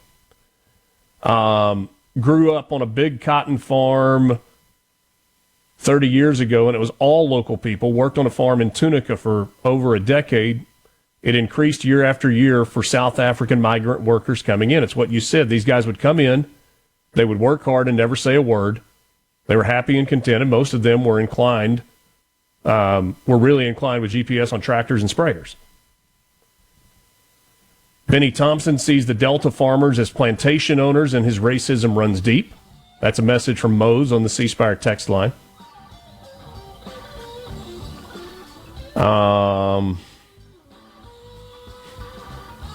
[SPEAKER 4] Grew up on a big cotton farm 30 years ago, and it was all local people. Worked on a farm in Tunica for over a decade. It increased year after year for South African migrant workers coming in. It's what you said. These guys would come in, they would work hard and never say a word. They were happy and contented. Most of them were really inclined with GPS on tractors and sprayers. Benny Thompson sees the Delta farmers as plantation owners, and his racism runs deep. That's a message from Mose on the C Spire text line.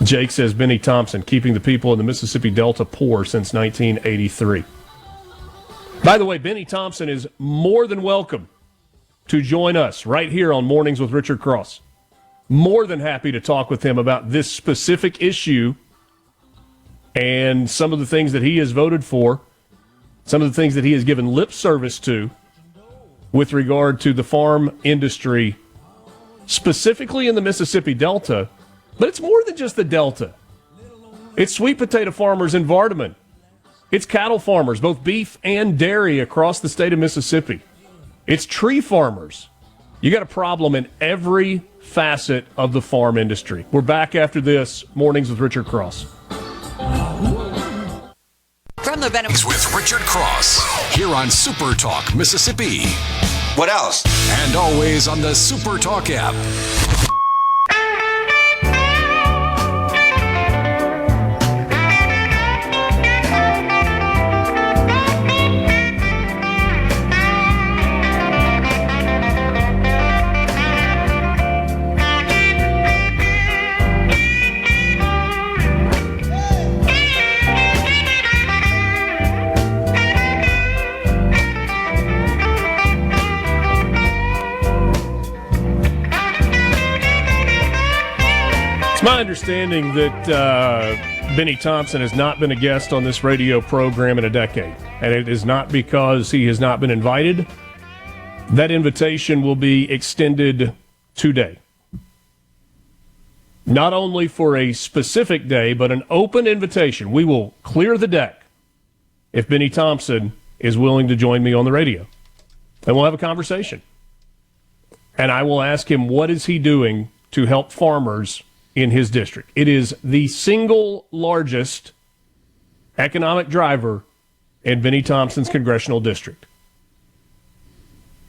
[SPEAKER 4] Jake says Benny Thompson keeping the people in the Mississippi Delta poor since 1983. By the way, Benny Thompson is more than welcome to join us right here on Mornings with Richard Cross. More than happy to talk with him about this specific issue and some of the things that he has voted for, some of the things that he has given lip service to with regard to the farm industry, specifically in the Mississippi Delta. But it's more than just the Delta. It's sweet potato farmers in Vardaman. It's cattle farmers, both beef and dairy, across the state of Mississippi. It's tree farmers. You got a problem in every facet of the farm industry. We're back after this. Mornings with Richard Cross.
[SPEAKER 11] From the
[SPEAKER 1] Mornings with Richard Cross here on SuperTalk Mississippi.
[SPEAKER 9] What else?
[SPEAKER 1] And always on the SuperTalk app.
[SPEAKER 4] My understanding that Benny Thompson has not been a guest on this radio program in a decade, and it is not because he has not been invited. That invitation will be extended today. Not only for a specific day, but an open invitation. We will clear the deck if Benny Thompson is willing to join me on the radio. And we'll have a conversation. And I will ask him, what is he doing to help farmers in his district? It is the single largest economic driver in Benny Thompson's congressional district.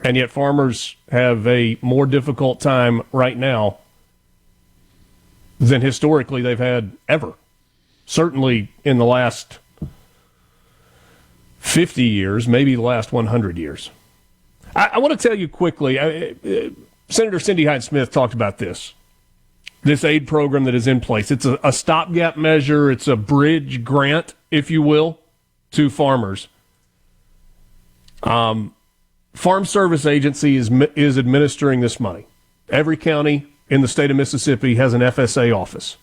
[SPEAKER 4] And yet farmers have a more difficult time right now than historically they've had ever. Certainly in the last 50 years, maybe the last 100 years. I want to tell you quickly, Senator Cindy Hyde-Smith talked about this aid program that is in place. It's a stopgap measure. It's a bridge grant, if you will, to farmers. Farm Service Agency is administering this money. Every county in the state of Mississippi has an FSA office.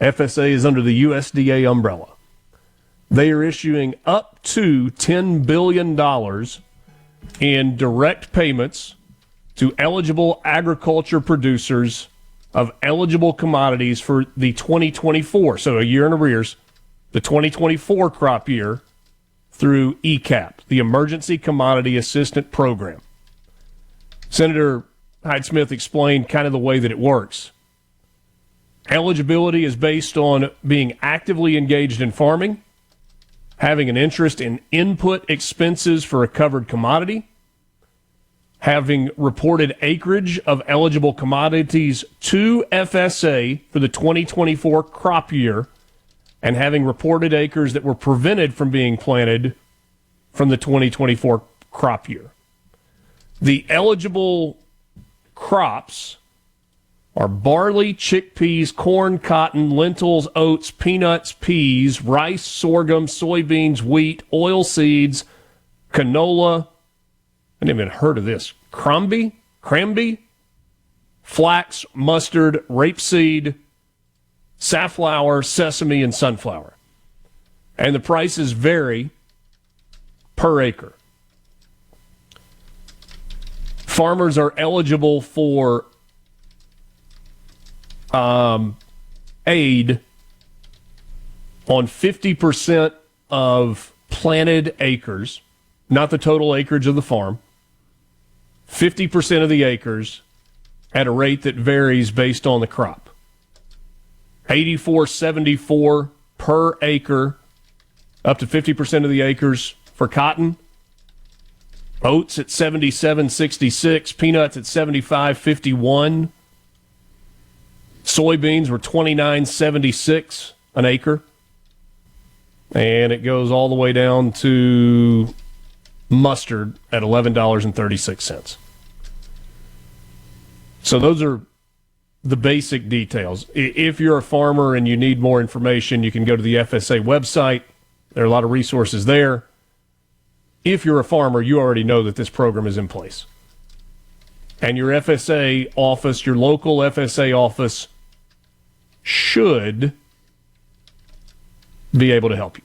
[SPEAKER 4] FSA is under the USDA umbrella. They are issuing up to $10 billion in direct payments to eligible agriculture producers of eligible commodities for the 2024, so a year in arrears, the 2024 crop year through ECAP, the Emergency Commodity Assistance Program. Senator Hyde-Smith explained kind of the way that it works. Eligibility is based on being actively engaged in farming, having an interest in input expenses for a covered commodity, having reported acreage of eligible commodities to FSA for the 2024 crop year, and having reported acres that were prevented from being planted from the 2024 crop year. The eligible crops are barley, chickpeas, corn, cotton, lentils, oats, peanuts, peas, rice, sorghum, soybeans, wheat, oilseeds, canola. I never even heard of this. Cranberry, flax, mustard, rapeseed, safflower, sesame, and sunflower. And the prices vary per acre. Farmers are eligible for aid on 50% of planted acres, not the total acreage of the farm, 50% of the acres at a rate that varies based on the crop. $84.74 per acre, up to 50% of the acres for cotton. Oats at $77.66, peanuts at $75.51. Soybeans were $29.76 an acre. And it goes all the way down to mustard at $11.36. So those are the basic details. If you're a farmer and you need more information, you can go to the FSA website. There are a lot of resources there. If you're a farmer, you already know that this program is in place. And your FSA office, your local FSA office, should be able to help you.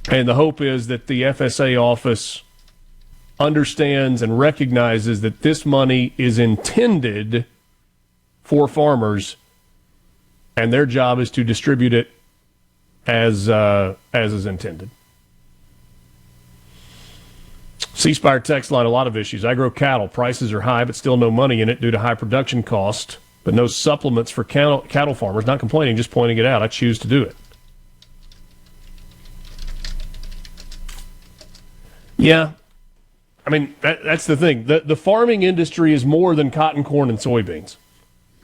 [SPEAKER 4] And the hope is that the FSA office understands and recognizes that this money is intended for farmers, and their job is to distribute it as is intended. C-Spire text line, a lot of issues. I grow cattle. Prices are high, but still no money in it due to high production cost, but no supplements for cattle farmers. Not complaining, just pointing it out. I choose to do it. Yeah. I mean, that's the thing. The farming industry is more than cotton, corn, and soybeans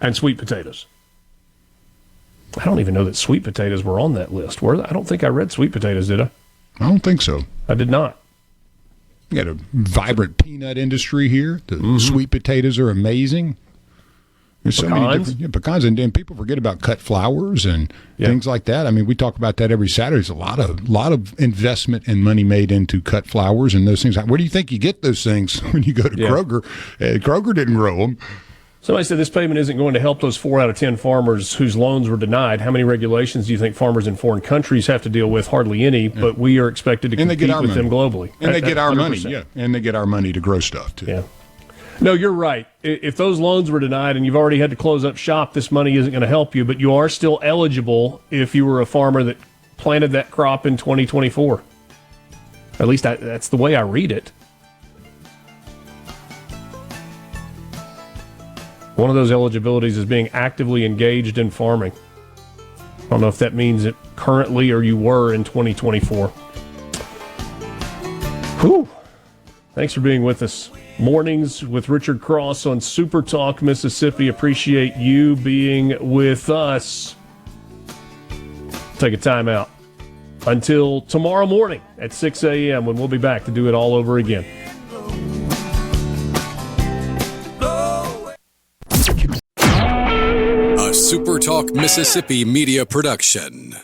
[SPEAKER 4] and sweet potatoes. I don't even know that sweet potatoes were on that list. I don't think I read sweet potatoes, did I?
[SPEAKER 5] I don't think so.
[SPEAKER 4] I did not.
[SPEAKER 5] We got a vibrant peanut industry here. The sweet potatoes are amazing. There's so many different pecans, and people forget about cut flowers and things like that. I mean, we talk about that every Saturday. There's a lot of investment and money made into cut flowers and those things. Where do you think you get those things when you go to Kroger? Kroger didn't grow them.
[SPEAKER 4] Somebody said this payment isn't going to help those 4 out of 10 farmers whose loans were denied. How many regulations do you think farmers in foreign countries have to deal with? Hardly any, but we are expected to compete with them globally.
[SPEAKER 5] And they get our money, and they get our money to grow stuff, too.
[SPEAKER 4] Yeah. No, you're right. If those loans were denied and you've already had to close up shop, this money isn't going to help you, but you are still eligible if you were a farmer that planted that crop in 2024. At least that's the way I read it. One of those eligibilities is being actively engaged in farming. I don't know if that means it currently or you were in 2024. Whew. Thanks for being with us. Mornings with Richard Cross on SuperTalk Mississippi. Appreciate you being with us. Take a time out until tomorrow morning at 6 a.m. when we'll be back to do it all over again.
[SPEAKER 1] A SuperTalk Mississippi media production.